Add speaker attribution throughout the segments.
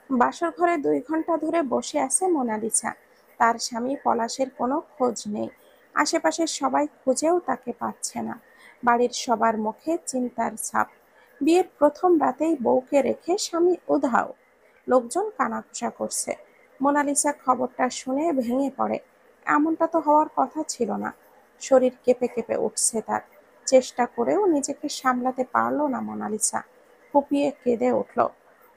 Speaker 1: বাসর ঘরে 2 ঘন্টা ধরে বসে আছে মোনালিসা। তার স্বামী পলাশের কোনো খোঁজ নেই। আশেপাশের সবাই খুঁজেও তাকে পাচ্ছে না। বাড়ির সবার মুখে চিন্তার ছাপ। বিয়ের প্রথম রাতেই বউকে রেখে স্বামী উধাও। লোকজন কানাঘুষা করছে। মোনালিসা খবরটা শুনে ভেঙে পড়ে। এমনটা তো হওয়ার কথা ছিল না। শরীর কেঁপে কেঁপে উঠছে তার। চেষ্টা করেও নিজেকে সামলাতে পারল না মোনালিসা। ফুপিয়ে কেঁদে উঠল।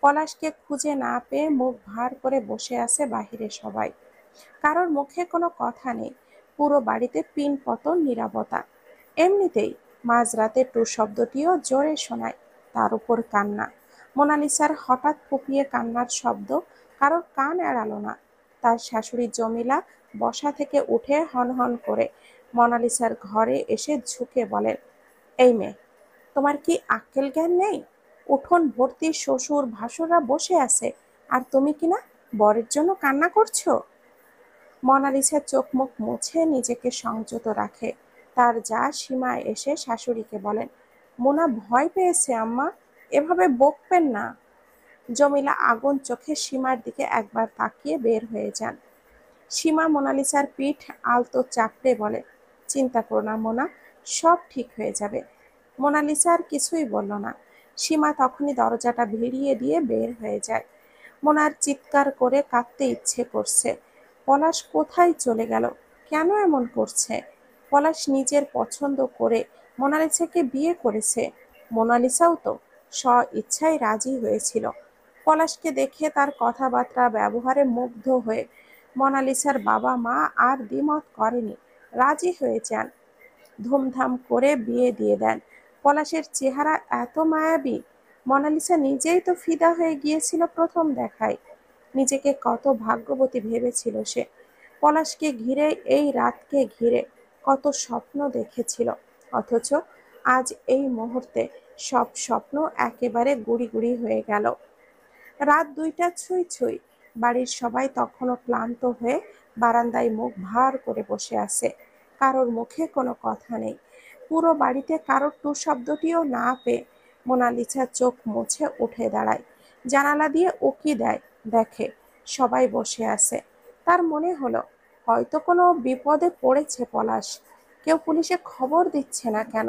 Speaker 1: পলাশকে খুঁজে না পেয়ে মুখ ভার করে বসে আছে বাহিরে সবাই। কারোর মুখে কোনো কথা নেই। পুরো বাড়িতে পিনপতন নীরবতা। এমনিতেই মাঝরাতে টু শব্দটিও জোরে শোনায়। তার উপর কান্না। মোনালিসার হঠাৎ ফুপিয়ে কান্নার শব্দ কারোর কান এড়ালো না। তার শাশুড়ি জমিলা বসা থেকে উঠে হনহন করে মোনালিসার ঘরে এসে ঝুঁকে বলেন, এই মেয়ে, তোমার কি আক্কেল জ্ঞান নেই? উঠোন ভর্তি শ্বশুর ভাসুররা বসে আছে, আর তুমি কিনা বরের জন্য কান্না করছো? মোনালিসা চোখ মুখ মুছে নিজেকে সংযত রাখে। তার যা সীমায় এসে শাশুড়িকে বলেন, মোনা ভয় পেয়েছে আম্মা, এভাবে বকবেন না। জমিলা আগুন চোখে সীমার দিকে একবার তাকিয়ে বের হয়ে যান। সীমা মোনালিসার পিঠ আলতো চাপড়ে বলে, চিন্তা করো না মোনা, সব ঠিক হয়ে যাবে। মোনালিসা আর কিছুই বলল না। সীমা তখনই দরজাটা ভিড়িয়ে দিয়ে বের হয়ে যায়। মোনার চিৎকার করে কাঁদতে ইচ্ছে করছে। পলাশ কোথায় চলে গেল? কেন এমন করছে? পলাশ নিজের পছন্দ করে মোনালিসাকে বিয়ে করেছে। মোনালিসাও তো স্ব ইচ্ছায় রাজি হয়েছিল। পলাশকে দেখে তার কথাবার্তা ব্যবহারে মুগ্ধ হয়ে মোনালিসার বাবা মা আর দ্বিমত করেনি, রাজি হয়ে যান। ধুমধাম করে বিয়ে দিয়ে দেন। পলাশের চেহারা এত মায়াবী, মোনালিসা নিজেই তো ফিদা হয়ে গিয়েছিল প্রথম দেখায়। নিজেকে কত ভাগ্যবতী ভেবেছিল সে। পলাশকে ঘিরে, এই রাতকে ঘিরে কত স্বপ্ন দেখেছিল। অথচ আজ এই মুহূর্তে সব স্বপ্ন একেবারে গুঁড়ি গুঁড়ি হয়ে গেল। রাত 2টা ছুঁই ছুঁই। বাড়ির সবাই তখনও ক্লান্ত হয়ে বারান্দায় মুখ ভার করে বসে আছে। কারোর মুখে কোনো কথা নেই। পুরো বাড়িতে কারোর টু শব্দটিও না পেয়ে মোনালিসা চোখ মুছে উঠে দাঁড়ায়। জানালা দিয়ে উঁকি দেয়, দেখে সবাই বসে আছে। তার মনে হলো হয়তো কোনো বিপদে পড়েছে পলাশ। কেউ পুলিশে খবর দিচ্ছে না কেন?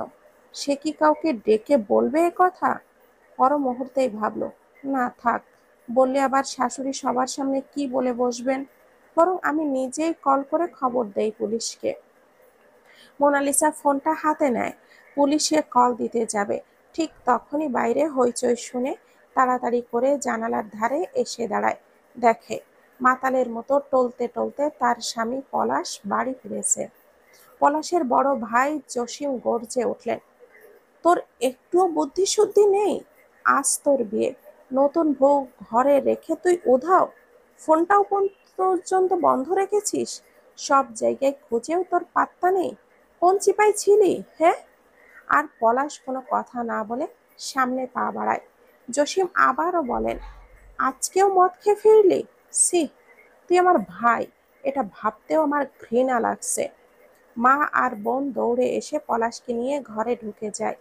Speaker 1: সে কি কাউকে ডেকে বলবে এ কথা? পর মুহূর্তেই ভাবল, না থাক, বললে আবার শাশুড়ি সবার সামনে কি বলে বসবেন। বরং আমি নিজেই কল করে খবর দেই পুলিশকে। মোনালিসা ফোনটা হাতে নেয়। পুলিশে কল দিতে যাবে। ঠিক তখনই বাইরে হইচই শুনে তাড়াতাড়ি করে জানালার ধারে এসে দাঁড়ায়। দেখে মাতালের মতো টলতে টলতে তার স্বামী পলাশ বাড়ি ফিরেছে। পলাশের বড় ভাই জসিম গর্জে উঠলেন, তোর একটুও বুদ্ধি-শুদ্ধি নেই? আজ তোর বিয়ে, নতুন বউ ঘরে রেখে তুই উধাও। ফোনটাও পর্যন্ত বন্ধ রেখেছিস। সব জায়গায় খুঁজেও তোর পাত্তা নেই। কোন চিপায় ছিলি, হ্যাঁ? আর পলাশ কোনো কথা না বলে সামনে পা বাড়ায়। জসিম আবারও বলেন, আজকেও মদ খেয়ে ফিরলি? ছি, তুই আমার ভাই, এটা ভাবতেও আমার ঘৃণা লাগছে। মা আর বোন দৌড়ে এসে পলাশকে নিয়ে ঘরে ঢুকে যায়।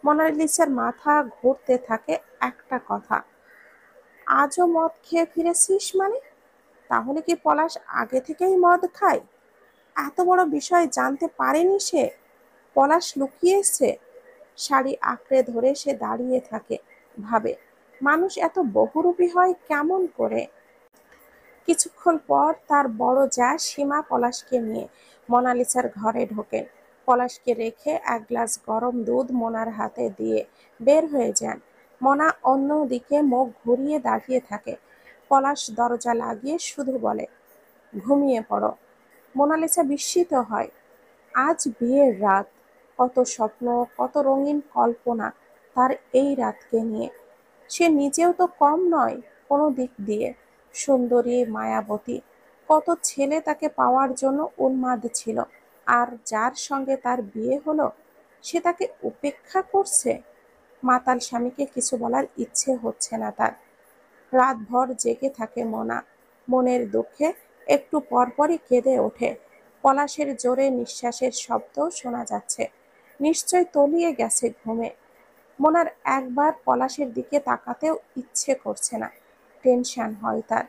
Speaker 1: মোনালিসার মাথা ঘুরতে থাকে একটা কথা, আজও মদ খেয়ে ফিরেছিস মানে? তাহলে কি পলাশ আগে থেকেই মদ খায়? এত বড় বিষয় জানতে পারেনি সে? পলাশ লুকিয়েছে। শাড়ি আঁকড়ে ধরে সে দাঁড়িয়ে থাকে, ভাবে মানুষ এত বহুরূপী হয় কেমন করে। কিছুক্ষণ পর তার বড় জা সীমা পলাশকে নিয়ে মোনালিসার ঘরে ঢোকেন। পলাশকে রেখে এক গ্লাস গরম দুধ মোনার হাতে দিয়ে বের হয়ে যান। মোনা অন্যদিকে মুখ ঘুরিয়ে দাঁড়িয়ে থাকে। পলাশ দরজা লাগিয়ে শুধু বলে, ঘুমিয়ে পড়ো। মোনালিসা বিস্মিত হয়। আজ বিয়ের রাত, কত স্বপ্ন, কত রঙিন কল্পনা তার এই রাতকে নিয়ে। সে নিজেও তো কম নয় কোনো দিক দিয়ে। সুন্দরী, মায়াবতী, কত ছেলে তাকে পাওয়ার জন্য উন্মাদ ছিল। আর যার সঙ্গে তার বিয়ে হলো, সে তাকে উপেক্ষা করছে। মাতাল স্বামীকে কিছু বলার ইচ্ছে হচ্ছে না তার। রাতভর জেগে থাকে মোনা। মনের দুঃখে একটু পরপরই কেঁদে ওঠে। পলাশের জোরে নিঃশ্বাসের শব্দ শোনা যাচ্ছে। নিশ্চয় তলিয়ে গেছে ঘুমে। মোনার একবার পলাশের দিকে তাকাতেও ইচ্ছে করছে না। টেনশন হয় তার।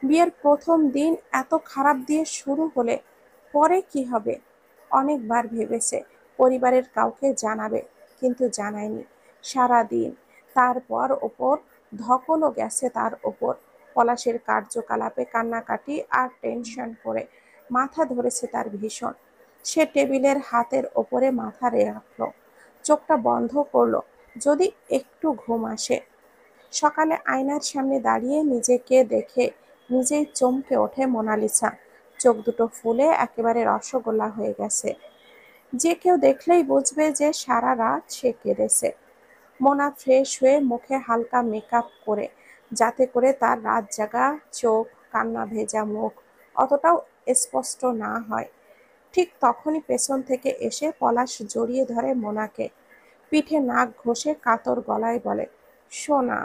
Speaker 1: বিয়ের প্রথম দিন এত খারাপ দিয়ে শুরু হলে পরে কি হবে? অনেকবার ভেবেছে পরিবারের কাউকে জানাবে, কিন্তু জানায়নি। সারাদিন তারপর ওপর ধকলও গেছে তার ওপর। পলাশের কার্যকলাপে কান্নাকাটি আর টেনশন করে মাথা ধরেছে তার ভীষণ। সে টেবিলের হাতের ওপরে মাথা রাখলো, চোখটা বন্ধ করলো, যদি একটু ঘুম আসে। সকালে আয়নার সামনে দাঁড়িয়ে নিজেকে দেখে নিজেই চমকে ওঠে মোনালিসা। চোখ দুটো ফুলে একেবারে রসগোল্লা হয়ে গেছে। যে কেউ দেখলেই বুঝবে যে সারা রাত সে কেঁদেছে। মোনা ফ্রেশ হয়ে মুখে হালকা মেকআপ করে, যাতে করে তার রাত জাগা চোখ, কান্না ভেজা মুখ অতটাও স্পষ্ট না হয়। ঠিক তখনই পেছন থেকে এসে পলাশ জড়িয়ে ধরে মোনাকে, পিঠে নাক ঘষে কাতর গলায় বলে, সোনা,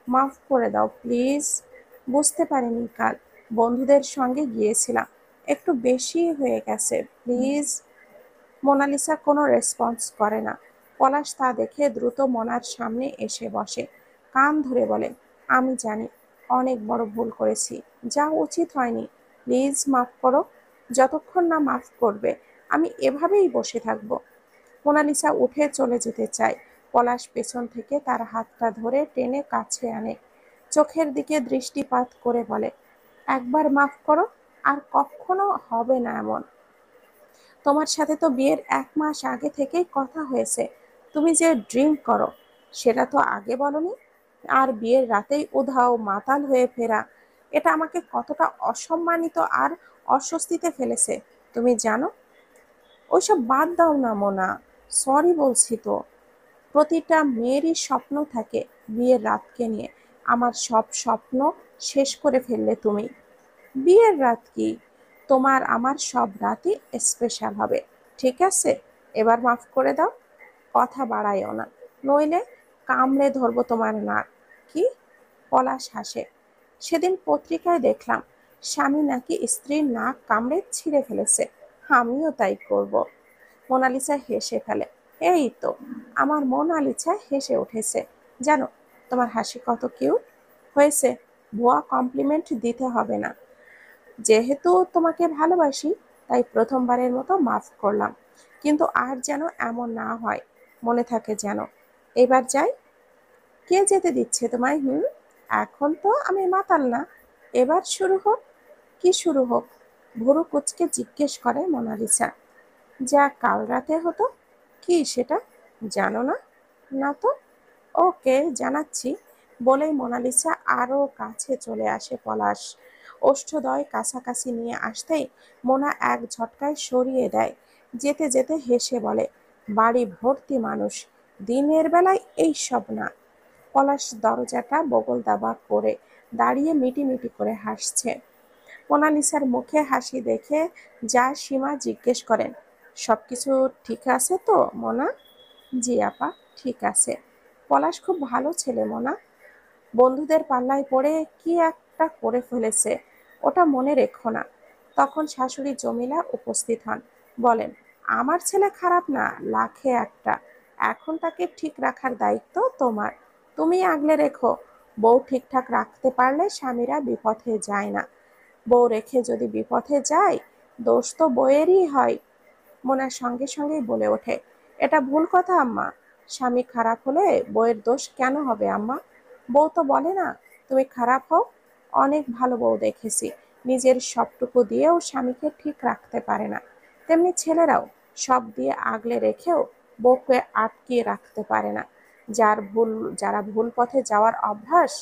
Speaker 1: মাফ করে দাও প্লিজ। বুঝতে পারিনি কাল, বন্ধুদের সঙ্গে গিয়েছিলাম, একটু বেশি হয়ে গেছে প্লিজ। মোনালিসা কোনো রেসপন্স করে না। পলাশ তা দেখে দ্রুত মোনার সামনে এসে বসে, কান ধরে বলে, আমি জানি অনেক বড় ভুল করেছি, যা উচিত হয়নি, প্লিজ মাফ করো। যতক্ষণ না মাফ করবে আমি এভাবেই বসে থাকবো। মোনালিসা উঠে চলে যেতে চায়। পলাশ পেছন থেকে তার হাতটা ধরে টেনে কাছে আনে, চোখের দিকে দৃষ্টিপাত করে বলে, একবার মাফ করো, আর কখনো হবে না এমন। তোমার সাথে তো বিয়ের 1 মাস আগে থেকেই কথা হয়েছে, তুমি যে ড্রিঙ্ক করো সেটা তো আগে বলনি। আর বিয়ের রাতেই উধাও মাতাল হয়ে ফেরা, এটা আমাকে কতটা অসম্মানিত আর অস্বস্তিতে ফেলেছে তুমি জানো? ওইসব বাদ দাও না মোনা, সরি বলছি তো। প্রতিটা মেয়েরই স্বপ্ন থাকে বিয়ের রাতকে নিয়ে, আমার সব স্বপ্ন শেষ করে ফেললে তুমি। বিয়ের রাত কি, তোমার আমার সব রাতই স্পেশাল হবে, ঠিক আছে? এবার মাফ করে দাও, কথা বাড়াইও না, নইলে কামড়ে ধরবো তোমার নাক। কি? পলাশ হাসে, সেদিন পত্রিকায় দেখলাম স্বামী নাকি স্ত্রীর নাক কামড়ে ছিঁড়ে ফেলেছে, আমিও তাই করব। মোনালিসা হেসে ফেলে, এই তো, আমার মোনালিসা হেসে উঠেছে। জানো তোমার হাসি কত কিউট হয়েছে, ভুয়া কমপ্লিমেন্ট দিতে হবে না। যেহেতু তোমাকে ভালোবাসি তাই প্রথমবারের মতো মাফ করলাম, কিন্তু আর যেন এমন না হয়, মনে থাকে যেন। এবার যাই। কে যেতে দিচ্ছে তোমায়? এখন তো আমি মাতাল না, এবার শুরু হোক। কি শুরু হোক? ভুরু কুচকে জিজ্ঞেস করে মোনালিসা। যা কাল রাতে হতো। কি সেটা? জানো না? না তো। ওকে, জানাচ্ছি। বলেই মোনালিসা আরো কাছে চলে আসে পলাশ। ওষ্ঠদ্বয় কাছাকাছি নিয়ে আসতেই মোনা এক ঝটকায় সরিয়ে দেয়। যেতে যেতে হেসে বলে, বাড়ি ভর্তি মানুষ, দিনের বেলায় এইসব না। পলাশ দরজাটা বগল দাবা করে দাঁড়িয়ে মিটিমিটি করে হাসছে। মোনালিসার মুখে হাসি দেখে যা সীমা জিজ্ঞেস করেন, সবকিছু ঠিক আছে তো মোনা? জি আপা, ঠিক আছে। পলাশ খুব ভালো ছেলে মোনা, বন্ধুদের পাল্লায় পড়ে কি একটা করে ফেলেছে, ওটা মনে রেখো না। তখন শাশুড়ি জমিলা উপস্থিত হন, বলেন, আমার ছেলে খারাপ না, লাখে একটা। এখন তাকে ঠিক রাখার দায়িত্ব তোমার, তুমি আগলে রেখো। বউ ঠিকঠাক রাখতে পারলে স্বামীরা বিপথে যায় না, বউ রেখে যদি বিপথে যায় দোষ তো বউয়েরই হয়। মোনার সঙ্গে সঙ্গেই বলে ওঠে, এটা ভুল কথা আম্মা, স্বামী খারাপ হলে বউয়ের দোষ কেন হবে আম্মা? বউ তো বলে না তুমি খারাপ হও। অনেক ভালো বউ দেখেছি, নিজের সবটুকু দিয়েও স্বামীকে ঠিক রাখতে পারে না। তেমনি ছেলেরাও সব দিয়ে আগলে রেখেও বউকে আটকিয়ে রাখতে পারে না। যারা ভুল পথে যাওয়ার অভ্যাস,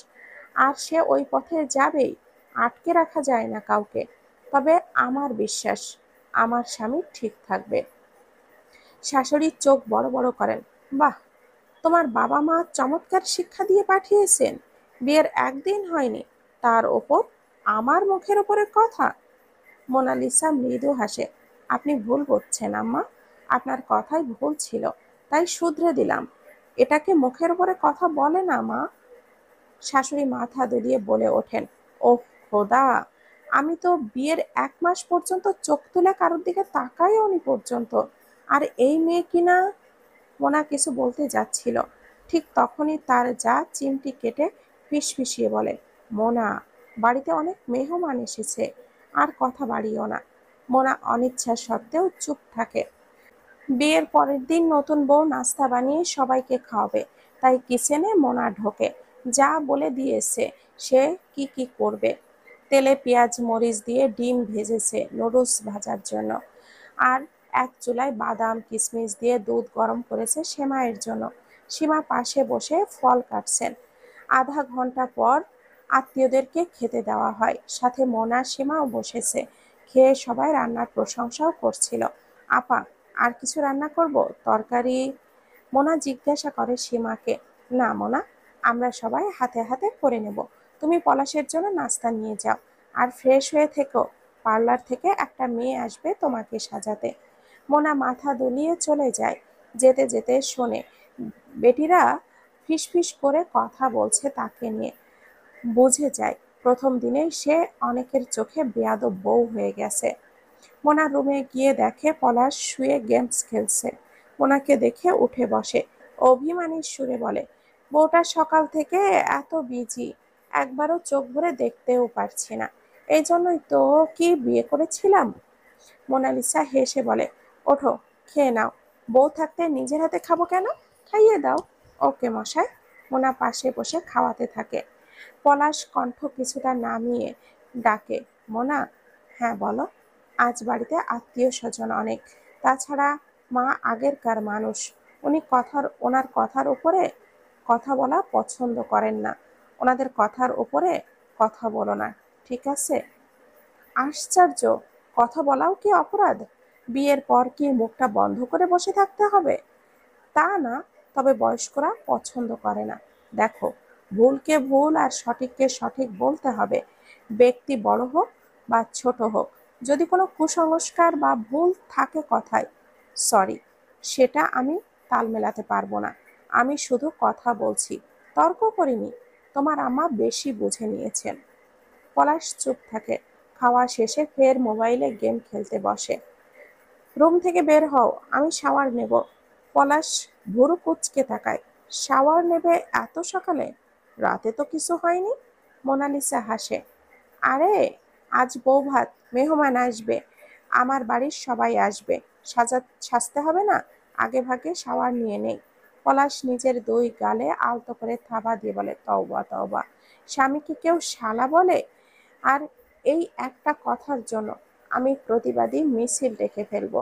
Speaker 1: আর সে ওই পথে যাবেই, আটকে রাখা যায় না কাউকে। তবে আমার বিশ্বাস আমার স্বামী ঠিক থাকবে। শাশুড়ির চোখ বড় বড় করেন, বাহ, তোমার বাবা মা চমৎকার শিক্ষা দিয়ে পাঠিয়েছেন। বিয়ের একদিন হয়নি, তার ওপর আমার মুখের ওপরে কথা। মোনালিসা মৃদু হাসে, আপনি ভুল করছেন আম্মা, আপনার কথাই ভুল ছিল, তাই শুধরে দিলাম। এটাকে মুখের উপরে কথা বলে না মা। শাশুড়ি মাথা দুলিয়ে বলে ওঠেন, ওহ খোদা, আমি তো বিয়ের 1 মাস পর্যন্ত চোখ তুলে কারোর দিকে তাকাইওনি পর্যন্ত, আর এই মেয়ে কিনা। মোনা কিছু বলতে যাচ্ছিল, ঠিক তখনই তার যা চিমটি কেটে ফিসফিসিয়ে বলে, মোনা, বাড়িতে অনেক মেহমান এসেছে, আর কথা বাড়িও না। মোনা অনিচ্ছা সত্ত্বেও চুপ থাকে। বিয়ের পরের দিন নতুন বউ নাস্তা বানিয়ে সবাইকে খাওয়াবে, তাই কিচেনে মোনা ঢোকে। যা বলে দিয়েছে সে কি কি করবে। তেলে পেঁয়াজ মরিচ দিয়ে ডিম ভেজেছে নুডলস ভাজার জন্য, আর এক চুলায় বাদাম কিশমিশ দিয়ে দুধ গরম করেছে সেমাইয়ের জন্য। সীমা পাশে বসে ফল কাটছেন। আধা ঘন্টা পর আত্মীয়দেরকে খেতে দেওয়া হয়, সাথে মোনা সীমাও বসেছে। খেয়ে সবাই রান্নার প্রশংসাও করছিল। আপা, আর কিছু রান্না করব? তরকারি? মোনা জিজ্ঞাসা করে সীমাকে। না মোনা, আমরা সবাই হাতে হাতে করে নেব। তুমি পলাশের জন্য নাস্তা নিয়ে যাও, আর ফ্রেশ হয়ে থেকো। পার্লার থেকে একটা মেয়ে আসবে তোমাকে সাজাতে। মোনা মাথা দুলিয়ে চলে যায়। যেতে যেতে শোনে বেটিরা ফিসফিস করে কথা বলছে তাকে নিয়ে। বুঝে যায় প্রথম দিনেই সে অনেকের চোখে বেয়াদব বউ হয়ে গেছে। মোনা রুমে গিয়ে দেখে পলাশ শুয়ে গেমস খেলছে। মোনাকে দেখে উঠে বসে, অভিমানীর সুরে বলে, বউটা সকাল থেকে এত বিজি, একবারও চোখ ভরে দেখতেও পারছি না। এই জন্যই তো কি বিয়ে করেছিলাম। মোনালিসা হেসে বলে, ওঠো, খেয়ে নাও। বউ থাকতে নিজের হাতে খাবো কেন? খাইয়ে দাও। ওকে মশাই। মোনা পাশে বসে খাওয়াতে থাকে। পলাশ কণ্ঠ কিছুটা নামিয়ে ডাকে, মোনা। হ্যাঁ বলো। আজ বাড়িতে আত্মীয় স্বজন অনেক, তাছাড়া মা আগেরকার মানুষ। ওনার কথার উপরে কথা বলা পছন্দ করেন না। ওনাদের কথার উপরে কথা বলো না, ঠিক আছে? আশ্চর্য, কথা বলাও কি অপরাধ? বিয়ের পর কি মুখটা বন্ধ করে বসে থাকতে হবে? তা না, তবে বয়স্করা পছন্দ করে না। দেখো, ভুলকে ভুল আর সঠিককে সঠিক বলতে হবে। ব্যক্তি বড় হোক বা ছোট হোক, যদি কোনো কুসংস্কার বা ভুল থাকে কথায়, সরি, সেটা আমি তাল মেলাতে পারবো না। আমি শুধু কথা বলছি, তর্ক করিনি। তোমার আম্মা বেশি বুঝে নিয়েছেন। পলাশ চুপ থাকে। খাওয়া শেষে ফের মোবাইলে গেম খেলতে বসে। রুম থেকে বের হও, আমি শাওয়ার নেব। পলাশ ভুরু কুঁচকে তাকায়। শাওয়ার নেবে এত সকালে? রাতে তো কিছু হয়নি। মোনালিসা হাসে। আরে, আজ বৌভাত, মেহমান আসবে, আমার বাড়ির সবাই আসবে, সাজতে হবে না? আগে ভাগে শাওয়ার নিয়ে নেই। পলাশ নিজের দুই গালে আলতো করে থাবা দিয়ে বলে, তওবা তওবা, স্বামীকে কেউ শালা বলে? আর এই একটা কথার জন্য আমি প্রতিবাদী মিছিল ডেকে ফেলবো।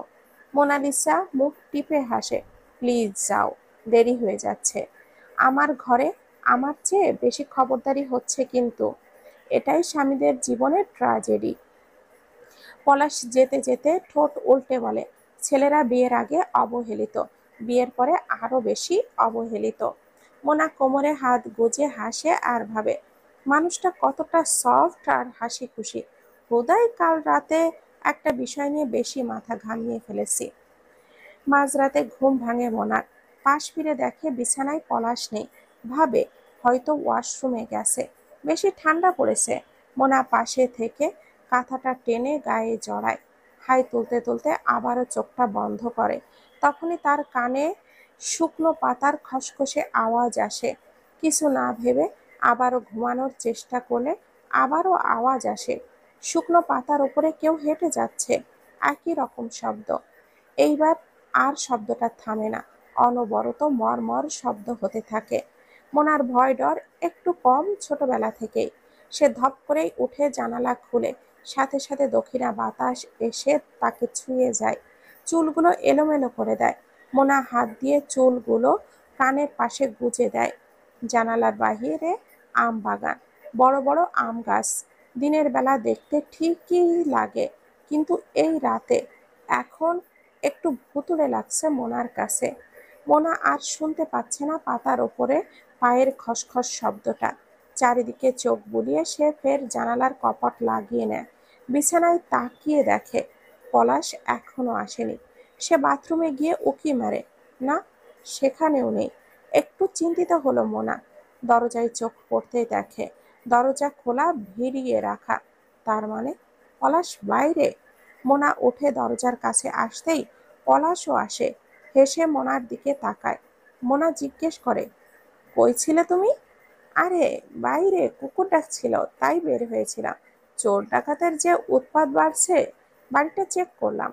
Speaker 1: মোনালিসা মুখ টিপে হাসে। প্লিজ যাও, দেরি হয়ে যাচ্ছে। আমার ঘরে আমার চেয়ে বেশি খবরদারি হচ্ছে কিন্তু। এটাই স্বামীদের জীবনের ট্র্যাজেডি। পলাশ যেতে যেতে ঠোঁট উল্টে বলে, ছেলেরা বিয়ের আগে অবহেলিত, বিয়ের পরে আরো বেশি অবহেলিত। মোনা কোমরে হাত গুজে হাসে আর ভাবে, মানুষটা কতটা সফট আর হাসি খুশি। বোধহয় কাল রাতে একটা বিষয় নিয়ে বেশি মাথা ঘামিয়ে ফেলেছি। মাঝরাতে ঘুম ভাঙে মোনার। পাশ ফিরে দেখে বিছানায় পলাশ নেই। ভাবে হয়তো ওয়াশরুমে গেছে। বেশি ঠান্ডা পড়েছে। মোনা পাশে থেকে কাঁথাটা টেনে গায়ে জড়ায়। হাই তুলতে তুলতে আবারও চোখটা বন্ধ করে। তখনই তার কানে শুকনো পাতার খসখসে আওয়াজ আসে। কিছু না ভেবে আবারও ঘুমানোর চেষ্টা করলে আবারও আওয়াজ আসে। শুকনো পাতার উপরে কেউ হেঁটে যাচ্ছে। একই রকম শব্দ। এইবার আর শব্দটা থামে না, অনবরত মরমর শব্দ হতে থাকে। মোনার ভয় ডর একটু কম ছোটবেলা থেকেই। সে ধপ করেই উঠে জানালা খুলে, সাথে সাথে দক্ষিণা বাতাস এসে তাকে ছুঁয়ে যায়, চুলগুলো এলোমেলো করে দেয়। মোনা হাত দিয়ে চুলগুলো কানের পাশে গুজে দেয়। জানালার বাহিরে আম বাগান, বড় বড় আম গাছ। দিনের বেলা দেখতে ঠিকই লাগে, কিন্তু এই রাতে এখন একটু ভুতুড়ে লাগছে মোনার কাছে। মোনা আর শুনতে পাচ্ছে না পাতার ওপরে পায়ের খসখস শব্দটা। চারিদিকে চোখ বুলিয়ে সে ফের জানালার কপাট লাগিয়ে নেয়। বিছানায় তাকিয়ে দেখে পলাশ এখনো আসেনি। সে বাথরুমে গিয়ে উকি মারে, না, সেখানেও নেই। একটু চিন্তিত হলো মোনা। দরজায় চোখ পড়তেই দেখে দরজা খোলা, ভিড়িয়ে রাখা। তার মানে পলাশ বাইরে। মোনা উঠে দরজার কাছে আসতেই পলাশও আসে। হেসে মোনার দিকে তাকায়। মোনা জিজ্ঞেস করে, কই ছিলে তুমি? আরে বাইরে কুকুর ডাকছিল, তাই বের হয়েছিলাম। চোর ডাকাতের যে উৎপাত বাড়ছে, বাড়িটা চেক করলাম।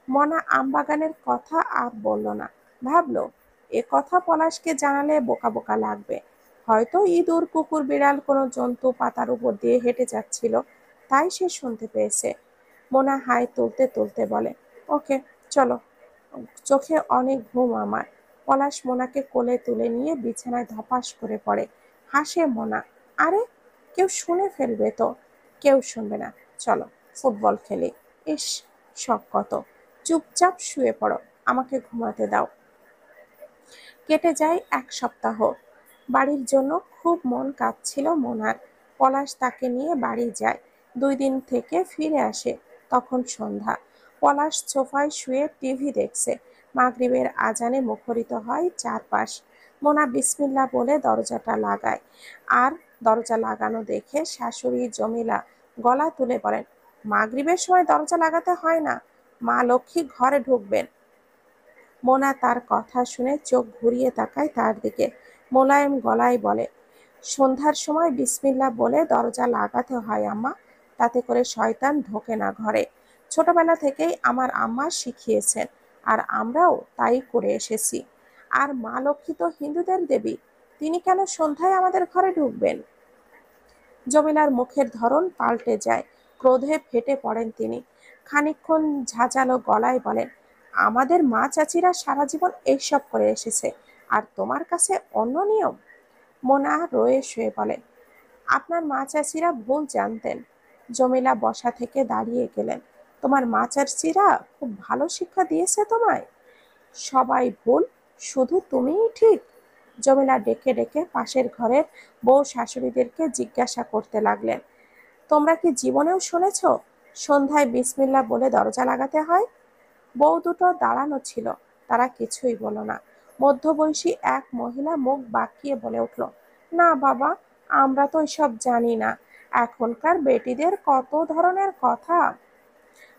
Speaker 1: মনা আমবাগানের কথা আর বলল না। ভাবল, এ কথা পলাশকে জানালে বোকা বোকা লাগবে। হয়তো ইঁদুর, কুকুর, বিড়াল কোনো জন্তু পাতার উপর দিয়ে হেঁটে যাচ্ছিল, তাই সে শুনতে পেয়েছে। মোনা হাই তুলতে তুলতে বলে, ওকে চলো, চোখে অনেক ঘুম আমার। পলাশ মোনাকে কোলে তুলে নিয়ে বিছানায় ধপাস করে পড়ে। হাসে মোনা, আরে কেউ শুনে ফেলবে তো। কেউ শুনবে না, চলো ফুটবল খেলি। ইস, শখ কত। চুপচাপ শুয়ে পড়ো, আমাকে ঘুমাতে দাও। কেটে যায় 1 সপ্তাহ। বাড়ির জন্য খুব মন কাঁদছিল মোনার। পলাশ তাকে নিয়ে বাড়ি যায়। 2 দিন থেকে ফিরে আসে, তখন সন্ধ্যা। পলাশ সোফায় শুয়ে টিভি দেখছে। মাগরিবের আজানে মুখরিত হয় চারপাশ। মোনা বিসমিল্লাহ বলে দরজাটা লাগায়। আর দরজা লাগানো দেখে শাশুড়ি জমিলা গলা তুলে বলেন, মাগরিবের সময় দরজা লাগাতে হয় না, মা লক্ষ্মী ঘরে ঢুকবেন। মোনা তার কথা শুনে চোখ ঘুরিয়ে তাকায় তার দিকে। মোলায়েম গলায় বলে, সন্ধ্যার সময় বিসমিল্লাহ বলে দরজা লাগাতে হয় আম্মা, তাতে করে শয়তান ঢোকে না ঘরে। ছোটবেলা থেকেই আমার আম্মা শিখিয়েছেন, আর আমরাও তাই করে এসেছি। আর মা লক্ষ্মী তো হিন্দুদের দেবী, তিনি কেন সন্ধ্যায় আমাদের ঘরে ঢুকবেন? জমিলার মুখের ধরন পাল্টে যায়। ক্রোধে ফেটে পড়েন তিনি। খানিকক্ষণ ঝাঁঝালো গলায় বলেন, আমাদের মা চাচিরা সারা জীবন এইসব করে এসেছে, আর তোমার কাছে অন্য নিয়ম? মোনা রয়ে শুয়ে বলে, আপনার মা চাচিরা ভুল জানতেন। জমিলা বসা থেকে দাঁড়িয়ে গেলেন। তোমার মা চাচিরা খুব ভালো শিক্ষা দিয়েছে তোমায়। সবাই ভুল, শুধু তুমিই ঠিক। জমিলা ডেকে ডেকে পাশের ঘরের বউ শাশুড়িদেরকে জিজ্ঞাসা করতে লাগলেন, তোমরা কি জীবনেও শুনেছ সন্ধ্যায় বিসমিল্লাহ বলে দরজা লাগাতে হয়? বউ দুটো দাঁড়ানো ছিল, তারা কিছুই বলল না। মধ্যবয়সী এক মহিলা মুখ বাঁকিয়ে বলে উঠল, না বাবা, আমরা তো এসব জানি না। এখনকার বেটিদের কত ধরনের কথা।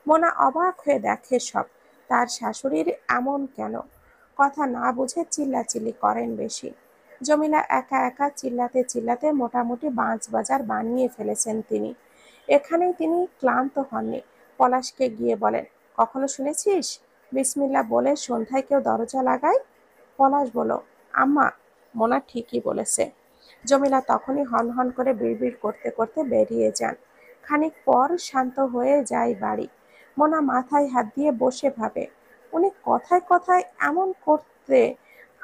Speaker 1: মোনা অবাক হয়ে দেখে সব। তার শাশুড়ির এমন কেন? কথা না বুঝে চিল্লাচিল্লি করেন বেশি। জমিলা একা একা চিল্লাতে চিল্লাতে মোটামুটি বাঁশবাজার বানিয়ে ফেলেছেন তিনি। এখানেই তিনি ক্লান্ত হননি। পলাশকে গিয়ে বলেন, কখনো শুনেছিস বিসমিল্লাহ বলে সন্ধ্যায় কেউ দরজা লাগায়? পলাশ বলল, আম্মা, মোনা ঠিকই বলেছে। জমিলা তখনই হনহন করে বিড়বিড় করতে করতে বেরিয়ে যান। খানিক পর শান্ত হয়ে যায় বাড়ি। মোনা মাথায় হাত দিয়ে বসে ভাবে, উনি কথায় কথায় এমন করতে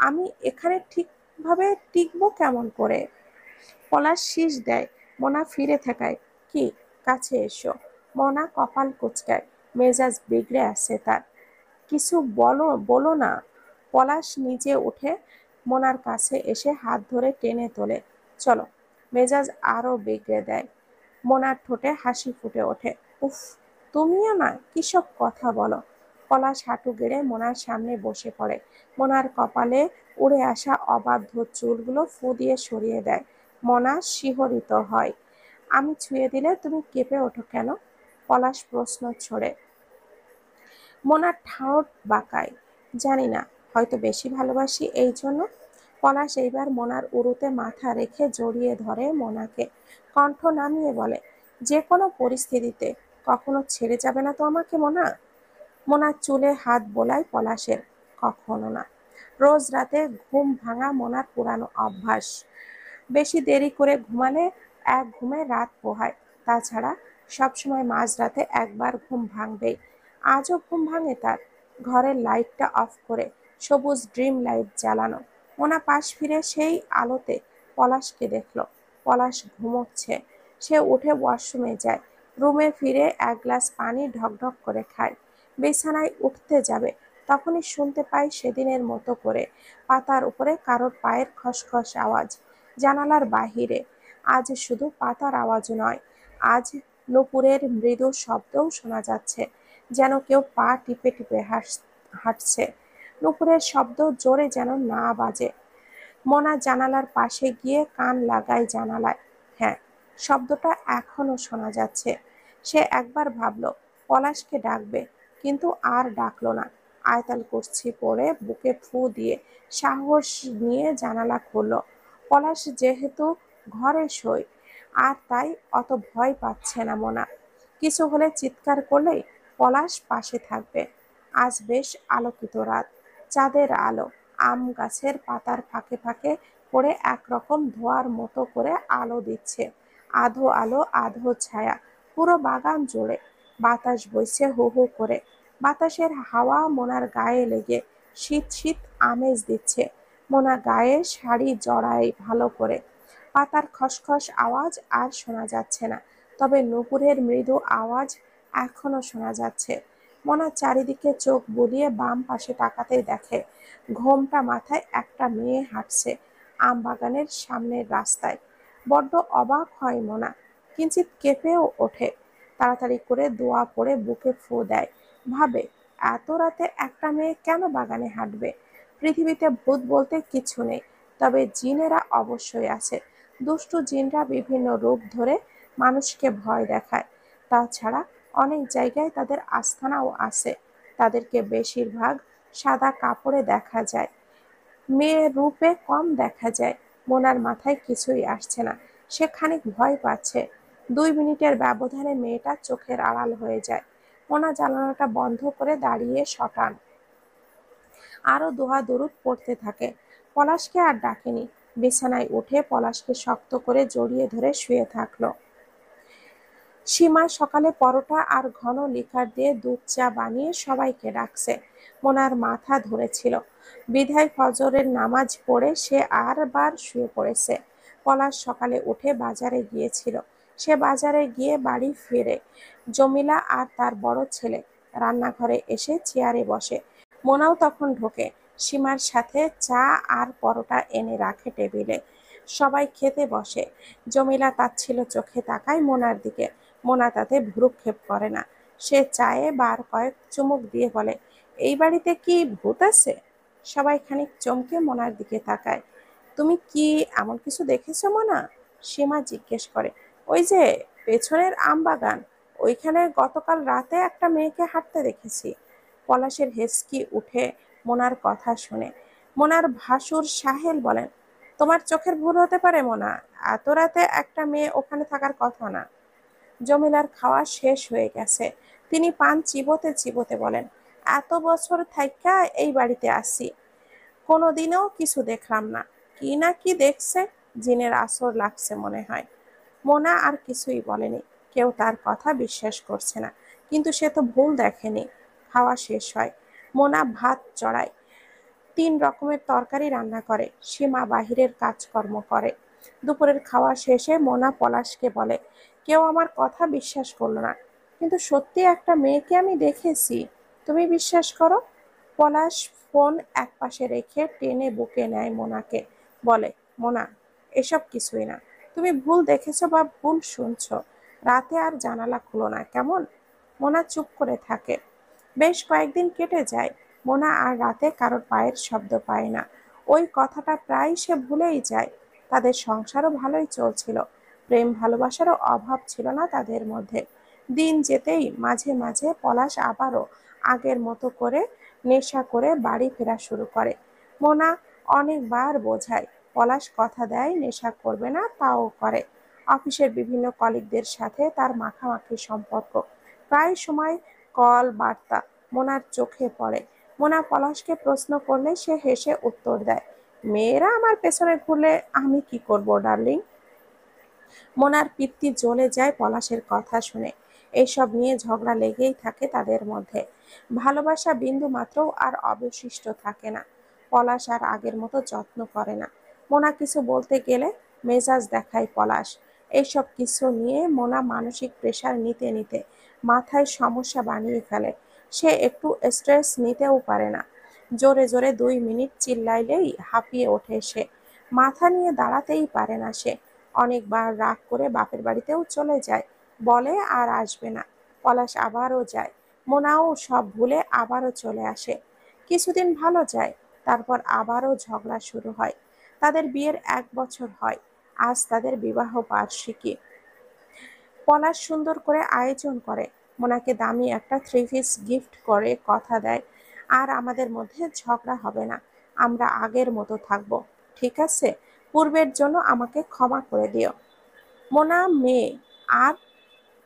Speaker 1: আমি এখানে ঠিকভাবে টিকবো কেমন করে? পলাশ শীষ দেয়। মোনা ফিরে থাকায়, কি, কাছে এসো। মোনা কপাল কুঁচকায়, মেজাজ বিগড়ে আছে তার। কিছু বলো বলো না। পলাশ নিজে উঠে মোনার কাছে এসে হাত ধরে টেনে তোলে। চলো। মেজাজ আরো বিগড়ে দেয়। মোনার ঠোঁটে হাসি ফুটে ওঠে। উফ, তুমিও না কি সব কথা বলো। পলাশ হাঁটু গেড়ে মোনার সামনে বসে পড়ে। মোনার কপালে উড়ে আসা অবাধ্য চুলগুলো ফু দিয়ে সরিয়ে দেয়। মোনা শিহরিত হয়। আমি ছুঁয়ে দিলে তুমি কেঁপে ওঠো কেন? পলাশ প্রশ্ন ছড়ে। মোনার ঠোঁট বাঁকায়, জানি না, হয়তো বেশি ভালোবাসি এই জন্য। পলাশ এইবার মোনার উরুতে মাথা রেখে জড়িয়ে ধরে মোনাকে। কণ্ঠ নামিয়ে বলে, যে কোনো পরিস্থিতিতে কখনো ছেড়ে যাবে না তো আমাকে মোনা? মোনার চুলে হাত বোলায় পলাশের, কখনো না। রোজ রাতে ঘুম ভাঙা মোনার পুরানো অভ্যাস। বেশি দেরি করে ঘুমালে এক ঘুমে রাত পোহায়। তাছাড়া সবসময় মাঝরাতে একবার ঘুম ভাঙবেই। আজও ঘুম ভাঙে তার। ঘরের লাইটটা অফ করে সবুজ ড্রিম লাইট জ্বালানো। মোনা পাশ ফিরে সেই আলোতে পলাশকে দেখল। পলাশ ঘুমোচ্ছে। সে উঠে ওয়াশরুমে যায়। রুমে ফিরে এক গ্লাস পানি ঢকঢক করে খায়। বিছানায় উঠতে যাবে, তখনই শুনতে পায় সেদিনের মতো করে পাতার উপরে কারোর পায়ের খসখস আওয়াজ। জানালার বাহিরে আজ শুধু পাতার আওয়াজ নয়, আজ নূপুরের মৃদু শব্দও শোনা যাচ্ছে, যেন কেউ পা টিপে টিপে হাঁটছে। নূপুরের শব্দ জোরে যেন না বাজে। মোনা জানালার পাশে গিয়ে কান লাগায় জানালায়। হ্যাঁ, শব্দটা এখনো শোনা যাচ্ছে। সে একবার ভাবল পলাশকে ডাকবে, কিন্তু আর ডাকলো না। আয়তাল কুর্সি পরে বুকে ফু দিয়ে সাহস নিয়ে জানালা খুলল। পলাশ যেহেতু ঘরে শোয় আর তাই অত ভয় পাচ্ছে না মোনা। কিছু হলে চিৎকার করলেই পলাশ পাশে থাকবে। আজ বেশ আলোকিত রাত, চাঁদের আলো আম গাছের পাতার ফাঁকে ফাঁকে পড়ে একরকম ধোঁয়ার মতো করে আলো দিচ্ছে। আধো আলো আধো ছায়া, পুরো বাগান জুড়ে। বাতাস বইছে হু হু করে। বাতাসের হাওয়া মোনার গায়ে লেগে শীত শীত আমেজ দিচ্ছে। মোনা গায়ে শাড়ি জড়ায় ভালো করে। পাতার খসখস আওয়াজ আর শোনা যাচ্ছে না, তবে নুপুরের মৃদু আওয়াজ এখনো শোনা যাচ্ছে। মোনা চারিদিকে চোখ বুলিয়ে বাম পাশে তাকাতেই দেখে ঘোমটা মাথায় একটা মেয়ে হাঁটছে আম বাগানের সামনের রাস্তায়। বড্ড অবাক হয় মোনা, কিঞ্চিত কেঁপেও ওঠে। তাড়াতাড়ি করে দোয়া পড়ে বুকে ফু দেয়। ভাবে, এত রাতে একটা মেয়ে কেন বাগানে হাঁটবে? পৃথিবীতে ভূত বলতে কিছু নেই, তবে জিনেরা অবশ্যই আছে। দুষ্টু জিনরা বিভিন্ন রূপ ধরে মানুষকে ভয় দেখায়। তাছাড়া অনেক জায়গায় তাদের আস্তানাও আছে। তাদেরকে বেশিরভাগ সাদা কাপড়ে দেখা যায়, মেয়ে রূপে কম দেখা যায়। মোনার মাথায় কিছুই আসছে না, সে খানিক ভয় পাচ্ছে। 2 মিনিটের ব্যবধানে মেয়েটা চোখের আড়াল হয়ে যায়। মোনা জানালাটা বন্ধ করে দাঁড়িয়ে শটান আরো দোয়া দরুদ পড়তে থাকে। পলাশকে আর ডাকেনি। বিছানায় উঠে পলাশকে শক্ত করে জড়িয়ে ধরে শুয়ে থাকলো। সীমা সকালে পরোটা আর ঘন লিকার দিয়ে দুধ চা বানিয়ে সবাইকে ডাকছে। মোনার মাথা ধরেছিল, বিধায় ফজরের নামাজ পড়ে সে আর বার শুয়ে পড়েছে। পলাশ সকালে উঠে বাজারে গিয়েছিল। সে বাজারে গিয়ে বাড়ি ফিরে জমিলা আর তার বড় ছেলে রান্নাঘরে এসে চেয়ারে বসে। মোনাও তখন ঢোকে, সীমার সাথে চা আর পরোটা এনে রাখে টেবিলে। সবাই খেতে বসে। জমিলা তাচ্ছিল্য চোখে তাকায় মোনার দিকে। মোনা তাতে ভ্রুক্ষেপ করে না। সে চায়ে বার কয়েক চুমুক দিয়ে বলে, এই বাড়িতে কি ভূত আছে? সবাই খানিক চমকে মোনার দিকে তাকায়। তুমি কি এমন কিছু দেখেছো মোনা? সীমা জিজ্ঞেস করে। ওই যে পেছনের আম বাগান, ওইখানে গতকাল রাতে একটা মেয়েকে হাঁটতে দেখেছি। পলাশের হেঁচকি উঠে মোনার কথা শুনে। মোনার ভাসুর সাহেল বলেন, তোমার চোখের ভুল হতে পারে মোনা, এত রাতে একটা মেয়ে ওখানে থাকার কথা না। জমিলার খাওয়া শেষ হয়ে গেছে। তিনি পান চিবোতে চিবোতে বলেন, এত বছর থাইকা এই বাড়িতে আসি, কোনোদিনও কিছু দেখলাম না। কি না কি দেখছে, জিনের আসর লাগছে মনে হয়। মোনা আর কিছুই বলেনি। কেউ তার কথা বিশ্বাস করছে না, কিন্তু সে তো ভুল দেখেনি। খাওয়া শেষ হয়। মোনা ভাত চড়ায়, 3 রকমের তরকারি রান্না করে। সীমা বাহিরের কাজকর্ম করে। দুপুরের খাওয়া শেষে মোনা পলাশকে বলে, কেউ আমার কথা বিশ্বাস করলো না, কিন্তু সত্যি একটা মেয়েকে আমি দেখেছি, তুমি বিশ্বাস করো। পলাশ ফোন একপাশে রেখে টেনে বুকে নেয় মোনাকে, বলে, মোনা, এসব কিছুই না, তুমি ভুল দেখেছো বা ভুল শুনছো। রাতে আর জানালা খুলো না, কেমন? মোনা চুপ করে থাকে। বেশ কয়েকদিন কেটে যায়। মোনা আর রাতে কারোর পায়ের শব্দ পায় না। ওই কথাটা প্রায় সে ভুলেই যায়। তাদের সংসারও ভালোই চলছিল। প্রেম ভালোবাসারও অভাব ছিল না তাদের মধ্যে। দিন যেতেই মাঝে মাঝে পলাশ আবারও আগের মতো করে নেশা করে বাড়ি ফেরা শুরু করে। মোনা অনেকবার বোঝায়, পলাশ কথা দেয় নেশা করবে না, তাও করে। অফিসের বিভিন্ন কলিগদের সাথে তার মাখামাখি সম্পর্ক। প্রায় সময় কল বার্তা মোনার চোখে পড়ে। মোনা পলাশকে প্রশ্ন করলে সে হেসে উত্তর দেয়, মেয়েরা আমার পেছনে ঘুরলে আমি কি করব ডার্লিং। মোনার পিত্তি জ্বলে যায় পলাশের কথা শুনে। এইসব নিয়ে ঝগড়া লেগেই থাকে তাদের মধ্যে। ভালোবাসা বিন্দু মাত্রও আর অবশিষ্ট থাকে না। পলাশ আর আগের মতো যত্ন করে না। মোনা কিছু বলতে গেলে মেজাজ দেখায় পলাশ। এইসব কিছু নিয়ে মোনা মানসিক প্রেশার নিতে নিতে মাথায় সমস্যা বানিয়ে ফেলে। সে একটু স্ট্রেস নিতেও পারে না। জোরে জোরে 2 মিনিট চিল্লাইলেই হাঁপিয়ে ওঠে সে। মাথা নিয়ে দাঁড়াতেই পারে না সে। অনেকবার রাগ করে বাপের বাড়িতেও চলে যায়, বলে আর আসবে না। পলাশ আবারও যায়। মোনাও সব ভুলে আবারও চলে আসে। কিছুদিন ভালো যায়, তারপর আবারও ঝগড়া শুরু হয়। তাদের বিয়ের 1 বছর হয়। আজ তাদের বিবাহ বার্ষিকী। পলাশ সুন্দর করে আয়োজন করে, মোনাকে দামি একটা 3 পিস গিফট করে কথা দেয়, আর আমাদের মধ্যে ঝগড়া হবে না, আমরা আগের মতো থাকবো, ঠিক আছে? পূর্বের জন্য আমাকে ক্ষমা করে দিও। মোনা মেয়ে, আর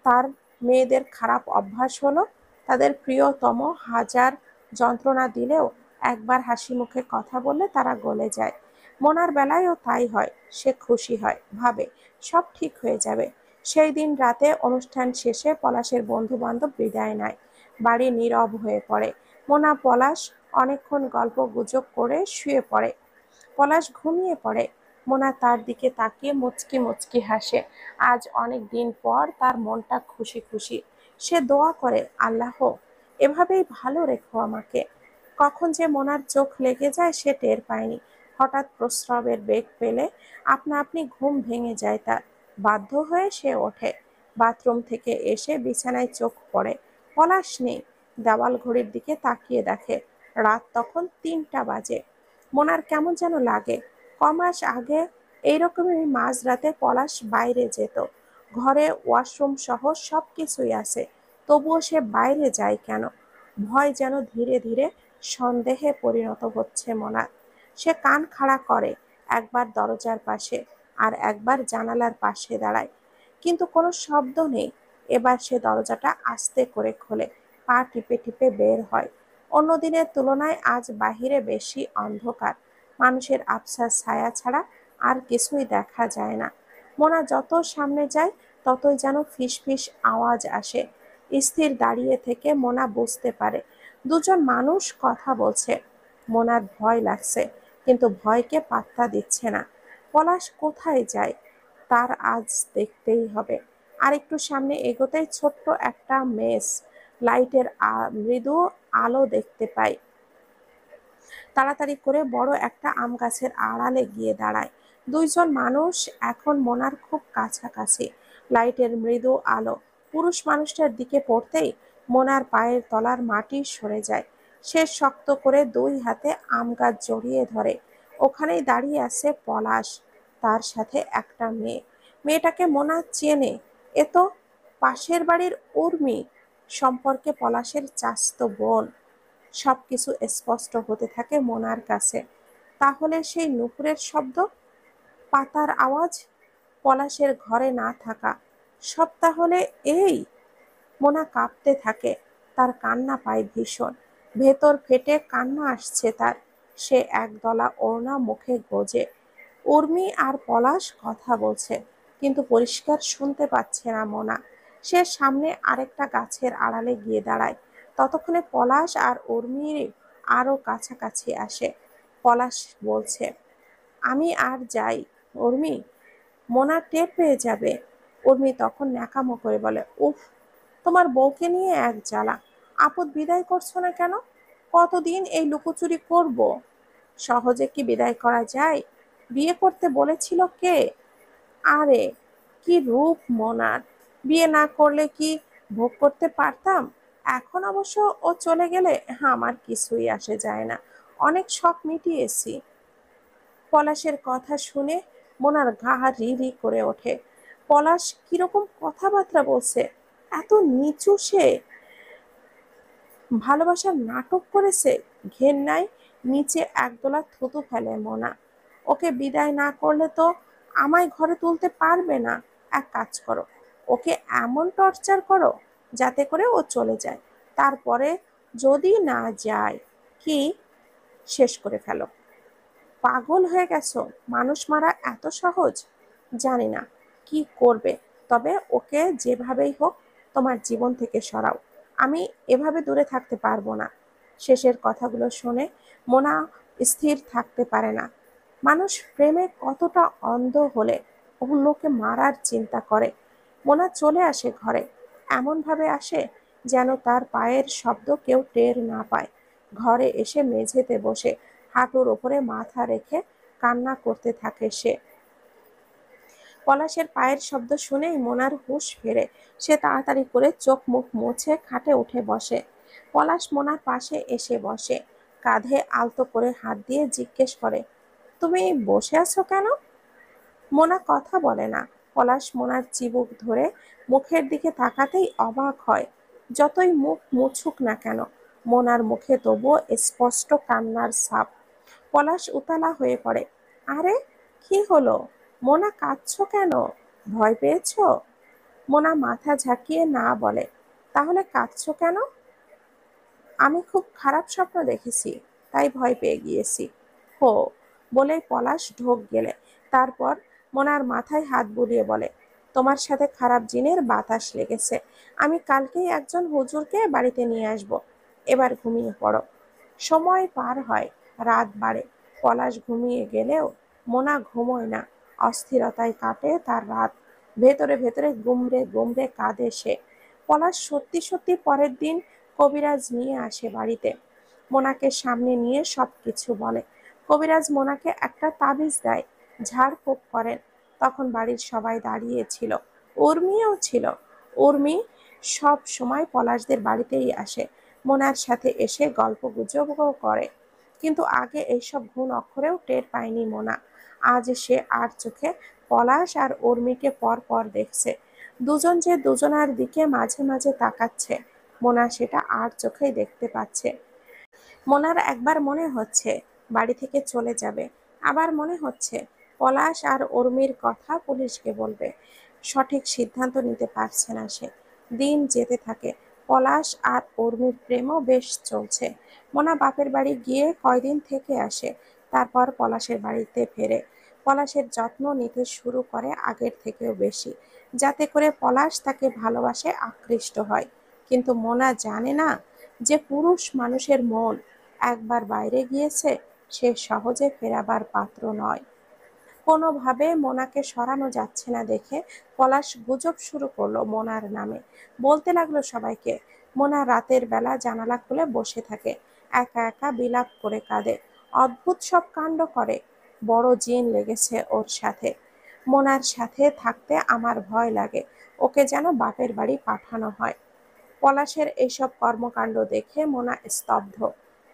Speaker 1: তার মেয়েদের খারাপ অভ্যাস হলো তাদের প্রিয়তম হাজার যন্ত্রণা দিলেও একবার হাসি মুখে কথা বললে তারা গলে যায়। মোনার বেলায়ও তাই হয়। সে খুশি হয়, ভাবে সব ঠিক হয়ে যাবে। সেই দিন রাতে অনুষ্ঠান শেষে পলাশের বন্ধু বান্ধব বিদায় নেয়। বাড়ি নীরব হয়ে পড়ে। মোনা পলাশ অনেকক্ষণ গল্প গুজব করে শুয়ে পড়ে। পলাশ ঘুমিয়ে পড়ে। মোনা তার দিকে তাকিয়ে মুচকি মুচকি হাসে। আজ অনেক দিন পর তার মনটা খুশি খুশি। সে দোয়া করে, আল্লাহ এভাবেই ভালো রেখো আমাকে। কখন যে মোনার চোখ লেগে যায় সে টের পায়নি। হঠাৎ প্রস্রাবের বেগ পেলে আপনা আপনি ঘুম ভেঙে যায় তার। বাধ্য হয়ে সে ওঠে। বাথরুম থেকে এসে বিছানায় চোখ পড়ে। পলাশ নেই। দেওয়াল ঘড়ির দিকে তাকিয়ে দেখে রাত তখন 3টা বাজে। মোনার কেমন যেন লাগে। কমাস আগে এইরকমই মাঝরাতে পলাশ বাইরে যেত। ঘরে ওয়াশরুম সহ সবকিছুই আছে, তবুও সে বাইরে যায় কেন? ভয় যেন ধীরে ধীরে সন্দেহে পরিণত হচ্ছে মোনার। সে কান খাড়া করে, একবার দরজার পাশে আর একবার জানালার পাশে দাঁড়ায়, কিন্তু কোনো শব্দ নেই। এবার সে দরজাটা আস্তে করে খোলে, পা টিপে টিপে বের হয়। অন্য দিনের তুলনায় আজ বাহিরে বেশি অন্ধকার। মানুষের আবছা ছায়া ছাড়া আর কিছুই দেখা যায় না। মোনা যত সামনে যায় ততই যেন ফিসফিস আওয়াজ আসে। স্থির দাঁড়িয়ে থেকে মোনা বুঝতে পারে দুজন মানুষ কথা বলছে। মোনার ভয় লাগছে, কিন্তু ভয়কে পাত্তা দিচ্ছে না। পলাশ কোথায় যায় তার আজ দেখতেই হবে। আর একটু সামনে এগোতেই ছোট্ট একটা মেস লাইটের মৃদু আলো দেখতে পায়। তাড়াতাড়ি করে বড় একটা আম গাছের আড়ালে গিয়ে দাঁড়ায়। দুইজন মানুষ এখন মোনার খুব কাছাকাছি। লাইটের মৃদু আলো পুরুষ মানুষটার দিকে পড়তেই মোনার পায়ের তলার মাটি সরে যায়। সে শক্ত করে দুই হাতে আম গাছ জড়িয়ে ধরে। ওখানেই দাঁড়িয়ে আছে পলাশ, তার সাথে একটা মেয়ে। মেয়েটাকে মোনা চেনে, এ তো পাশের বাড়ির উর্মি, সম্পর্কে পলাশের চাচাতো বোন। সবকিছু স্পষ্ট হতে থাকে মোনার কাছে। তাহলে সেই নুপুরের শব্দ, পাতার আওয়াজ, পলাশের ঘরে না থাকা, সব তাহলে এই। মোনা কাঁপতে থাকে। তার কান্না পায় ভীষণ। ভেতর ফেটে কান্না আসছে তার। সে একদলা ওড়না মুখে গোজে। উর্মি আর পলাশ কথা বলছে, কিন্তু পরিষ্কার শুনতে পাচ্ছে না মোনা। সে সামনে আরেকটা গাছের আড়ালে গিয়ে দাঁড়ায়। ততক্ষণে পলাশ আর উর্মির আরো কাছাকাছি আসে। পলাশ বলছে, আমি আর যাই উর্মি, মোনা টের পেয়ে যাবে। উর্মি তখন ন্যাকামো করে বলে, উফ, তোমার বউকে নিয়ে এক জ্বালা। আপদ বিদায় করছো না কেন? কতদিন এই লুকোচুরি করব? সহজে কি বিদায় করা যায়? বিয়ে করতে বলেছিল কে? আরে কি রূপ মোনার! বিয়ে না করলে কি ভোগ করতে পারতাম? এখন অবশ্য ও চলে গেলে আমার কিছুই আসে যায় না, অনেক শখ মিটিয়েছি। পলাশের কথা শুনে মোনার গা রি রি করে ওঠে। পলাশ কিরকম কথাবার্তা বলছে! এত নিচু সে! ভালোবাসার নাটক করেছে! ঘেন্নায় নিচে একদলা থুতু ফেলে মোনা। ওকে বিদায় না করলে তো আমায় ঘরে তুলতে পারবে না। এক কাজ করো, ওকে এমন টর্চার করো যাতে করে ও চলে যায়। তারপরে যদি না যায়, কি শেষ করে ফেলো। পাগল হয়ে গেছো? মানুষ মারা এত সহজ? জানি না কি করবে, তবে ওকে যেভাবেই হোক তোমার জীবন থেকে সরাও। আমি এভাবে দূরে থাকতে পারবো না। শেষের কথাগুলো শুনে মোনা স্থির থাকতে পারে না। মানুষ প্রেমে কতটা অন্ধ হলে অন্যকে মারার চিন্তা করে। মোনা চলে আসে ঘরে। এমনভাবে আসে যেন তার পায়ের শব্দ কেউ টের না পায়। ঘরে এসে মেঝেতে বসে হাঁটুর ওপরে মাথা রেখে কান্না করতে থাকে সে। পলাশের পায়ের শব্দ শুনেই মোনার হুঁশ ফেরে। সে তাড়াতাড়ি করে চোখ মুখ মুছে খাটে উঠে বসে। পলাশ মোনার পাশে এসে বসে, কাঁধে আলতো করে হাত দিয়ে জিজ্ঞেস করে, তুমি বসে আছো কেন? মোনা কথা বলে না। পলাশ মোনার চিবুক ধরে মুখের দিকে তাকাতেই অবাক হয়। যতই মুখ মুছুক না কেন, মোনার মুখে তবুও স্পষ্ট কান্নার ছাপ। পলাশ উতলা হয়ে পড়ে। আরে কি হলো? মোনা, কাঁদছো কেন? ভয় পেয়েছো? মোনা মাথা ঝাঁকিয়ে না বলে, তাহলে কাঁদছো কেন? আমি খুব খারাপ স্বপ্ন দেখেছি, তাই ভয় পেয়ে গিয়েছি। হো, বলেই পলাশ ঢোক গেলে। তারপর মোনার মাথায় হাত বুলিয়ে বলে, তোমার সাথে খারাপ জিনের বাতাস লেগেছে। আমি কালকেই একজন হুজুরকে বাড়িতে নিয়ে আসব। এবার ঘুমিয়ে পড়ো। সময় পার হয়, রাত বাড়ে। পলাশ ঘুমিয়ে গেলেও মোনা ঘুমোয় না। অস্থিরতায় কাটে তার রাত। ভেতরে ভেতরে গুমড়ে গুমড়ে কাঁদে সে। পলাশ সত্যি সত্যি পরের দিন কবিরাজ নিয়ে আসে বাড়িতে। মোনাকে সামনে নিয়ে সবকিছু বলে। কবিরাজ মোনাকে একটা তাবিজ দেয়, ঝাড়ফুঁক করেন। তখন বাড়ির সবাই দাঁড়িয়ে ছিল, উর্মিও ছিল। উর্মি সব সময় পলাশদের বাড়িতেই আসে, মোনার সাথে এসে গল্প গুজবও করে। কিন্তু আগে এইসব গুণ অক্ষরেও টের পায়নি মোনা। আজ সে আর চোখে পলাশ আর উর্মিকে পর পর দেখছে। দুজন যে দুজনার দিকে মাঝে মাঝে তাকাচ্ছে, মোনা সেটা আর চোখেই দেখতে পাচ্ছে। মোনার একবার মনে হচ্ছে বাড়ি থেকে চলে যাবে, আবার মনে হচ্ছে পলাশ আর উর্মির কথা পুলিশকে বলবে। সঠিক সিদ্ধান্ত নিতে পারছে না সে। দিন যেতে থাকে, পলাশ আর উর্মির প্রেমও বেশ চলছে। মোনা বাপের বাড়ি গিয়ে কয়দিন থেকে আসে, তারপর পলাশের বাড়িতে ফেরে। পলাশের যত্ন নিতে শুরু করে আগের থেকেও বেশি, যাতে করে পলাশ তাকে ভালোবাসে, আকৃষ্ট হয়। কিন্তু মোনা জানে না যে পুরুষ মানুষের মন একবার বাইরে গিয়েছে, সে সহজে ফেরাবার পাত্র নয়। কোনোভাবে মোনাকে সরানো যাচ্ছে না দেখে পলাশ গুজব শুরু করলো মোনার নামে। বলতে লাগলো সবাইকে, মোনা রাতের বেলা জানালা খুলে বসে থাকে, একা একা বিলাপ করে কাঁদে, অদ্ভুত সব কাণ্ড করে। বড় জিন লেগেছে ওর সাথে। মোনার সাথে থাকতে আমার ভয় লাগে, ওকে যেন বাপের বাড়ি পাঠানো হয়। পলাশের এইসব কর্মকাণ্ড দেখে মোনা স্তব্ধ।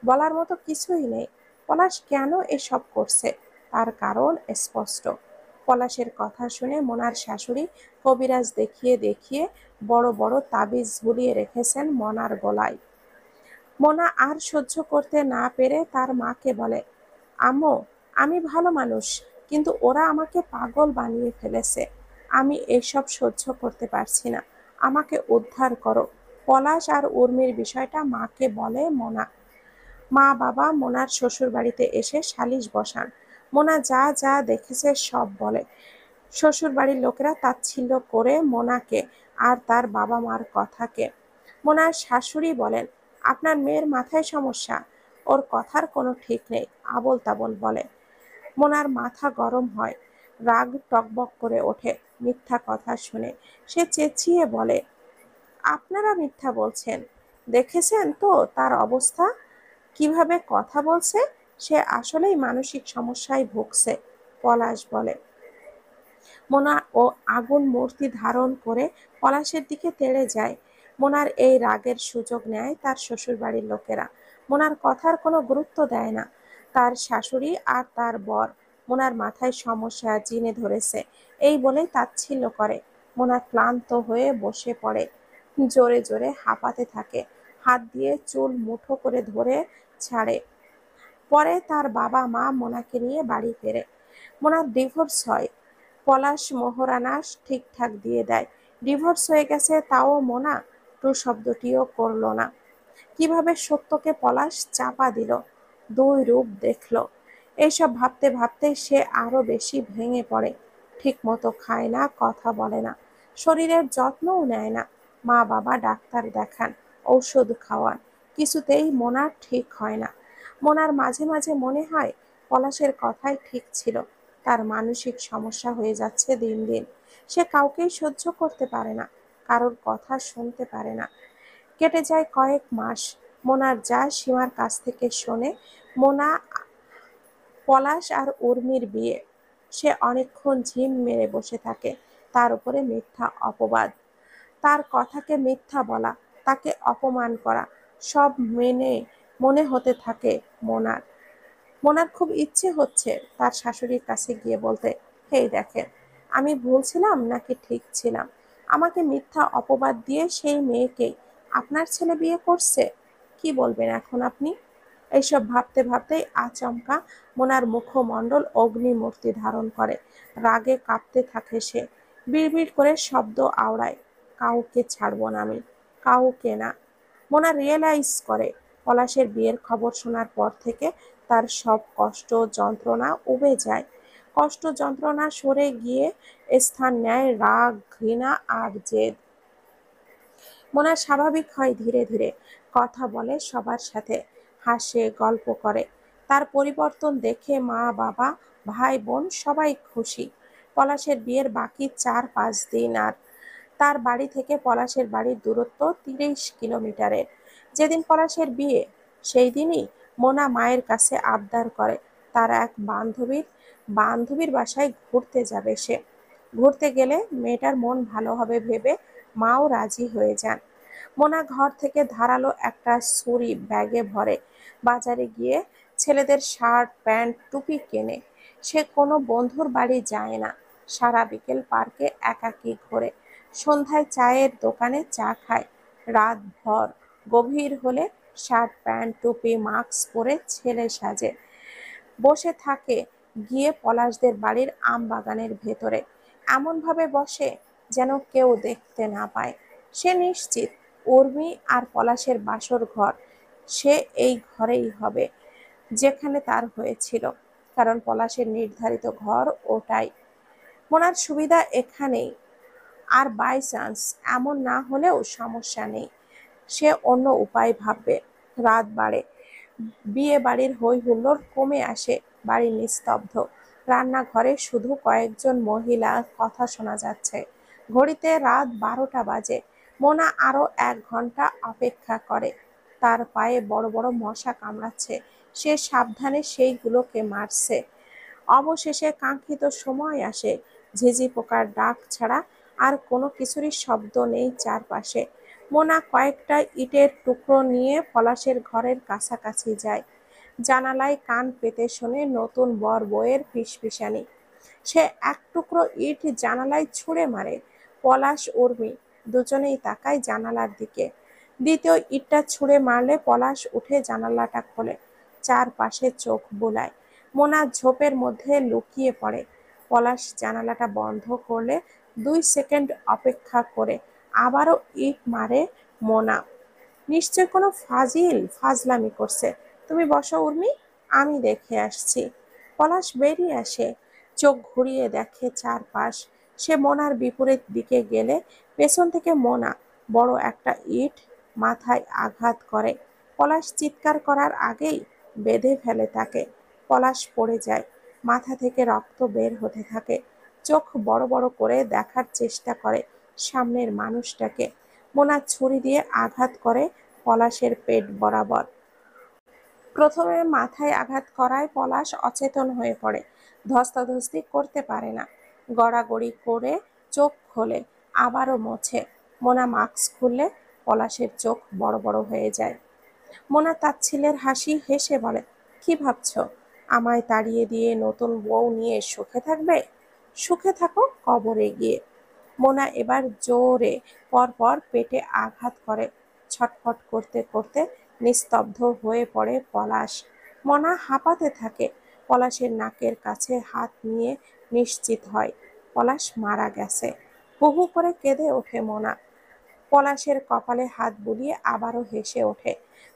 Speaker 1: বলার মতো কিছুই নেই। পলাশ কেন এসব করছে তার কারণ স্পষ্ট। পলাশের কথা শুনে মোনার শাশুড়ি কবিরাজ দেখিয়ে দেখিয়ে বড় বড় তাবিজ ঝুলিয়ে রেখেছেন মোনার গলায়। মোনা আর সহ্য করতে না পেরে তার মাকে বলে, আম্মু, আমি ভালো মানুষ, কিন্তু ওরা আমাকে পাগল বানিয়ে ফেলেছে। আমি এসব সহ্য করতে পারছি না, আমাকে উদ্ধার করো। পলাশ আর উর্মির বিষয়টা মাকে বলে মোনা। মা বাবা মোনার শ্বশুর বাড়িতে এসে সালিশ বসান। মোনা যা যা দেখেছে সব বলে। শ্বশুর বাড়ির লোকেরা তাচ্ছিল্য করে মোনাকে আর তার বাবা মার কথাকে। মোনার শাশুড়ি বলেন, আপনার মেয়ের মাথায় সমস্যা, ওর কথার কোনো ঠিক নেই, আবোল তাবোল বলে। মোনার মাথা গরম হয়, রাগ টকবক করে ওঠে মিথ্যা কথা শুনে। সে চেঁচিয়ে বলে, আপনারা মিথ্যা বলছেন, দেখেছেন তো তার অবস্থা, কিভাবে কথা বলছে, সে আসলেই মানসিক সমস্যায় ভুগছে। পলাশ বলে। মোনা ও আগুন মূর্তি ধারণ করে পলাশের দিকে তেড়ে যায়। মোনার এই রাগের সুযোগ নেয় তার শ্বশুরবাড়ির লোকেরা। মোনার কথার কোনো গুরুত্ব দেয় না। তার শাশুড়ি আর তার বর মোনার মাথায় সমস্যা জিনে ধরেছে এই বলেই তাচ্ছিল্য করে। মোনা ক্লান্ত হয়ে বসে পড়ে, জোরে জোরে হাঁপাতে থাকে, হাত দিয়ে চুল মুঠো করে ধরে ছাড়ে। পরে তার বাবা মা মোনাকে নিয়ে বাড়ি ফেরে। মোনার ডিভোর্স হয়, পলাশ মোহরানা ঠিকঠাক দিয়ে দেয়। ডিভোর্স হয়ে গেছে তাও মোনা টু শব্দটিও করল না। কিভাবে সত্যকে পলাশ চাপা দিল, দুই রূপ দেখল। এইসব ভাবতে ভাবতে সে আরো বেশি ভেঙে পড়ে। ঠিক মতো খায় না, কথা বলে না, শরীরের যত্নও নেয় না। মা বাবা ডাক্তার দেখান, ঔষধ খাওয়ান, কিছুতেই মোনার ঠিক হয় না। মোনার মাঝে মাঝে মনে হয় পলাশের কথাই ঠিক ছিল, তার মানসিক সমস্যা হয়ে যাচ্ছে দিন দিন। সে কাউকেই সহ্য করতে পারে না, কারোর কথা শুনতে পারে না। কেটে যায় কয়েক মাস। মোনার যা সীমার কাছ থেকে শোনে মোনা পলাশ আর উর্মির বিয়ে। সে অনেকক্ষণ ঝিম মেরে বসে থাকে, তার উপরে মিথ্যা অপবাদ, তার কথাকে মিথ্যা বলা, তাকে অপমান করা, সব মেনে মনে হতে থাকে মোনার। মোনার খুব ইচ্ছে হচ্ছে তার শাশুড়ির কাছে গিয়ে বলতে, হেই দেখেন, আমি ভুল ছিলাম নাকি ঠিক ছিলাম, আমাকে মিথ্যা অপবাদ দিয়ে সেই মেয়েকেই আপনার ছেলে বিয়ে করছে, কি বলবেন এখন আপনি? এইসব ভাবতে ভাবতেই আচমকা মোনার মুখমণ্ডল অগ্নিমূর্তি ধারণ করে। রাগে কাঁপতে থাকে সে। বিড়বিড় করে শব্দ আওড়ায়, কাউকে ছাড়ব না আমি, কাউকে না। মোনা রিয়েলাইজ করে পলাশের বিয়ের খবর শোনার পর থেকে তার সব কষ্ট যন্ত্রণা উবে যায়। কষ্ট যন্ত্রণা সরে গিয়ে স্থান নেয় রাগ, ঘৃণা আর জেদ। মোনা স্বাভাবিক হয় ধীরে ধীরে, কথা বলে সবার সাথে, হাসে, গল্প করে। তার পরিবর্তন দেখে মা বাবা, ভাই বোন সবাই খুশি। পলাশের বিয়ের বাকি 4-5 দিন আর। তার বাড়ি থেকে পলাশের বাড়ির দূরত্ব 30 কিলোমিটারের। যেদিন পলাশের বিয়ে সেই দিনই মোনা মায়ের কাছে আবদার করে তার এক বান্ধবীর বাসায় ঘুরতে যাবে সে। ঘুরতে গেলে মেয়েটার মন ভালো হবে ভেবে মাও রাজি হয়ে যান। মোনা ঘর থেকে ধারালো একটা ছুরি ব্যাগে ভরে বাজারে গিয়ে ছেলেদের শার্ট, প্যান্ট, টুপি কেনে। সে কোনো বন্ধুর বাড়ি যায় না, সারা বিকেল পার্কে একাকী ঘোরে। সন্ধ্যায় চায়ের দোকানে চা খায়। রাত ভর গভীর হলে শার্ট, প্যান্ট, টুপি, মাস্ক পরে ছেলে সাজে বসে থাকে গিয়ে পলাশদের বাড়ির আম বাগানের ভেতরে। এমনভাবে বসে যেন কেউ দেখতে না পায়। সে নিশ্চিত উর্মি আর পলাশের বাসর ঘর সে এই ঘরেই হবে যেখানে তার হয়েছিল, কারণ পলাশের নির্ধারিত ঘর ওটাই। মোনার সুবিধা এখানেই। আর বাই চান্স এমন না হলেও সমস্যা নেই, সে অন্য উপায় ভাববে। রাত বাড়ে, বিয়ে বাড়ির হই হুল্লোড় কমে আসে, বাড়ি নিস্তব্ধ। রান্নাঘরে শুধু কয়েকজন মহিলার কথা শোনা যাচ্ছে। ঘড়িতে রাত 12টা বাজে। মোনা আরো 1 ঘন্টা অপেক্ষা করে। তার পায়ে বড় বড় মশা কামড়াচ্ছে, সে সাবধানে সেইগুলোকে মারছে। অবশেষে কাঙ্ক্ষিত সময় আসে। ঝিঁঝি পোকার ডাক ছাড়া আর কোনো কিছুরই শব্দ নেই চারপাশে। মোনা কয়েকটা ইটের টুকরো নিয়ে পলাশের ঘরের কাছাকাছি যায়। জানালায় কান পেতে শোনে নতুন বর বউয়ের ফিসফিসানি। সে এক টুকরো ইট জানালায় ছুঁড়ে মারে। পলাশ, উর্মি দুজনেই তাকায় জানালার দিকে। দ্বিতীয় ইটটা ছুঁড়ে মারলে পলাশ উঠে জানালাটা খোলে, চারপাশে চোখ বুলায়। মোনা ঝোপের মধ্যে লুকিয়ে পড়ে। পলাশ জানালাটা বন্ধ করলে 2 সেকেন্ড অপেক্ষা করে আবারও ইট মারে মোনা। নিশ্চয় কোনো ফাজলামি করছে। তুমি বসো উর্মি, আমি দেখে আসছি। পলাশ বেরিয়ে আসে, চোখ ঘুরিয়ে দেখে চারপাশ। সে মোনার বিপরীত দিকে গেলে পেছন থেকে মোনা বড় একটা ইট মাথায় আঘাত করে। পলাশ চিৎকার করার আগেই বেঁধে ফেলে তাকে। পলাশ পড়ে যায়, মাথা থেকে রক্ত বের হতে থাকে। চোখ বড় বড় করে দেখার চেষ্টা করে সামনের মানুষটাকে। মোনা ছুরি দিয়ে আঘাত করে পলাশের পেট বরাবর। প্রথমে মাথায় আঘাত করায় পলাশ অচেতন হয়ে পড়ে, ধস্তাধস্তি করতে পারে না। গড়াগড়ি করে চোখ খোলে, আবারও মোছে। মোনা মাস্ক খুললে পলাশের চোখ বড় বড় হয়ে যায়। মোনা তাচ্ছিল্যের হাসি হেসে বলে, কি ভাবছ আমায় তাড়িয়ে দিয়ে নতুন বউ নিয়ে সুখে থাকবে? সুখে থাকো কবরে গিয়ে। মোনা এবার জোরে পরপর পেটে আঘাত করে। ছটফট করতে করতে নিস্তব্ধ হয়ে পড়ে পলাশ। মোনা হাঁপাতে থাকে। পলাশের নাকের কাছে হাত নিয়ে নিশ্চিত হয় পলাশ মারা গেছে। হু হু করে কেঁদে ওঠে মোনা। পলাশের কপালে হাত বুলিয়ে আবারও হেসে ওঠে।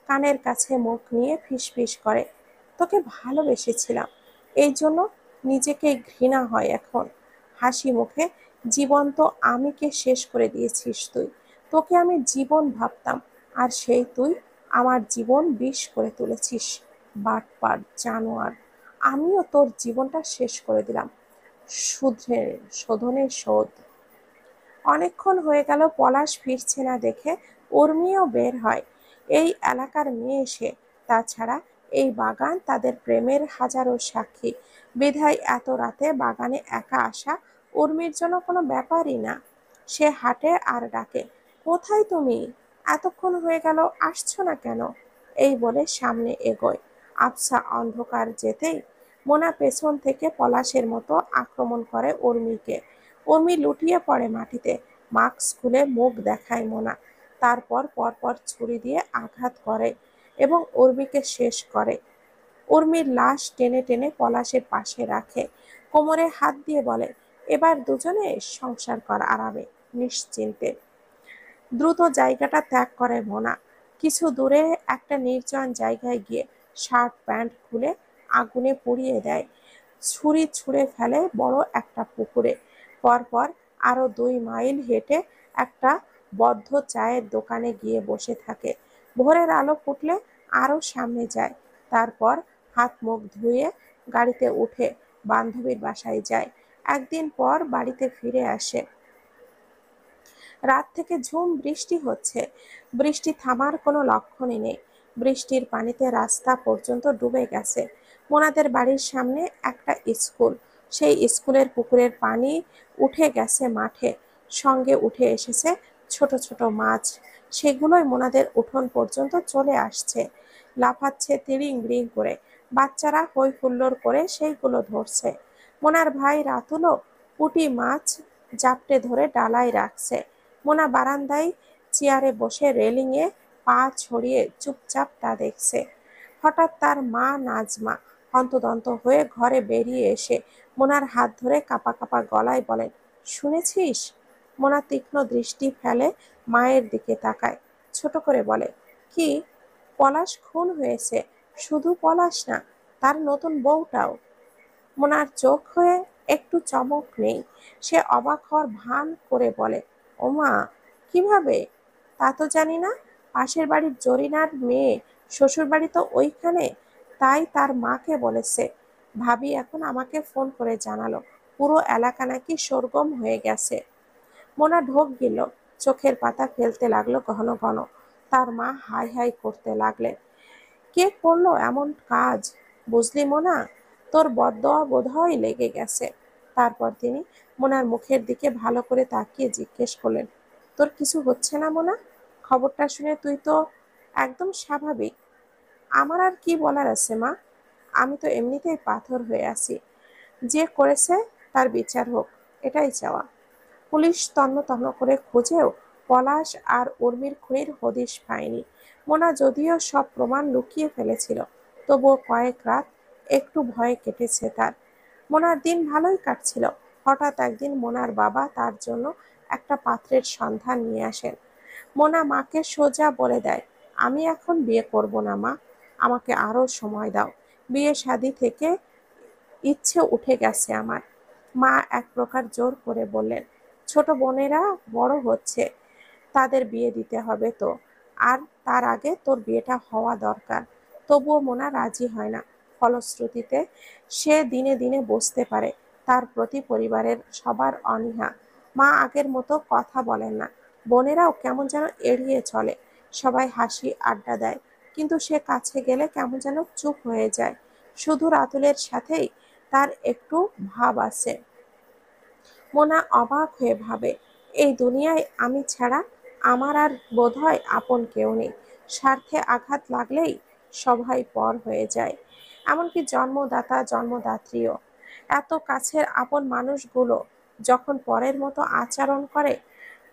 Speaker 1: কানের কাছে মুখ নিয়ে ফিসফিস করে, তোকে ভালোবেসেছিলাম, এই জন্য নিজেকে ঘৃণা হয় এখন। হাসি মুখে, জীবন্ত আমিকে শেষ করে দিয়েছিস তুই। তোকে আমি জীবন ভাবতাম, আর সেই তুই আমার জীবন বিষ করে তুলেছিস। বাটপার, জানোয়ার, আমিও তোর জীবনটা শেষ করে দিলাম। শোধনের শোধ। অনেকক্ষণ হয়ে গেল পলাশ ফিরছে না দেখে উর্মিও বের হয়। এই এলাকার মেয়ে সে, তাছাড়া এই বাগান তাদের প্রেমের হাজারো সাক্ষী। বিধায় এত রাতে বাগানে একা আসা উর্মির জন্য কোনো ব্যাপারই না। সে হাঁটে আর ডাকে, কোথায় তুমি? এতক্ষণ হয়ে গেল, আসছো না কেন? এই বলে সামনে এগোয়। আবছা অন্ধকার যেতেই মোনা পেছন থেকে পলাশের মতো আক্রমণ করে উর্মিকে। উর্মি লুটিয়ে পড়ে মাটিতে। মাস্ক খুলে মুখ দেখায় মোনা, তারপর পরপর ছুরি দিয়ে আঘাত করে। এবং উর্মিকে শেষ করে। উর্মির লাশ টেনে টেনে পলাশের পাশে রাখে, কোমরে হাত দিয়ে বলে, এবার দুজনে সংসার কর আরামে, নিশ্চিন্তে। দ্রুত জায়গাটা ত্যাগ করে মোনা। কিছু দূরে একটা নির্জন জায়গায় গিয়ে শার্ট প্যান্ট খুলে আগুনে পুড়িয়ে দেয়। ছুরি ছুঁড়ে ফেলে বড় একটা পুকুরে। পরপর আরো 2 মাইল হেঁটে একটা বদ্ধ চায়ের দোকানে গিয়ে বসে থাকে। ভোরের আলো ফুটলে আরো সামনে যায়। তারপর হাত মুখ ধুয়ে গাড়িতে উঠে বান্ধবীর বাসায় যায়। একদিন পর বাড়িতে ফিরে আসে। রাত থেকে ঝুম বৃষ্টি হচ্ছে। বৃষ্টি থামার কোনো লক্ষণই নেই। বৃষ্টির পানিতে রাস্তা পর্যন্ত ডুবে গেছে। মোনাদের বাড়ির সামনে একটা স্কুল। সেই স্কুলের পুকুরের পানি উঠে গেছে মাঠে। সঙ্গে উঠে এসেছে ছোট ছোট মাছ। সেগুলোই মোনাদের উঠোন পর্যন্ত চলে আসছে, লাফাচ্ছে তিরিং বিরিং করে। বাচ্চারা হই হুল্লোড় করে সেইগুলো ধরছে। মোনার ভাই রাতুলও পুঁটি মাছ জাপটে ধরে ডালায় রাখছে। মোনা বারান্দায় চেয়ারে বসে রেলিংয়ে পা ছড়িয়ে চুপচাপ তা দেখছে। হঠাৎ তার মা নাজমা হন্তদন্ত হয়ে ঘরে বেরিয়ে এসে মোনার হাত ধরে কাঁপা কাঁপা গলায় বলেন, শুনেছিস? মোনা তীক্ষ্ণ দৃষ্টি ফেলে মায়ের দিকে তাকায়, ছোট করে বলে, কি? পলাশ খুন হয়েছে? শুধু পলাশ না, তার নতুন বউটাও। মোনার চোখ হয়ে একটু চমক নেই। সে অবাক হওয়ার ভান করে বলে, ওমা, কিভাবে? তা তো জানি না। পাশের বাড়ির জরিনার মেয়ে শ্বশুর বাড়ি তো ওইখানে, তাই তার মাকে বলেছে। ভাবি এখন আমাকে ফোন করে জানালো পুরো এলাকা নাকি সরগম হয়ে গেছে। মোনা ঢোক গেল, চোখের পাতা ফেলতে লাগলো ঘন ঘন। তার মা হাই হাই করতে লাগলেন, কে করলো এমন কাজ? বুঝলি মোনা, তোর বদদোয়া বোধহয় লেগে গেছে। তারপর তিনি মোনার মুখের দিকে ভালো করে তাকিয়ে জিজ্ঞেস করলেন, তোর কিছু হচ্ছে না মোনা? খবরটা শুনে তুই তো একদম স্বাভাবিক। আমার আর কি বলার আছে মা, আমি তো এমনিতেই পাথর হয়ে আছি। যে করেছে তার বিচার হোক, এটাই চাওয়া। পুলিশ তন্ন তন্ন করে খুঁজেও পলাশ আর উর্মির খুনির হদিশ পায়নি। মোনা যদিও সব প্রমাণ লুকিয়ে ফেলেছিল, তবুও কয়েক রাত একটু ভয়ে কেটেছে তার। মোনার দিন ভালোই কাটছিল। হঠাৎ একদিন মোনার বাবা তার জন্য একটা পাত্রের সন্ধান নিয়ে আসেন। মোনা মাকে সোজা বলে দেয়, আমি এখন বিয়ে করব না মা, আমাকে আরো সময় দাও। বিয়ে শাদী থেকে ইচ্ছে উঠে গেছে আমার। মা এক প্রকার জোর করে বললেন, ছোট বোনেরা বড় হচ্ছে, তাদের বিয়ে দিতে হবে তো, আর তার আগে তোর বিয়েটা হওয়া দরকার। তবুও মোনা রাজি হয় না। ফলশ্রুতিতে সে দিনে দিনে বুঝতে পারে তার প্রতি পরিবারের সবার অনীহা। মা আগের মতো কথা বলেন না, বোনেরাও কেমন যেন এড়িয়ে চলে। সবাই হাসি আড্ডা দেয়, কিন্তু সে কাছে গেলে কেমন যেন চুপ হয়ে যায়। শুধু রাতুলের সাথেই তার একটু ভাব আছে। মোনা অবাক হয়ে ভাবে, এই দুনিয়ায় আমি ছাড়া আমার আর বোধহয় আপন কেউ নেই। স্বার্থে আঘাত লাগলেই সবাই পর হয়ে যায়, এমনকি জন্মদাতা জন্মদাত্রীও। এত কাছের আপন মানুষগুলো যখন পরের মতো আচরণ করে,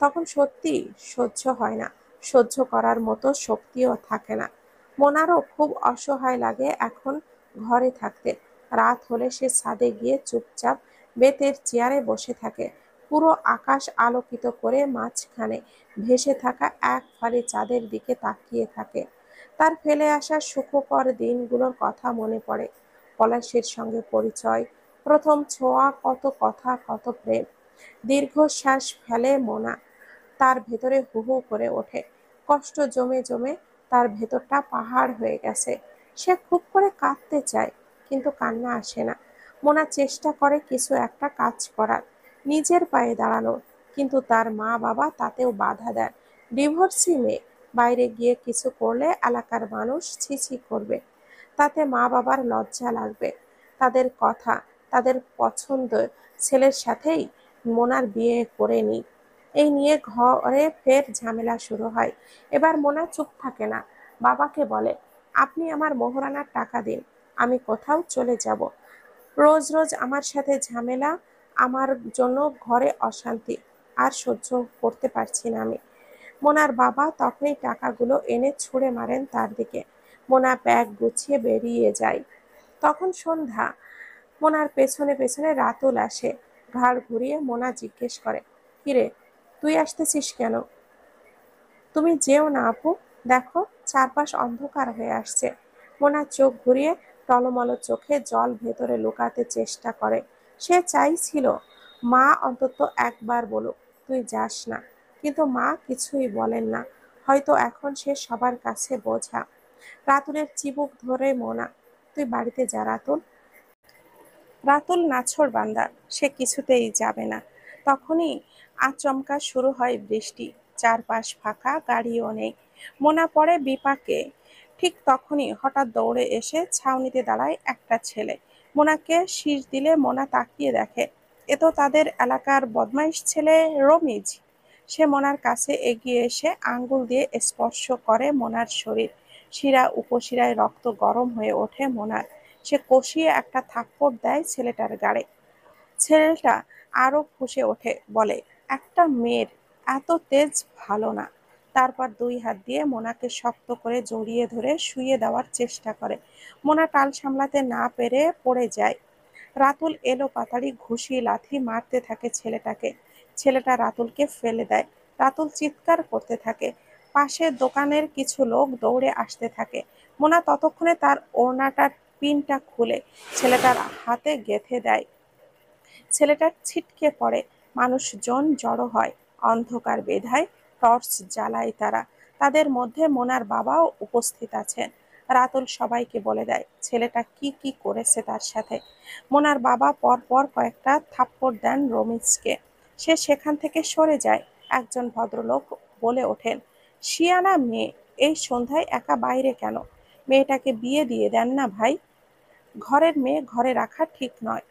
Speaker 1: তখন সত্যি সহ্য হয় না। সহ্য করার মতো শক্তিও থাকে না। মোনারও খুব অসহায় লাগে এখন ঘরে থাকতে। রাত হলে সে ছাদে গিয়ে চুপচাপ বেতের চেয়ারে বসে থাকে। পুরো আকাশ আলোকিত করে মাঝখানে ভেসে থাকা এক ফালি চাঁদের দিকে তাকিয়ে থাকে। তার ফেলে আসা সুখকর দিনগুলোর কথা মনে পড়ে। পলাশের সঙ্গে পরিচয়, প্রথম ছোঁয়া, কত কথা, কত প্রেম। দীর্ঘশ্বাস ফেলে মোনা। তার ভেতরে হু হু করে ওঠে। কষ্ট জমে জমে তার ভেতরটা পাহাড় হয়ে গেছে। সে খুব করে কাঁদতে চায়, কিন্তু কান্না আসে না। মোনা চেষ্টা করে কিছু একটা কাজ করার, নিজের পায়ে দাঁড়ানোর, কিন্তু তার মা বাবা তাতেও বাধা দেন। ডিভোর্সি মেয়ে, বাইরে গিয়ে কিছু করলে এলাকার মানুষ ছি ছি করবে। তাতে মা বাবার লজ্জা লাগবে। তাদের কথা, তাদের পছন্দ ছেলের সাথেই মোনার বিয়ে করে নি, এই নিয়ে ঘরে ফের ঝামেলা শুরু হয়। এবার মোনা চুপ থাকে না, বাবাকে বলে, আপনি আমার মোহরানার টাকা দিন, আমি কোথাও চলে যাব। রোজ রোজ আমার সাথে ঝামেলা, আমার জন্য ঘরে অশান্তি, আর সহ্য করতে পারছি না আমি। মোনার বাবা তখনই টাকাগুলো এনে ছুঁড়ে মারেন তার দিকে। মোনা ব্যাগ গুছিয়ে বেরিয়ে যায়। তখন সন্ধ্যা। মোনার পেছনে পেছনে রাতুল আসে। ঘাড় ঘুরিয়ে মোনা জিজ্ঞেস করে, কিরে, তুই আসতেছিস কেন? তুমি যেও না আপু, দেখো চারপাশ অন্ধকার হয়ে আসছে। মোনা চোখ ঘুরিয়ে টলমল চোখে জল ভেতরে লুকাতে চেষ্টা করে। সে চাইছিল মা অন্তত একবার বলুক তুই যাস না, কিন্তু মা কিছুই বলেন না। হয়তো এখন সে সবার কাছে বোঝা। রাতুলের চিবুক ধরে মোনা, তুই বাড়িতে যা রাতুল। রাতুল নাছোড়বান্দা, সে কিছুতেই যাবে না। তখনই আচমকা শুরু হয় বৃষ্টি। চারপাশ ফাঁকা, গাড়িও নেই। মোনা পড়ে বিপাকে। ঠিক তখনই হঠাৎ দৌড়ে এসে ছাউনিতে দাঁড়ায় একটা ছেলে। মোনাকে শীষ দিলে মোনা তাকিয়ে দেখে, এ তো তাদের এলাকার বদমাইশ ছেলে রমিজ। সে মোনার কাছে এগিয়ে এসে আঙ্গুল দিয়ে স্পর্শ করে মোনার শরীর। শিরা উপশিরায় রক্ত গরম হয়ে ওঠে মোনার। সে কষিয়ে একটা থাপ্পড় দেয় ছেলেটার গাড়ে। ছেলেটা আরো ফুঁসে ওঠে, বলে, একটা মেয়ের এত তেজ ভালো না। তারপর দুই হাত দিয়ে মোনাকে শক্ত করে জড়িয়ে ধরে শুইয়ে দেওয়ার চেষ্টা করে। মোনা টাল সামলাতে না পেরে পড়ে যায়। রাতুল এলোপাতাড়ি ঘুষি লাথি মারতে থাকে ছেলেটাকে। ছেলেটা রাতুলকে ফেলে দেয়। রাতুল চিৎকার করতে থাকে। পাশের দোকানের কিছু লোক দৌড়ে আসতে থাকে। মোনা ততক্ষণে তার ওড়নাটার পিনটা খুলে ছেলেটার হাতে গেঁথে দেয়। ছেলেটা ছিটকে পড়ে। মানুষজন জড়ো হয়। অন্ধকার বেধায় টর্চ জ্বালায় তারা। তাদের মধ্যে মোনার বাবাও উপস্থিত আছেন। রাতুল সবাইকে বলে দেয় ছেলেটা কি কি করেছে তার সাথে। মোনার বাবা পরপর কয়েকটা থাপ্পড় দেন রমিজকে। সে সেখান থেকে সরে যায়। একজন ভদ্রলোক বলে ওঠেন, শিয়ানা মেয়ে, এই সন্ধ্যায় একা বাইরে কেন? মেয়েটাকে বিয়ে দিয়ে দেন না ভাই। ঘরের মেয়ে ঘরে রাখা ঠিক নয়।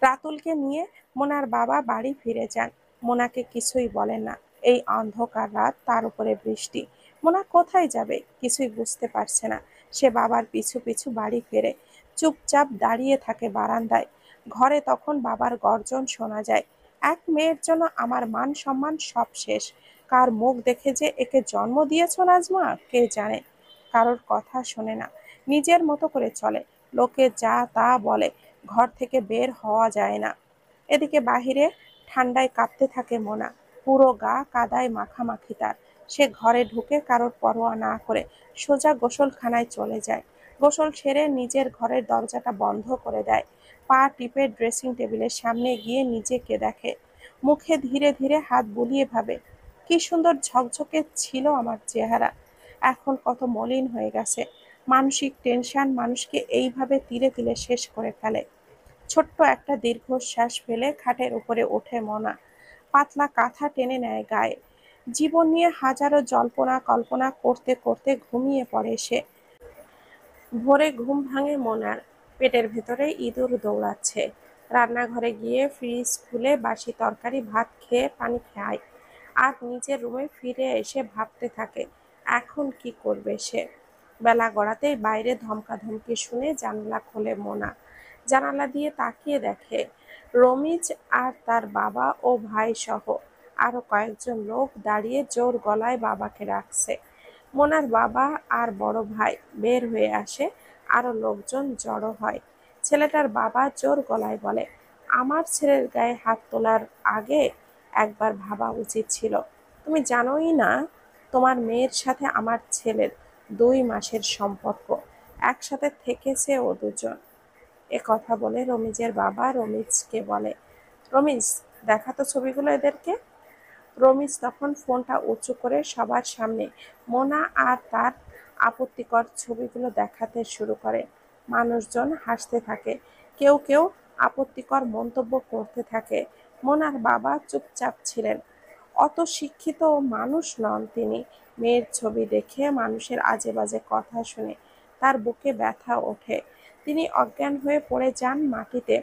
Speaker 1: রাতুলকে নিয়ে মোনার বাবা বাড়ি ফিরে যান। মোনাকে কিছুই বলেন না। এই অন্ধকার রাত, তার উপরে বৃষ্টি। মোনা কোথায় যাবে কিছুই বুঝতে পারছে না। সে বাবার পিছু পিছু বাড়ি ফেরে। চুপচাপ দাঁড়িয়ে থাকে বারান্দায়। ঘরে তখন বাবার গর্জন শোনা যায়, এক মেয়ের জন্য আমার মান সম্মান সব শেষ। কার মুখ দেখে যে একে জন্ম দিয়েছ নাজমা কে জানে। কারোর কথা শোনে না, নিজের মতো করে চলে। লোকে যা তা বলে, ঘর থেকে বের হওয়া যায় না। এদিকে বাহিরে ঠান্ডায় কাঁপতে থাকে মোনা। পুরো গা কাদায় মাখামাখি তার। সে ঘরে ঢুকে কারোর পরোয়া না করে সোজা গোসলখানায় চলে যায়। গোসল সেরে নিজের ঘরের দরজাটা বন্ধ করে দেয়। পা টিপে ড্রেসিং টেবিলের সামনে গিয়ে নিজেকে দেখে। মুখে ধীরে ধীরে হাত বুলিয়ে ভাবে, কি সুন্দর ঝকঝকে ছিল আমার চেহারা, এখন কত মলিন হয়ে গেছে। মানসিক টেনশন মানুষকে এইভাবে তিলে তিলে শেষ করে ফেলে। ছোট্ট একটা দীর্ঘশ্বাস ফেলে খাটের উপরে ওঠে মোনা। পাতলা কাঁথা টেনে নেয় গায়ে। জীবন নিয়ে হাজারো জল্পনা কল্পনা করতে করতে ঘুমিয়ে পড়ে সে। ভোরে ঘুম ভাঙে মোনার। পেটের ভেতরে ইঁদুর দৌড়াচ্ছে। রান্নাঘরে গিয়ে ফ্রিজ খুলে বাসি তরকারি ভাত খেয়ে পানি খায়। আর নিজের রুমে ফিরে এসে ভাবতে থাকে এখন কি করবে সে। বেলা গড়াতেই বাইরে ধমকাধমকি শুনে জানালা খোলে মোনা। জানালা দিয়ে তাকিয়ে দেখে রমিজ আর তার বাবা ও ভাই সহ আরো কয়েকজন লোক দাঁড়িয়ে জোর গলায় বাবাকে ডাকছে। মোনার বাবা আর বড় ভাই বের হয়ে আসে। আরো লোকজন জড়ো হয়। ছেলেটার বাবা জোর গলায় বলে, আমার ছেলের গায়ে হাত তোলার আগে একবার ভাবা উচিত ছিল। তুমি জানোই না তোমার মেয়ের সাথে আমার ছেলের 2 মাসের সম্পর্ক, একসাথে থেকেছে ও দুজন। এ কথা বলে রমিজের বাবা রমিজকে বলে, রমিজ, দেখাতো ছবিগুলো এদেরকে। রমিজ তখন ফোনটা উঁচু করে সবার সামনে মোনা আর তার আপত্তিকর ছবিগুলো দেখাতে শুরু করে। মানুষজন হাসতে থাকে, কেউ কেউ আপত্তিকর মন্তব্য করতে থাকে। মোনার বাবা চুপচাপ ছিলেন। অত শিক্ষিত মানুষ নন তিনি। মেয়ের ছবি দেখে মানুষের আজে বাজে কথা শুনে তার বুকে ব্যথা ওঠে। তিনি অজ্ঞান হয়ে পড়ে যান মাটিতে।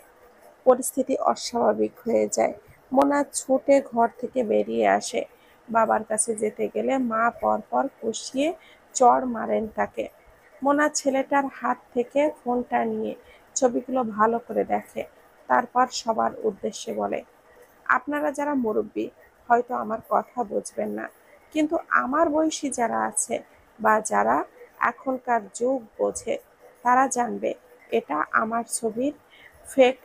Speaker 1: পরিস্থিতি অস্বাভাবিক হয়ে যায়। মোনা ছুটে ঘর থেকে বেরিয়ে আসে। বাবার কাছে যেতে গেলে মা পরপর কষিয়ে চড় মারেন তাকে। মোনা ছেলেটার হাত থেকে ফোনটা নিয়ে ছবিগুলো ভালো করে দেখে। তারপর সবার উদ্দেশ্যে বলে, আপনারা যারা মুরব্বী হয়তো আমার কথা বুঝবেন না, কিন্তু আমার বয়সী যারা আছে বা যারা এখনকার যুগ বোঝে, তারা জানবে এটা আমার ছবির ফেক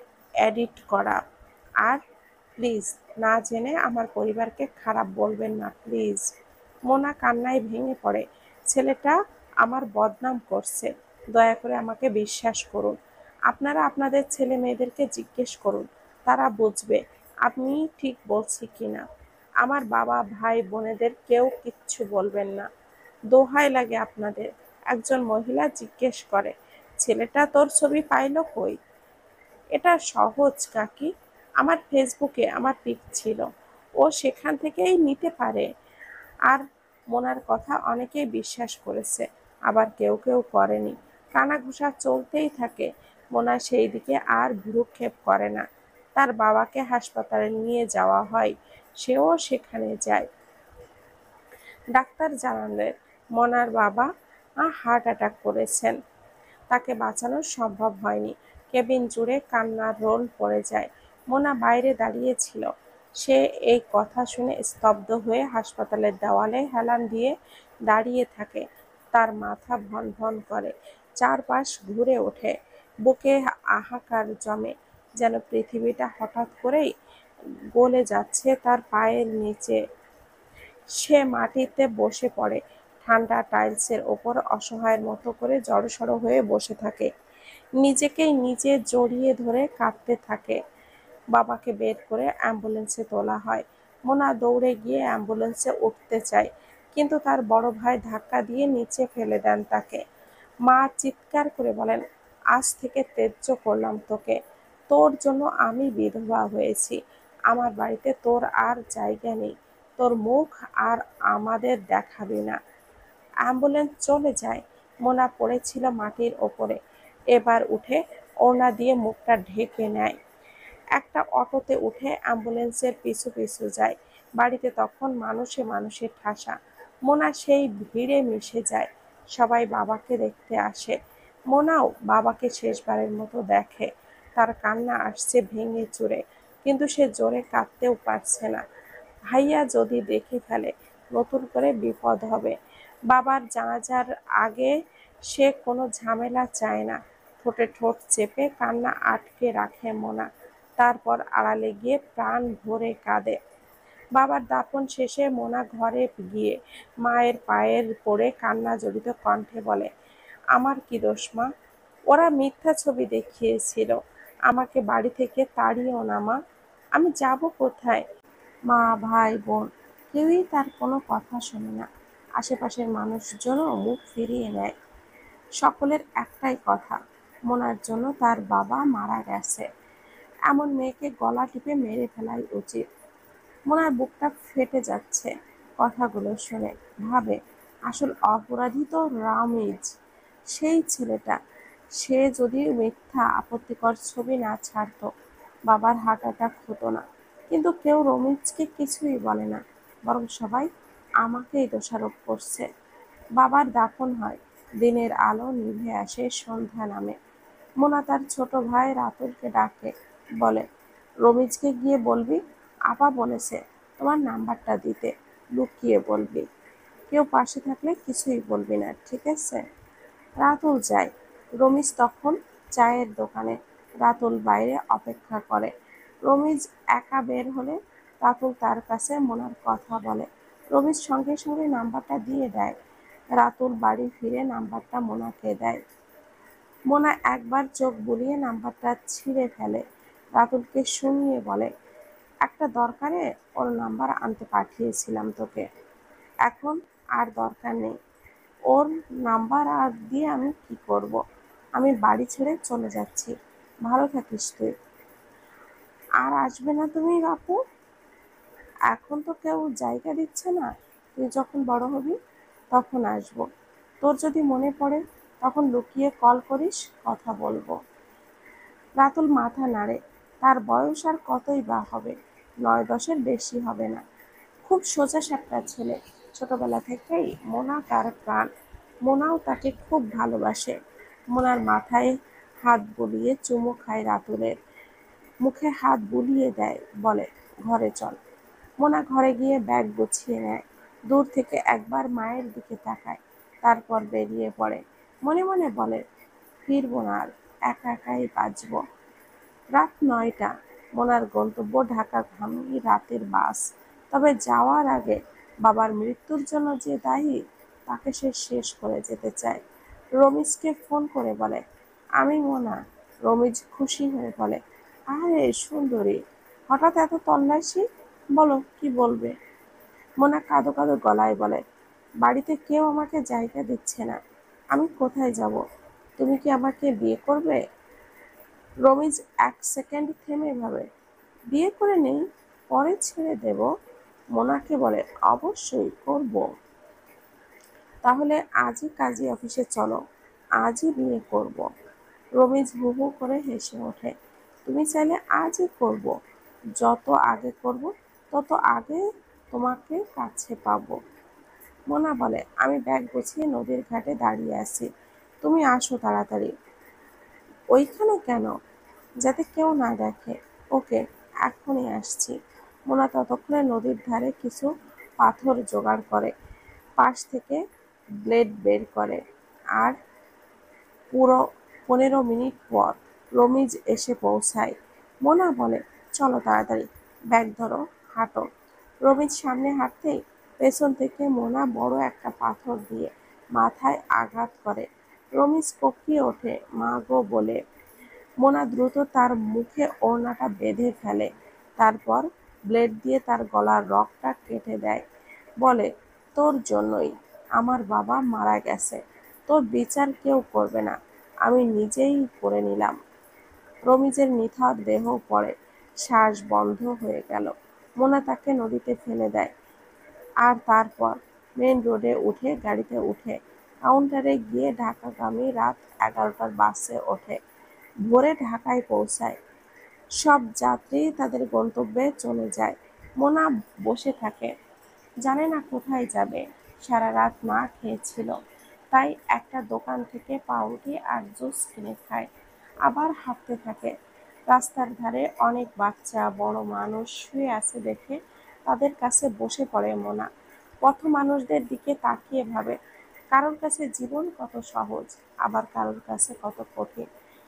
Speaker 1: এডিট করা। আর প্লিজ না জেনে আমার পরিবারকে খারাপ বলবেন না প্লিজ। মোনা কান্নায় ভেঙে পড়ে। ছেলেটা আমার বদনাম করছে, দয়া করে আমাকে বিশ্বাস করুন। আপনারা আপনাদের ছেলে মেয়েদেরকে জিজ্ঞেস করুন, তারা বুঝবে আমি ঠিক বলছি কিনা। আমার বাবা ভাই বোনেদের কেউ কিচ্ছু বলবেন না, দোহাই লাগে আপনাদের। একজন মহিলা জিজ্ঞেস করে, ছেলেটা তোর ছবি পাইলো কই? এটা সহজ কাকি, আমার ফেসবুকে আমার পিক ছিল, ও সেখান থেকেই নিতে পারে। আর মোনার কথা অনেকেই বিশ্বাস করেছে, আবার কেউ কেউ করেনি। কানাঘুষা চলতেই থাকে। মোনা সেই দিকে আর ভ্রুক্ষেপ করে না। তার বাবাকে হাসপাতালে নিয়ে যাওয়া হয়, সেও সেখানে যায়। ডাক্তার জানালেন মোনার বাবা হার্ট অ্যাটাক করেছেন, তাকে বাঁচানো সম্ভব হয়নি। কেবিন জুড়ে কান্নার রোল পড়ে যায়। মোনা বাইরে দাঁড়িয়েছিল। সে এই কথা শুনে স্তব্ধ হয়ে হাসপাতালের দেওয়ালে হেলান দিয়ে দাঁড়িয়ে থাকে। তার মাথা ভন ভন করে, চারপাশ ঘুরে ওঠে, বুকে হাহাকার জমে, যেন পৃথিবীটা হঠাৎ করেই গলে যাচ্ছে তার পায়ের নিচে। সে মাটিতে বসে পড়ে, ঠান্ডা টাইলসের ওপর অসহায়ের মতো করে জড়সড় হয়ে বসে থাকে। নিজেকেই নিজে জড়িয়ে ধরে কাঁদতে থাকে। বাবাকে বের করে অ্যাম্বুলেন্সে তোলা হয়। মোনা দৌড়ে গিয়ে অ্যাম্বুলেন্সে উঠতে চায়, কিন্তু তার বড় ভাই ধাক্কা দিয়ে নিচে ফেলে দেন তাকে। মা চিৎকার করে বলেন, আজ থেকে ত্যায্য করলাম তোকে, তোর জন্য আমি বিধবা হয়েছি, আমার বাড়িতে তোর আর জায়গা নেই, তোর মুখ আর আমাদের দেখাবি না। অ্যাম্বুলেন্স চলে যায়। মোনা পড়েছিল মাটির ওপরে, এবার উঠে ওড়না দিয়ে মুখটা ঢেকে নেয়। একটা অটোতে উঠে অ্যাম্বুলেন্সের পিছু পিছু যায়। বাড়িতে তখন মানুষে মানুষে ঠাসা। মোনা সেই ভিড়ে মিশে যায়। সবাই বাবাকে দেখতে আসে। মোনাও বাবাকে শেষবারের মতো দেখে। তার কান্না আসছে ভেঙে চুরে, কিন্তু সে জোরে কাঁদতেও পারছে না। ভাইয়া যদি দেখে ফেলে, নতুন করে বিপদ হবে। বাবার জানাজার আগে সে কোনো ঝামেলা চায় না। ঠোঁটে ঠোঁট চেপে কান্না আটকে রাখে মোনা। তারপর আড়ালে গিয়ে প্রাণ ভরে কাঁদে। বাবার দাফন শেষে মোনা ঘরে গিয়ে মায়ের পায়ের পড়ে কান্না জড়িত কণ্ঠে বলে, আমার কি দোষ মা? ওরা মিথ্যা ছবি দেখিয়েছিল, আমাকে বাড়ি থেকে তাড়িও না মা। আমি যাব কোথায়? মা ভাই বোন কেউই তার কোনো কথা শোনে না। আশেপাশের মানুষজনও মুখ ফিরিয়ে নেয়। সকলের একটাই কথা, মোনার জন্য তার বাবা মারা গেছে, এমন মেয়েকে গলা টিপে মেরে ফেলাই উচিত। মোনার বুকটা ফেটে যাচ্ছে কথাগুলো শুনে। ভাবে, আসল অপরাধী তো রামিজ, সেই ছেলেটা। সে যদি মিথ্যা আপত্তিকর ছবি না ছাড়তো, বাবার হার্ট অ্যাটাক হতো না। কিন্তু কেউ রমিজকে কিছুই বলে না, বরং সবাই আমাকেই দোষারোপ করছে। বাবার দাফন হয়, দিনের আলো নিভে আসে, সন্ধ্যা নামে। মোনা তার ছোট ভাই রাতুলকে ডাকে, বলে, রমিজকে গিয়ে বলবি আপা বলেছে তোমার নাম্বারটা দিতে, লুকিয়ে বলবি, কেউ পাশে থাকলে কিছুই বলবি না, ঠিক আছে? রাতুল যায়। রমিজ তখন চায়ের দোকানে। রাতুল বাইরে অপেক্ষা করে। রমিজ একা বের হলে রাতুল তার কাছে মোনার কথা বলে। রমিজ সঙ্গে সঙ্গে নাম্বারটা দিয়ে দেয়। রাতুল বাড়ি ফিরে নাম্বারটা মোনাকে দেয়। মোনা একবার চোখ বুলিয়ে নাম্বারটা ছিঁড়ে ফেলে। রাতুলকে শুনিয়ে বলে, একটা দরকারে ওর নাম্বার আনতে পাঠিয়েছিলাম তোকে, এখন আর দরকার নেই। ওর নাম্বার আর দিয়ে আমি কি করব? আমি বাড়ি ছেড়ে চলে যাচ্ছি, ভালো থাকিস তুই। আর আসবে না তুমি বাপু? এখন তো কেউ জায়গা দিচ্ছে না, তুই যখন বড় হবি তখন আসবো। তোর যদি মনে পড়ে তখন লুকিয়ে কল করিস, কথা বলবো। রাতুল মাথা নাড়ে। তার বয়স আর কতই বা হবে, 9-10-এর বেশি হবে না। খুব সোজাসাপটা ছেলে। ছোটবেলা থেকেই মোনা তার প্রাণ। মোনাও তাকে খুব ভালোবাসে। মোনার মাথায় হাত বুলিয়ে চুমু খায় রাতুলের, মুখে হাত বুলিয়ে দেয়, বলে, ঘরে চল। মোনা ঘরে গিয়ে ব্যাগ গুছিয়ে নেয়। দূর থেকে একবার মায়ের দিকে তাকায়, তারপর বেরিয়ে পড়ে। মনে মনে বলে, ফিরবো না আর, একা একাই বাঁচব। রাত ৯টা। মোনার গন্তব্য ঢাকা গামী রাতের বাস। তবে যাওয়ার আগে বাবার মৃত্যুর জন্য যে দায়ী, তাকে সে শেষ করে যেতে চায়। রমিজকে ফোন করে বলে, আমি মোনা। রমিজ খুশি হয়ে বলে, আরে সুন্দরী, হঠাৎ এত তল্লাশি, বলো কি বলবে। মোনা কাঁদো কাঁদো গলায় বলে, বাড়িতে কেউ আমাকে জায়গা দিচ্ছে না, আমি কোথায় যাব? তুমি কি আমাকে বিয়ে করবে? রমিজ ১ সেকেন্ড থেমে ভাবে, বিয়ে করে নেই, পরে ছেড়ে দেব। মোনাকে বলে, অবশ্যই করব। তাহলে আজই কাজী অফিসে চলো, আজই বিয়ে করব। রমিজ হু হু করে হেসে ওঠে, তুমি চাইলে আজই করব। যত আগে করব তত আগে তোমাকে কাছে পাবো। মোনা বলে, আমি ব্যাগ গুছিয়ে নদীর ঘাটে দাঁড়িয়ে আছি, তুমি আসো তাড়াতাড়ি। ওইখানে কেন? যাতে কেউ না দেখে। ওকে, এখনই আসছি। মোনা ততক্ষণে নদীর ধারে কিছু পাথর জোগাড় করে, পাশ থেকে ব্লেড বের করে। আর পুরো ১৫ মিনিট পর রমিজ এসে পৌঁছায়। মোনা বলে, চলো তাড়াতাড়ি, ব্যাগ ধরো, হাঁটো। রমিজ সামনে হাঁটতেই পেছন থেকে মোনা বড় একটা পাথর দিয়ে মাথায় আঘাত করে। রমিজ কোঁকিয়ে ওঠে, মা গো বলে। মোনা দ্রুত তার মুখে ওড়নাটা বেঁধে ফেলে, তারপর ব্লেড দিয়ে তার গলার রগটা কেটে দেয়। বলে, তোর জন্যই আমার বাবা মারা গেছে, তোর বিচার কেউ করবে না, আমি নিজেই করে নিলাম। রমিজের নিথর দেহ পড়ে, শ্বাস বন্ধ হয়ে গেল। মোনা তাকে নদীতে ফেলে দেয়। আর তারপর মেন রোডে উঠে গাড়িতে উঠে কাউন্টারে গিয়ে ঢাকাগামী রাত ১১টার বাসে ওঠে। ভোরে ঢাকায় পৌঁছায়। সব যাত্রী তাদের গন্তব্যে চলে যায়। মোনা বসে থাকে, জানে না কোথায় যাবে। সারা রাত না খেয়েছিল, তাই একটা দোকান থেকে পাউরুটি আর জুস কিনে খায়। আবার হাঁটতে থাকে। রাস্তার ধারে অনেক বাচ্চা বড় মানুষ শুয়ে আছে দেখে তাদের কাছে বসে পড়ে মোনা। পথ মানুষদের দিকে তাকিয়ে ভাবে, কারোর কাছে জীবন কত সহজ, আবার কারোর কাছে কত কঠিন।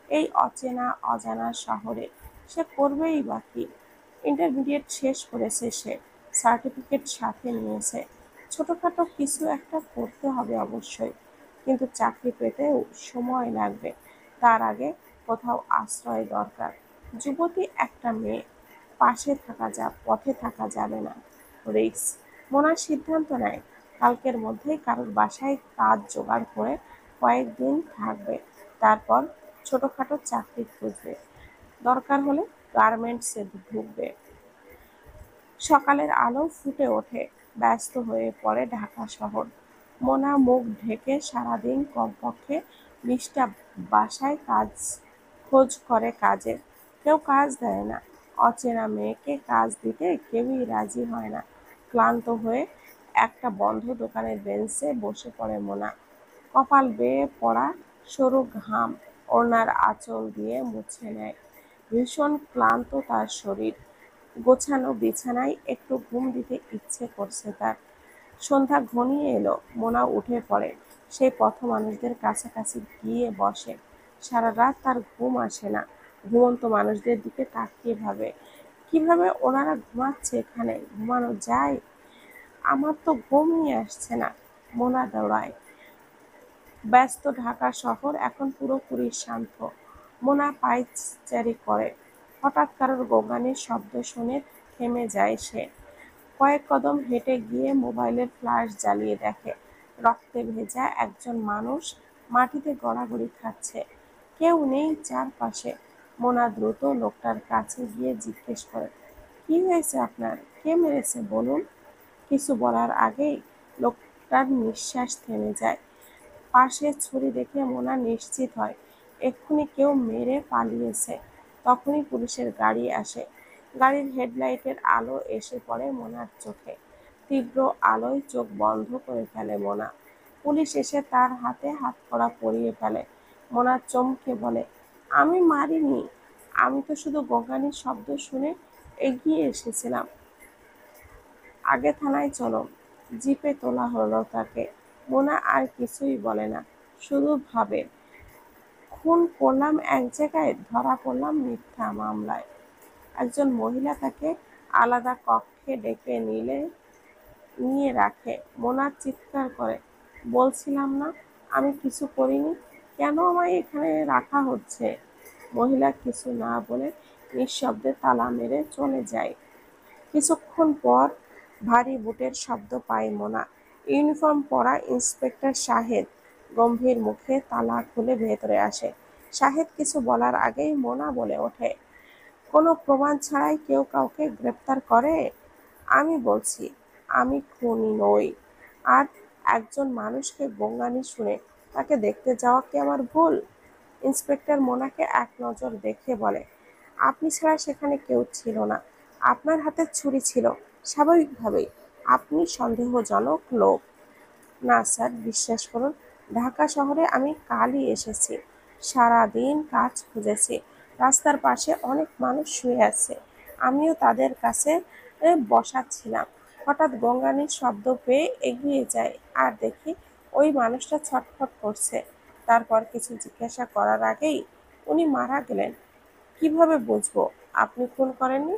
Speaker 1: এই অচেনা অজানা শহরে সে করবেই বা কি? ইন্টারমিডিয়েট শেষ করেছে সে, সার্টিফিকেট সাথে নিয়েছে। ছোটখাটো কিছু একটা করতে হবে অবশ্যই, কিন্তু চাকরি পেতেও সময় লাগবে। তার আগে কোথাও আশ্রয় দরকার। যুবতী একটা মেয়ে, পথে থাকা যাবে না। রিস্ক। মোনার সিদ্ধান্ত নেয়, কালকের মধ্যেই কারোর বাসায় কাজ জোগাড় করে কয়েকদিন থাকবে, তারপর ছোটখাটো চাকরি খুঁজবে, দরকার হলে গার্মেন্টসে ঢুকবে। সকালের আলো ফুটে ওঠে, ব্যস্ত হয়ে পড়ে ঢাকা শহর। মোনা মুখ ঢেকে সারাদিন কমপক্ষে ২০টা বাসায় খোঁজ করে কাজের। কেউ কাজ দেয় না। অচেনা মেয়েকে কাজ দিতে কেউই রাজি হয় না। ক্লান্ত হয়ে একটা বন্ধ দোকানের বেঞ্চে বসে পড়ে মোনা। কপাল বেয়ে পড়া সরু ঘাম ওড়নার আঁচল দিয়ে মুছে নেয়। ভীষণ ক্লান্ত তার শরীর। গোছানো বিছানায় একটু ঘুম দিতে ইচ্ছে করছে তার। সন্ধ্যা ঘনিয়ে এলো। মোনা উঠে পড়ে, সেই পথ মানুষদের কাছাকাছি গিয়ে বসে। সারা রাত তার ঘুম আসে না। ঘুমন্ত মানুষদের দিকে তাকিয়ে ভাবে, কিভাবে ওনারা ঘুমাচ্ছে এখানে, ঘুমানো যায়? আমার তো ঘুমই আসছে না। মোনা দৌড়ায়। ব্যস্ত ঢাকা শহর এখন পুরোপুরি শান্ত। মোনা পায়চারি করে। হঠাৎ কারোর গোঙানির শব্দ শুনে থেমে যায় সে। কয়েক কদম হেঁটে গিয়ে মোবাইলের ফ্ল্যাশ জ্বালিয়ে দেখে, রক্তে ভেজা একজন মানুষ মাটিতে গড়াগড়ি খাচ্ছে। কেউ নেই চারপাশে। মোনা দ্রুত লোকটার কাছে গিয়ে জিজ্ঞেস করে, কি হয়েছে আপনার, কে মেরেছে বলুন। কিছু বলার আগেই লোকটার নিঃশ্বাস থেমে যায়। পাশে ছুরি দেখে মোনা নিশ্চিত হয় এক্ষুনি কেউ মেরে পালিয়েছে। তখনই পুলিশের গাড়ি আসে। গাড়ির হেডলাইটের আলো এসে পড়ে মোনার চোখে। তীব্র আলোয় চোখ বন্ধ করে ফেলে মোনা। পুলিশ এসে তার হাতে হাতকড়া পরিয়ে ফেলে। মোনা চমকে বলে, আমি মারিনি, আমি তো শুধু গোঙানির শব্দ শুনে এগিয়ে এসেছিলাম। আগে থানায় চলো। জিপে তোলা হলো তাকে। মোনা আর কিছুই বলে না, শুধু ভাবে, খুন করলাম এক জায়গায়, ধরা পড়লাম মিথ্যা মামলায়। একজন মহিলা তাকে আলাদা কক্ষে ডেকে নিয়ে রাখে। মোনা চিৎকার করে, বলছিলাম না আমি কিছু করিনি, কেন আমায় এখানে রাখা হচ্ছে? মহিলা কিছু না বলে নিঃশব্দে তালা মেরে চলে যায়। কিছুক্ষণ পর ভারী বুটের শব্দ পায় মোনা। ইউনিফর্ম পরা ইন্সপেক্টর শাহেদ গম্ভীর মুখে তালা খুলে ভেতরে আসে। শাহেদ কিছু বলার আগেই মোনা বলে ওঠে, কোনো প্রমাণ ছাড়াই কেউ কাউকে গ্রেপ্তার করে? আমি বলছি আমি খুনি নই। আর একজন মানুষকে গোঙানি শুনে তাকে দেখতে যাওয়া কি আমার ভুল? ইন্সপেক্টর মোনাকে এক নজর দেখে বলে, আপনি ছাড়া সেখানে কেউ ছিল না। আপনার হাতে ছুরি ছিল, স্বাভাবিকভাবেই আপনি সন্দেহজনক লোক। না স্যার, বিশ্বাস করুন, ঢাকা শহরে আমি কালই এসেছি। সারাদিন কাজ খুঁজেছি। রাস্তার পাশে অনেক মানুষ শুয়ে আছে, আমিও তাদের কাছে বসাচ্ছিলাম। হঠাৎ গঙ্গানির শব্দ পেয়ে এগিয়ে যাই আর দেখি ওই মানুষটা ছটফট করছে। তারপর কিছু জিজ্ঞাসা করার আগেই উনি মারা গেলেন। কিভাবে বুঝবো আপনি খুন করেননি?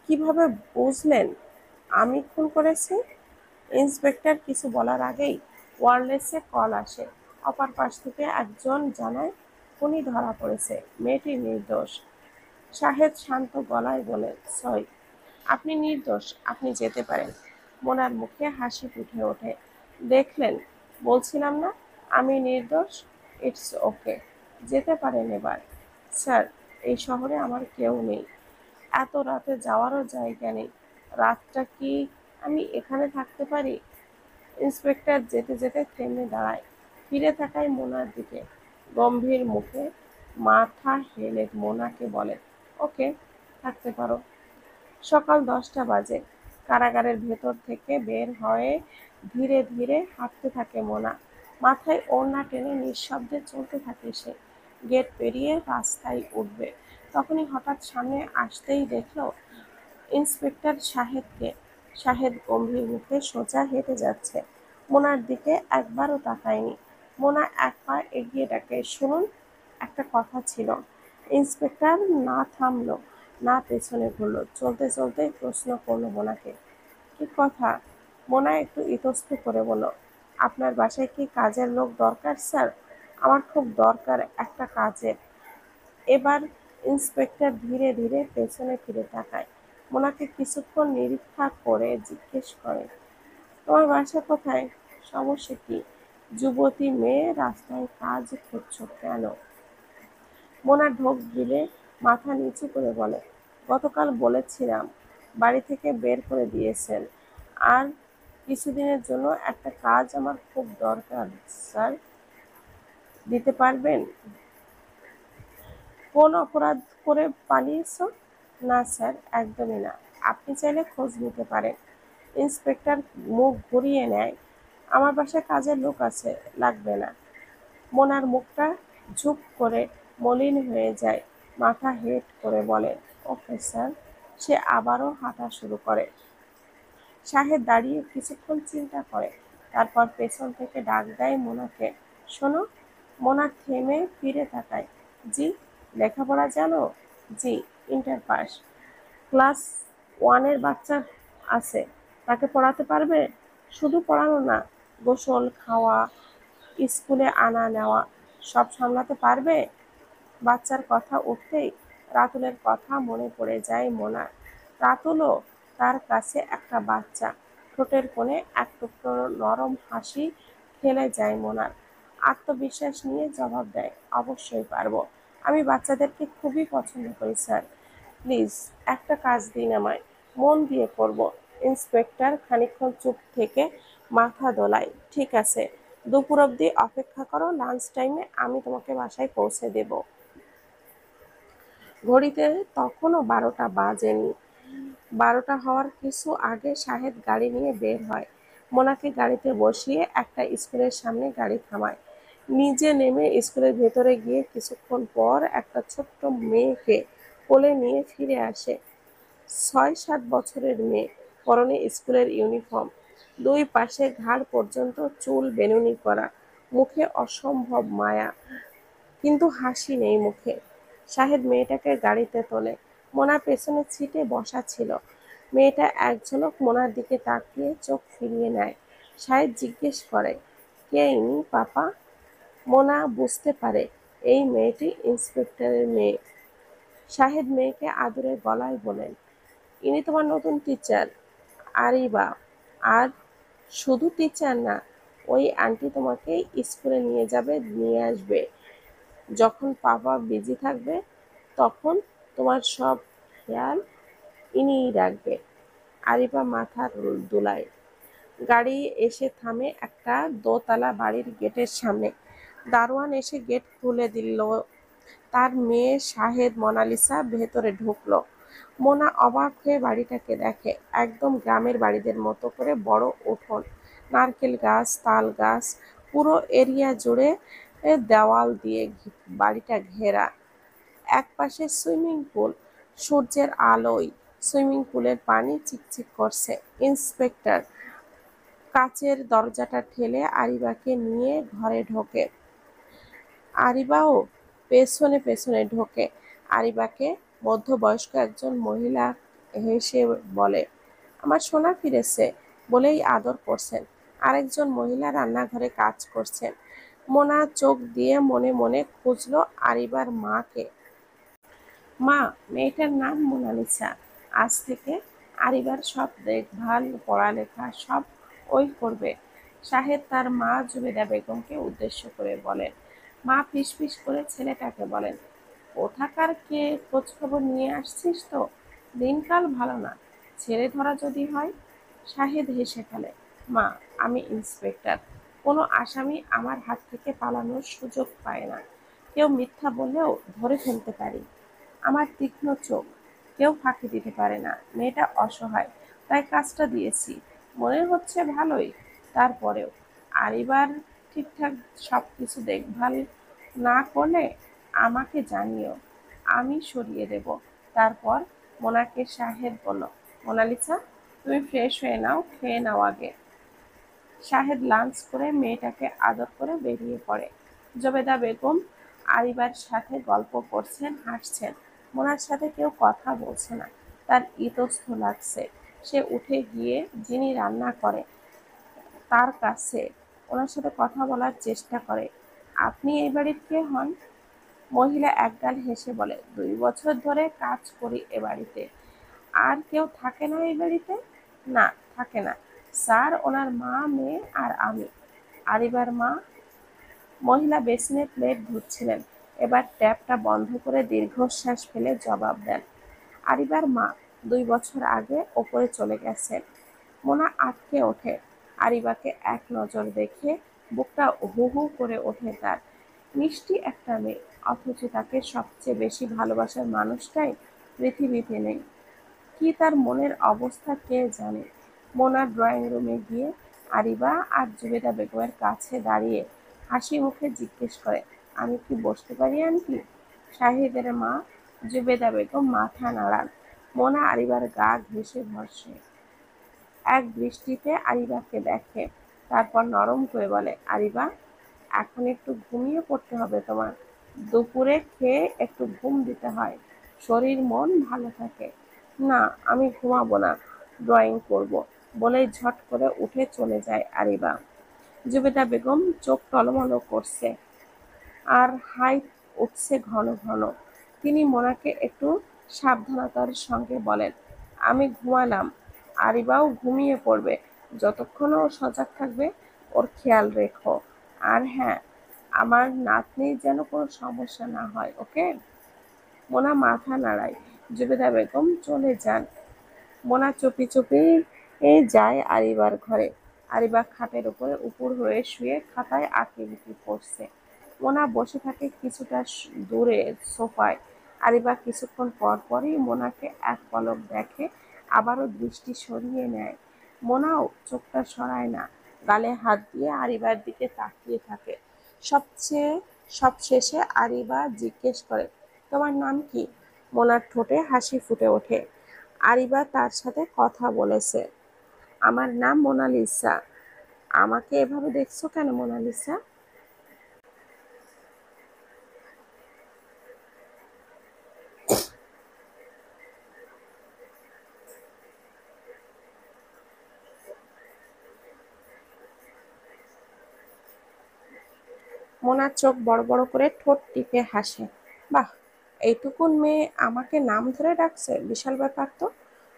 Speaker 1: কিভাবে বুঝলেন আমি খুন করেছি? ইন্সপেক্টর কিছু বলার আগেই ওয়্যারলেসে কল আসে। অপর পাশ থেকে একজন জানায়, খুনি ধরা পড়েছে, মেয়েটি নির্দোষ। শাহেদ শান্ত গলায় বলে, সরি, আপনি নির্দোষ, আপনি যেতে পারেন। মোনার মুখে হাসি ফুটে ওঠে, দেখলেন, বলছিলাম না আমি নির্দোষ। ইটস ওকে, যেতে পারেন এবার। স্যার, এই শহরে আমার কেউ নেই, এত রাতে যাওয়ারও জায়গা নেই। রাতটা কি আমি এখানে থাকতে পারি? ইন্সপেক্টর যেতে যেতে থেমে দাঁড়ায়, ফিরে তাকায় মোনার দিকে, গম্ভীর মুখে মাথা হেলে মোনাকে বলে, ওকে, থাকতে পারো। সকাল 10টা বাজে। কারাগারের ভেতর থেকে বের হয়ে ধীরে ধীরে হাঁটতে থাকে মোনা। মাথায় ওড়না টেনে নিঃশব্দে চলতে থাকে সে। গেট পেরিয়ে রাস্তায় উঠবে, তখনই হঠাৎ সামনে আসতেই দেখল ইন্সপেক্টর শাহেদকে। শাহেদ গম্ভীর মুখে সোজা হেঁটে যাচ্ছে, মোনার দিকে একবারও তাকায়নি। মোনা এক পা এগিয়ে ডাকে, শুনুন, একটা কথা ছিল। ইন্সপেক্টর না থামলো, না পেছনে ঘুরল, চলতে চলতে প্রশ্ন করলো মোনাকে, কি কথা? মোনা একটু ইতস্ত করে বলল, আপনার বাসায় কি কাজের লোক দরকার স্যার? আমার খুব দরকার একটা কাজের। এবার ইন্সপেক্টর ধীরে ধীরে পেছনে ফিরে তাকায়, মোনাকে কিছুক্ষণ নিরীক্ষা করে জিজ্ঞেস করে, তোমার বাসা কোথায়? সমস্যা কি? যুবতী মেয়ে, রাস্তায় কাজ খুঁজছো কেন? মোনা ঢোক গিলে মাথা নিচু করে বলে, গতকাল বলেছিলাম, বাড়ি থেকে বের করে দিয়েছেন। আর কিছুদিনের জন্য একটা কাজ আমার খুব দরকার স্যার, দিতে পারবেন? কোন অপরাধ করে পালিয়েছ? না স্যার, একদমই না। আপনি চাইলে খোঁজ নিতে পারেন। ইন্সপেক্টর মুখ ঘুরিয়ে নেয়, আমার বাসায় কাজের লোক আছে, লাগবে না। মোনার মুখটা ঝুপ করে মলিন হয়ে যায়, মাথা হেঁট করে বলে, ওকে স্যার। সে আবারও হাঁটা শুরু করে। শাহেদ দাঁড়িয়ে কিছুক্ষণ চিন্তা করে, তারপর পেছন থেকে ডাক দেয় মোনাকে, শোনো। মোনা থেমে ফিরে তাকায়, জি, লেখাপড়া জানো? জি, ইন্টার পাস। ক্লাস 1-এর বাচ্চা আছে, তাকে পড়াতে পারবে? শুধু পড়ানো না, গোসল, খাওয়া, স্কুলে আনা নেওয়া, সব সামলাতে পারবে? বাচ্চার কথা উঠতেই রাতুলের কথা মনে পড়ে যায় মোনার। রাতুলও তার কাছে একটা বাচ্চা। ঠোঁটের কোণে এক টুকরো নরম হাসি খেলে যায় মোনার। আত্মবিশ্বাস নিয়ে জবাব দেয়, অবশ্যই পারবো। আমি বাচ্চাদেরকে খুবই পছন্দ করি স্যার। প্লিজ একটা কাজ দিন আমায়, মন দিয়ে করব। ইন্সপেক্টর খানিকক্ষণ চুপ থেকে মাথা দোলায়, ঠিক আছে, দুপুর অবধি অপেক্ষা করো, লাঞ্চ টাইমে আমি তোমাকে বাসায় পৌঁছে দেব। ঘড়িতে তখনও 12টা বাজেনি। 12টা হওয়ার কিছু আগে শাহেদ গাড়ি নিয়ে বের হয়, মোনাকে গাড়িতে বসিয়ে একটা স্কুলের সামনে গাড়ি থামায়। নিজে নেমে স্কুলের ভেতরে গিয়ে কিছুক্ষণ পর একটা ছোট্ট মেয়েকে কোলে নিয়ে ফিরে আসে। 6-7 বছরের মেয়ে, পরনে স্কুলের ইউনিফর্ম, দুই পাশে ঘাড় পর্যন্ত চুল বেনুনি করা, মুখে অসম্ভব মায়া, কিন্তু হাসি নেই মুখে। শাহেদ মেয়েটাকে গাড়িতে তোলে। মোনা পেছনের সিটে বসা ছিল। মেয়েটা এক ঝলক মোনার দিকে তাকিয়ে চোখ ফিরিয়ে নেয়। শাহেদ জিজ্ঞেস করে, কে ইনি পাপা? মোনা বুঝতে পারে এই মেয়েটি ইন্সপেক্টরের মেয়ে। শাহেদ মেয়েকে আদুরে গলায় বলেন, ইনি তোমার নতুন টিচার আরিবা। আর শুধু টিচার না, ওই আন্টি তোমাকে স্কুলে নিয়ে যাবে, নিয়ে আসবে। যখন পাপা বিজি থাকবে তখন তোমার সব খেয়াল ইনিই রাখবে। আরিফা মাথা দুলায়। গাড়ি এসে থামে একটা দোতলা বাড়ির গেটের সামনে। দারোয়ান এসে গেট খুলে দিল। তার মেয়ে শাহেদ মোনালিসা ভেতরে ঢুকলো। মোনা অবাক হয়ে বাড়িটাকে দেখে। একদম গ্রামের বাড়িদের মতো করে বড় উঠোন, নারকেল গাছ, তাল গাছ, পুরো এরিয়া জুড়ে দেওয়াল দিয়ে বাড়িটা ঘেরা। একপাশে সুইমিং পুল, সূর্যের আলোয় সুইমিং পুলের পানি চিকচিক করছে। ইন্সপেক্টর কাচের দরজাটা ঠেলে আরিবাকে নিয়ে ঘরে ঢোকে। আরিবাও পেছনে পেছনে ঢোকে। আরিবাকে মধ্যবয়স্ক একজন মহিলা হেসে বলে, আমার সোনা ফিরেছে বলেই আদর করছেন। আরেকজন মহিলা রান্নাঘরে কাজ করছেন। মোনা চোখ দিয়ে মনে মনে খুঁজলো আরিবার মাকে। মা, মেয়েটার নাম মোনালিসা। আজ থেকে আরিবার সব দেখভাল, পড়ালেখা সব ওই করবে। শাহেদ তার মা জুবেদা বেগমকে উদ্দেশ্য করে বলেন। মা ফিসফিস করে ছেলেটাকে বলেন, কোথাকার কে, খোঁজখবর নিয়ে আসছিস তো? দিনকাল ভালো না, ছেড়ে ধরা যদি হয়। শাহেদ হেসে ফেলে, মা, আমি ইন্সপেক্টর। কোনো আসামি আমার হাত থেকে পালানোর সুযোগ পায় না। কেউ মিথ্যা বললেও ধরে ফেলতে পারি। আমার তীক্ষ্ণ চোখ, কেউ ফাঁকি দিতে পারে না। মেয়েটা অসহায়, তাই কাজটা দিয়েছি। মনে হচ্ছে ভালোই, তারপরেও আরিবার ঠিকঠাক সবকিছু দেখভাল না করলে আমাকে জানিও, আমি সরিয়ে দেব। তারপর মোনাকে শাহেদ বলল, মোনালিসা, তুমি ফ্রেশ হয়ে নাও, খেয়ে নাও আগে। শাহেদ লাঞ্চ করে মেয়েটাকে আদর করে বেরিয়ে পড়ে। জবেদা বেগম আরিবার সাথে গল্প করছেন, হাসছেন। মোনার সাথে কেউ কথা বলছে না। তার ইতস্ত লাগছে। সে উঠে গিয়ে যিনি রান্না করে তার কাছে ওনার সাথে কথা বলার চেষ্টা করে। আপনি এই বাড়ির কে হন? মহিলা একগাল হেসে বলে, 2 বছর ধরে কাজ করি এ বাড়িতে। আর কেউ থাকে না এই বাড়িতে? না, থাকে না স্যার, ওনার মা, মেয়ে আর আমি। আরিবার মা? মহিলা বেসিনে প্লেট ধুচ্ছিলেন। এবার ট্যাপটা বন্ধ করে দীর্ঘশ্বাস ফেলে জবাব দেন, আরিবার মা 2 বছর আগে ওপরে চলে গেছেন। মোনা আটকে ওঠে। আরিবাকে এক নজর দেখে বুকটা হু হু করে ওঠে তার। মিষ্টি একটা মেয়ে, অথচ তাকে সবচেয়ে বেশি ভালোবাসার মানুষটাই পৃথিবীতে নেই। কি তার মনের অবস্থা কে জানে। মোনা ড্রয়িং রুমে গিয়ে আরিবা আর জুবেদা বেগমের কাছে দাঁড়িয়ে হাসি মুখে জিজ্ঞেস করে, আমি কি বসতে পারি আন্টি? শাহিদের মা জুবেদা বেগম মাথা নাড়ান। মোনা আরিবার গা ঘেঁষে বসে। এক দৃষ্টিতে আরিবাকে দেখে, তারপর নরম করে বলে, আরিবা, এখন একটু ঘুমিয়ে পড়তে হবে তোমার। দুপুরে খেয়ে একটু ঘুম দিতে হয়, শরীর মন ভালো থাকে। না, আমি ঘুমাবো না, ড্রয়িং করব, বলেই ঝট করে উঠে চলে যায় আরিবা। জুবেদা বেগম চোখ টলমলো করছে আর হাই উঠছে ঘন ঘন। তিনি মোনাকে একটু সাবধানতার সঙ্গে বলেন, আমি ঘুমালাম, আরিবাও ঘুমিয়ে পড়বে। যতক্ষণ ও সজাগ থাকবে ওর খেয়াল রেখো। আর হ্যাঁ, আমার নাতনির যেন কোনো সমস্যা না হয়, ওকে? মোনা মাথা নাড়ায়। জুবেদা বেগম চলে যান। মোনা চুপি চুপি যায় আরিবার ঘরে। আরিবা খাটের উপরে উপুড় হয়ে শুয়ে খাতায় আঁকিবুকি করছে। মোনা বসে থাকে কিছুটা দূরে সোফায়। আরিবা কিছুক্ষণ পর পরই মোনাকে এক পলক দেখে, আবারও দৃষ্টি সরিয়ে নেয়। মোনাও চোখটা সরায় না, গালে হাত দিয়ে আরিবার দিকে তাকিয়ে থাকে। সবশেষে আরিবা জিজ্ঞেস করে, তোমার নাম কি? মোনার ঠোঁটে হাসি ফুটে ওঠে। আরিবা তার সাথে কথা বলেছে। আমার নাম মোনালিসা। আমাকে এভাবে দেখছো কেন মোনালিসা? মোনার চোখ বড় বড় করে ঠোঁট টিপে হাসে। বাহ, এইটুকুন মেয়ে আমাকে নাম ধরে ডাকছে, বিশাল ব্যাপার তো।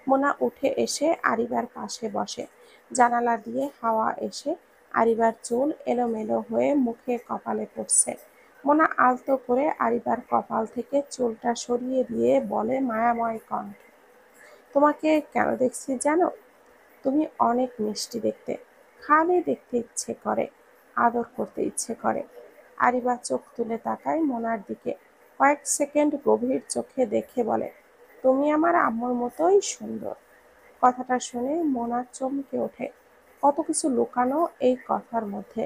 Speaker 1: মোনা উঠে এসে আরিবার পাশে বসে। জানালা দিয়ে হাওয়া এসে আরিবার চুল এলোমেলো হয়ে মুখে কপালে পড়ছে। মোনা আলতো করে আরিবার কপাল থেকে চুলটা সরিয়ে দিয়ে বলে মায়াময় কণ্ঠে, তোমাকে কেন দেখছি জানো? তুমি অনেক মিষ্টি দেখতে, খালি দেখতে ইচ্ছে করে, আদর করতে ইচ্ছে করে। আরিবা চোখ তুলে তাকায় মোনার দিকে, কয়েক সেকেন্ড গভীর চোখে দেখে বলে, তুমি আমার আম্মুর মতোই সুন্দর। কথাটা শুনে মোনা চমকে ওঠে। কত কিছু লুকানো এই কথার মধ্যে।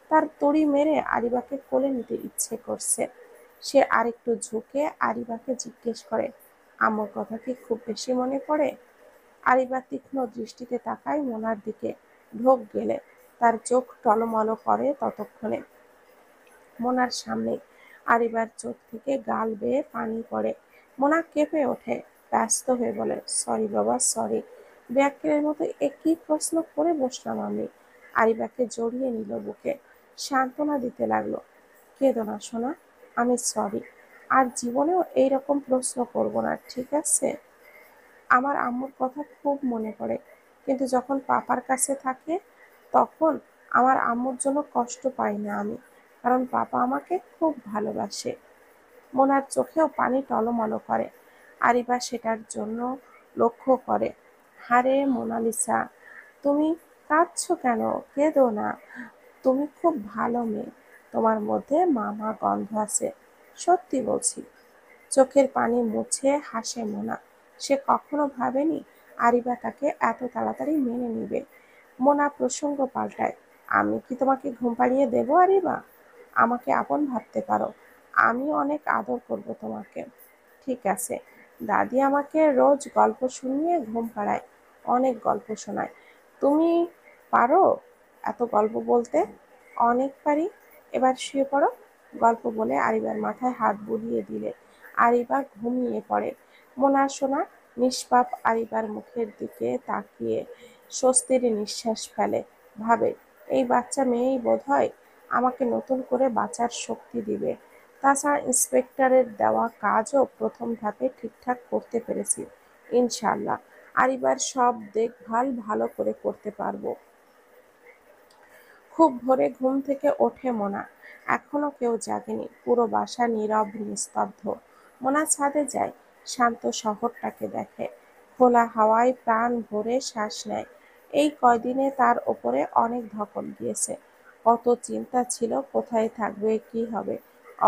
Speaker 1: তার তড়ি মেরে আরিবাকে কোলে নিতে ইচ্ছে করছে। সে আরেকটু ঝুঁকে আরিবাকে জিজ্ঞেস করে, আম্মুর কথা কি খুব বেশি মনে পড়ে? আরিবা তীক্ষ্ণ দৃষ্টিতে তাকায় মোনার দিকে। ঢোক গেলে তার চোখ টলমল করে ততক্ষণে। মোনার সামনে আরিবার চোখ থেকে গাল বেয়ে পানি পড়ে। মোনা কেঁপে ওঠে, ব্যস্ত হয়ে বলে, সরি বাবা, সরি। ব্যাককেলের মতো একই প্রশ্ন করে বসলাম আমি। আরিবাকে জড়িয়ে নিল বুকে, সান্ত্বনা দিতে লাগলো, কেঁদো না সোনা, আমি সরি। আর জীবনেও এইরকম প্রশ্ন করব না, ঠিক আছে? আমার আম্মুর কথা খুব মনে পড়ে, কিন্তু যখন পাপার কাছে থাকে তখন আমার আম্মুর জন্য কষ্ট পাই না আমি, কারণ পাপা আমাকে খুব ভালোবাসে। মোনার চোখেও পানি টলমল করে। আরিবা সেটার জন্য লক্ষ্য করে। হারে মোনালিসা, তুমি কাঁদছো কেন? কেঁদো না, তুমি খুব ভালো মেয়ে, তোমার মধ্যে মামা গন্ধ আছে, সত্যি বলছি। চোখের পানি মুছে হাসে মোনা। সে কখনো ভাবেনি আরিবা তাকে এত তাড়াতাড়ি মেনে নিবে। মোনা প্রসঙ্গ পাল্টায়, আমি কি তোমাকে ঘুম পাড়িয়ে দেবো আরিবা? আমাকে আপন ভাবতে পারো, আমি অনেক আদর করব তোমাকে। ঠিক আছে, দাদি আমাকে রোজ গল্প শুনিয়ে ঘুম পাড়ায়, অনেক গল্প শোনায়। তুমি পারো এত গল্প বলতে? অনেক পারি। এবার শুয়ে পড়ো। গল্প বলে আরিবার মাথায় হাত বুলিয়ে দিলে আরিবা ঘুমিয়ে পড়ে। মোনা সোনা নিষ্পাপ আরিবার মুখের দিকে তাকিয়ে স্বস্তির নিঃশ্বাস ফেলে। ভাবে, এই বাচ্চা মেয়েই বোধহয় আমাকে নতুন করে বাঁচার শক্তি দিবে। তাছাড়া ইন্সপেক্টরের দেওয়া কাজও প্রথম ধাপে ঠিকঠাক করতে পেরেছি ইনশাআল্লাহ। আরিবার সব দেখভাল ভালো করে করতে পারবো। খুব ভোরে ঘুম থেকে ওঠে মোনা। এখনো কেউ জাগেনি, পুরো বাসা নীরব নিস্তব্ধ। মোনা ছাদে যায়, শান্ত শহরটাকে দেখে। খোলা হাওয়ায় প্রাণ ভরে শ্বাস নেয়। এই কয়দিনে তার ওপরে অনেক ধকল গিয়েছে। কত চিন্তা ছিল, কোথায় থাকবে, কি হবে।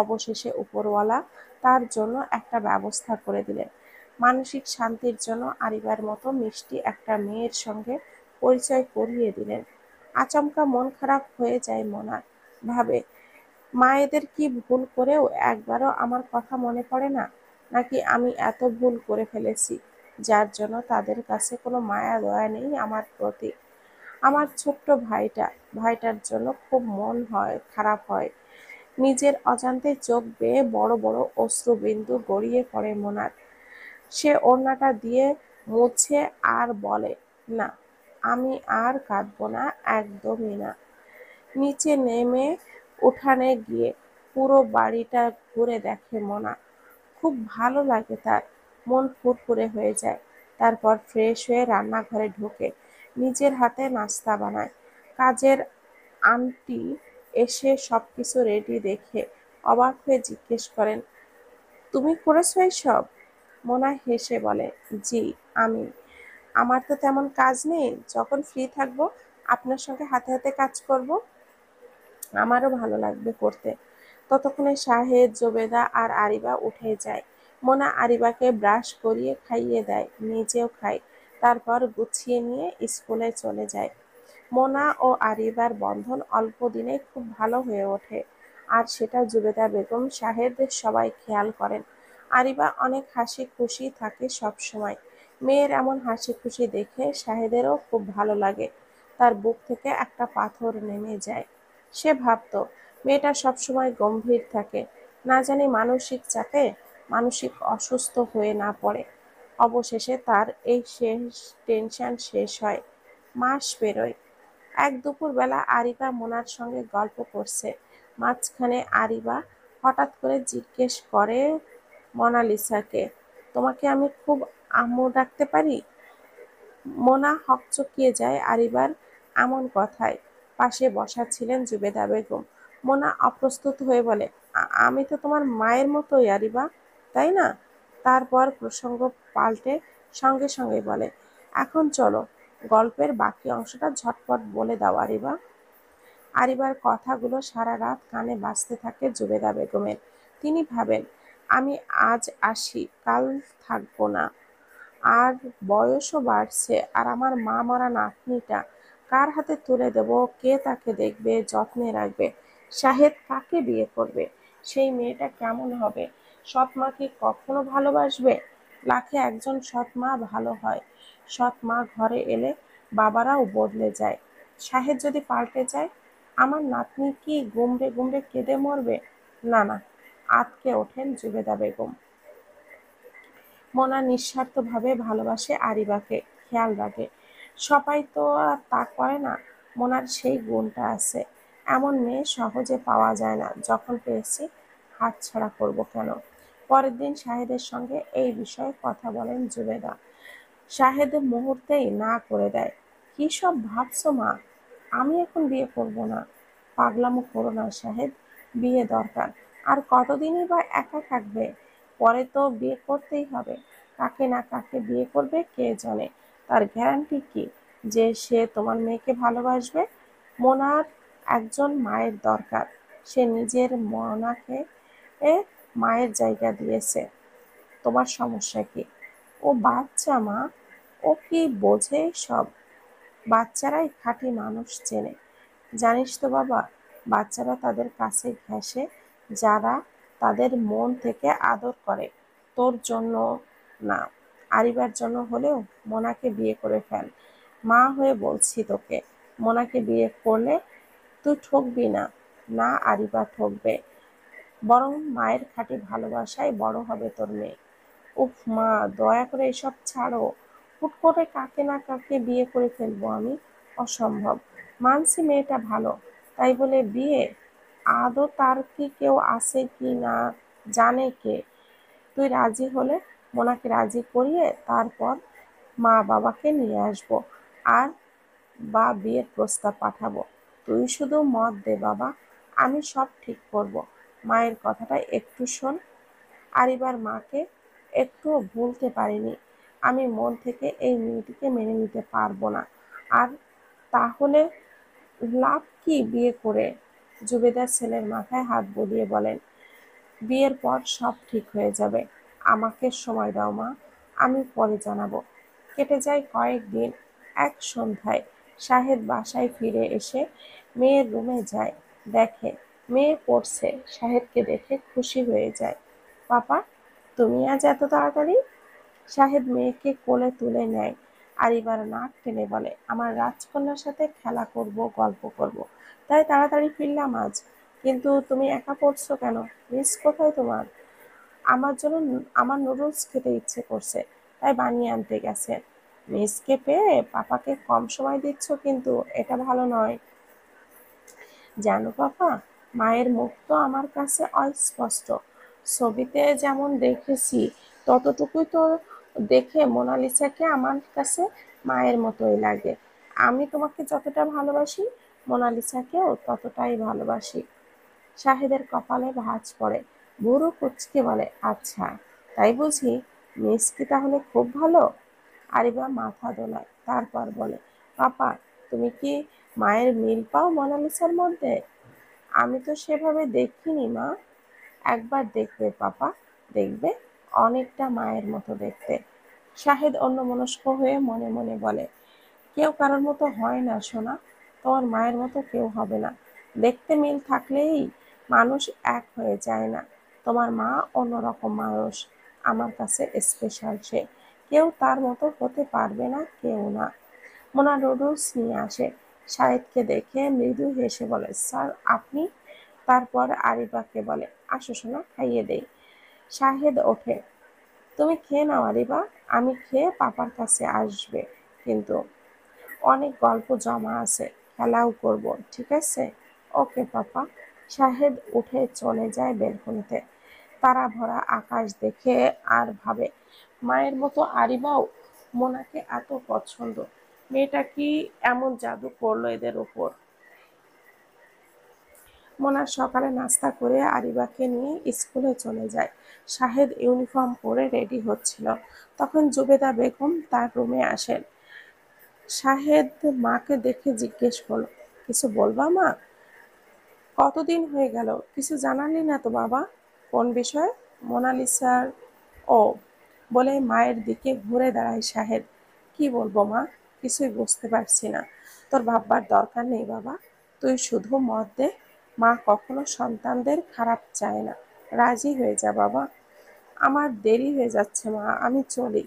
Speaker 1: অবশেষে উপরওয়ালা তার জন্য একটা ব্যবস্থা করে দিলেন। মানসিক শান্তির জন্য আরিবার মতো মিষ্টি একটা মেয়ের সঙ্গে পরিচয় করিয়ে দিলেন। আচমকা মন খারাপ হয়ে যায় মোনার। ভাবে, মায়েদের কি ভুল করেও একবারও আমার কথা মনে পড়ে না? নাকি আমি এত ভুল করে ফেলেছি যার জন্য তাদের কাছে কোনো মায়া দয়া নেই আমার প্রতি? আমার ছোট্ট ভাইটার জন্য খুব মন হয় খারাপ হয়। নিজের অজান্তে চোখ বেয়ে বড় বড় অশ্রুবিন্দু গড়িয়ে পড়ে মোনার। সে ওড়নাটা দিয়ে মুছে আর বলে, না, আমি আর কাঁদবো না, একদমই না। নিচে নেমে উঠানে গিয়ে পুরো বাড়িটা ঘুরে দেখে মোনা। খুব ভালো লাগে তার, মন ফুরফুরে হয়ে যায়। তারপর ফ্রেশ হয়ে রান্নাঘরে ঢোকে, নিজের হাতে নাস্তা বানায়। কাজের আন্টি এসে সবকিছু রেডি দেখে অবাক হয়ে জিজ্ঞেস করেন, তুমি করেছো এইসব? মোনা হেসে বলে, জি, আমি। আমার তো তেমন কাজ নেই, যখন ফ্রি থাকবো আপনার সঙ্গে হাতে হাতে কাজ করব, আমারও ভালো লাগবে করতে। ততক্ষণে শাহেদ, জোবেদা আর আরিবা উঠে যায়। মোনা আরিবাকে ব্রাশ করিয়ে খাইয়ে দেয়, নিজেও খায়। তারপর গুছিয়ে নিয়ে স্কুলে চলে যায়। মোনা ও আরিবার বন্ধন অল্প দিনে খুব ভালো হয়ে ওঠে, আর সেটা জুবেদা বেগম, শাহেদ সবাই খেয়াল করেন। আরিবা অনেক হাসি খুশি থাকে সব সময়। মেয়ের এমন হাসি খুশি দেখে শাহেদেরও খুব ভালো লাগে। তার বুক থেকে একটা পাথর নেমে যায়। সে ভাবতো মেয়েটা সবসময় গম্ভীর থাকে, না জানি মানসিক চাপে মানসিক অসুস্থ হয়ে না পড়ে। অবশেষে তার এই শেষ টেনশন শেষ হয়। মাস পেরোয়। এক দুপুরবেলা আরিবা মোনার সঙ্গে গল্প করছে। মাঝখানে আরিবা হঠাৎ করে জিজ্ঞেস করে মোনালিসাকে, তোমাকে আমি খুব আম্মু ডাকতে পারি? মোনা হকচকিয়ে যায় আরিবার এমন কথায়। পাশে বসা ছিলেন জুবেদা বেগম। মোনা অপ্রস্তুত হয়ে বলে, আমি তো তোমার মায়ের মতোই আরিবা, তাই না? তারপর প্রসঙ্গ পাল্টে সঙ্গে সঙ্গে বলে, এখন চলো গল্পের বাকি অংশটা ঝটপট বলে দাও আরিবা। আরিবার কথাগুলো সারা রাত কানে বাজতে থাকে জুবেদা বেগমের। তিনি ভাবেন, আমি আজ আসি, কাল থাকবো না। আর বয়সও বাড়ছে, আর আমার মা মরা নাতনিটা কার হাতে তুলে দেব? কে তাকে দেখবে, যত্নে রাখবে? শাহেদ কাকে বিয়ে করবে? সেই মেয়েটা কেমন হবে? সৎ মা কি কখনো ভালোবাসবে? লাখে একজন সৎ মা ভালো হয়। সৎ মা ঘরে এলে বাবারাও বদলে যায়। শাহেদ যদি পাল্টে যায়, আমার নাতনি কি গুমড়ে গুমড়ে কেঁদে মরবে? না না, আঁতকে ওঠেন জুবেদা বেগম। মোনা নিঃস্বার্থভাবে ভালোবাসে আরিবাকে, খেয়াল রাখে। সবাই তো আর তা করে না। মোনার সেই গুণটা আছে। এমন মেয়ে সহজে পাওয়া যায় না। যখন পেয়েছি হাতছাড়া করব কেন? পরের দিন শাহেদের সঙ্গে এই বিষয়ে কথা বলেন জুবেদা। শাহেদ মুহূর্তেই না করে দেয়। কি সব ভাবছো মা? আমি এখন বিয়ে করব না। পাগলামো করো না শাহেদ, বিয়ে দরকার। আর কতদিনই বা একা থাকবে? পরে তো বিয়ে করতেই হবে। কাকে না কাকে বিয়ে করবে কে জানে? তার গ্যারান্টি কি যে সে তোমার মেয়েকে ভালোবাসবে? মোনার একজন মায়ের দরকার। সে নিজের মোনাকে মায়ের জায়গা দিয়েছে। তোমার সমস্যা কি? ও বাচ্চা মা, ও কি বোঝে সব? বাচ্চারাই খাঁটি মানুষ চেনে। জানিস তো বাবা, বাচ্চারা তাদের কাছে ঘেঁষে যারা তাদের মন থেকে আদর করে। তোর জন্য না, আরিবার জন্য হলেও মোনাকে বিয়ে করে ফেল। মা হয়ে বলছি তোকে, মোনাকে বিয়ে করলে তুই ঠকবি না। না আরিবা ঠকবে, বরং মায়ের খাঁটি ভালোবাসায় বড় হবে তোর মেয়ে। উফ মা, দয়া করে এসব ছাড়ো। হুট করে কাকে না কাকে বিয়ে করে ফেলবো আমি? অসম্ভব। মানছি মেয়েটা ভালো, তাই বলে বিয়ে? আদৌ তার কি কেউ আছে কি না জানে কে? তুই রাজি হলে মোনাকে রাজি করিয়ে তারপর মা বাবাকে নিয়ে আসবো, আর বা বিয়ের প্রস্তাব পাঠাবো। তুই শুধু মত দে বাবা, আমি সব ঠিক করব। মায়ের কথাটা একটু শোন। আরিবার মাকে একটুও ভুলতে পারিনি। আমি মন থেকে এই মেয়েটিকে মেনে নিতে পারবো না। আর তাহলে লাভ কি বিয়ে করে? জুবেদার ছেলের মাথায় হাত বুলিয়ে বলেন, বিয়ের পর সব ঠিক হয়ে যাবে। আমাকে সময় দাও মা, আমি পরে জানাবো। কেটে যায় কয়েকদিন। এক সন্ধ্যায় শাহেদ বাসায় ফিরে এসে মেয়ের রুমে যায়। দেখে মেয়ে পড়ছে। শাহেদকে দেখে খুশি হয়ে যায়। পাপা, তুমি আজ এত তাড়াতাড়ি? শাহেদ মেয়েকে কোলে তুলে নেয় আর এবার নাক টেনে বলে, আমার রাজকন্যার সাথে খেলা করব, গল্প করব, তাই তাড়াতাড়ি ফিরলাম আজ। কিন্তু তুমি একা পড়ছো কেন? মিস কোথায় তোমার? আমার জন্য আমার নুডলস খেতে ইচ্ছে করছে, তাই বানিয়ে আনতে গেছে। মিসকে পেয়ে পাপাকে কম সময় দিচ্ছ, কিন্তু এটা ভালো নয়। জানো পাপা, মায়ের মুখ তো আমার কাছে অস্পষ্ট। ছবিতে যেমন দেখেছি ততটুকুই তো দেখে মোনালিসাকে আমার কাছে মায়ের মতোই লাগে। আমি তোমাকে যতটা ভালোবাসি মোনালিসাকেও ততটাই ভালোবাসি। শাহেদের কপালে ভাঁজ পড়ে। বুড়ো কুঁচকে বলে, আচ্ছা তাই বুঝি? মিস কি তাহলে খুব ভালো? আরিবা মাথা দোলায়, তারপর বলে, পাপা, তুমি কি মায়ের মিল পাও মোনালিসার মধ্যে? আমি তো সেভাবে দেখিনি মা। একবার দেখবে পাপা, দেখবে অনেকটা মায়ের মতো দেখতে। শাহেদ অন্যমনস্ক হয়ে মনে মনে বলে, কেউ কারোর মতো হয় না সোনা, তোমার মায়ের মতো কেউ হবে না। দেখতে মিল থাকলেই মানুষ এক হয়ে যায় না। তোমার মা অন্যরকম মানুষ, আমার কাছে স্পেশাল সে। কেউ তার মতো হতে পারবে না, কেউ না। মোনা নুডলস নিয়ে আসে। শাহেদকে দেখে মৃদু হেসে বলে, স্যার আপনি? তারপর আরিবাকে বলে, আসো শোনা, খাইয়ে দেই। শাহেদ ওঠে। তুমি খেয়ে নাও আরিবা, আমি খেয়ে পাপার কাছে আসবে, কিন্তু অনেক গল্প জমা আছে, খেলাও করব, ঠিক আছে? ওকে পাপা। শাহেদ উঠে চলে যায় বেলকনিতে। তারা ভরা আকাশ দেখে আর ভাবে, মায়ের মতো আরিবাও মোনাকে এত পছন্দ। মেয়েটা কি এমন জাদু করলো এদের উপর? মোনা সকালে নাস্তা করে আরিবাকে নিয়ে স্কুলে চলে যায়। শাহেদ ইউনিফর্ম পরে রেডি হচ্ছিল, তখন জুবেদা বেগম তার রুমে আসেন। শাহেদ মাকে দেখে জিজ্ঞেস করল, কিছু বলবা মা? কতদিন হয়ে গেল, কিছু জানালি না তো বাবা। কোন বিষয়ে? মোনালিসার। ও, বলে মায়ের দিকে ঘুরে দাঁড়ায় শাহেদ। কি বলবো মা, কিছুই বুঝতে পারছি না। তোর ভাববার দরকার নেই বাবা, তুই শুধু মত দে। মা কখনো সন্তানদের খারাপ চায় না। রাজি হয়ে যা বাবা। আমার দেরি হয়ে যাচ্ছে মা, আমি চলি।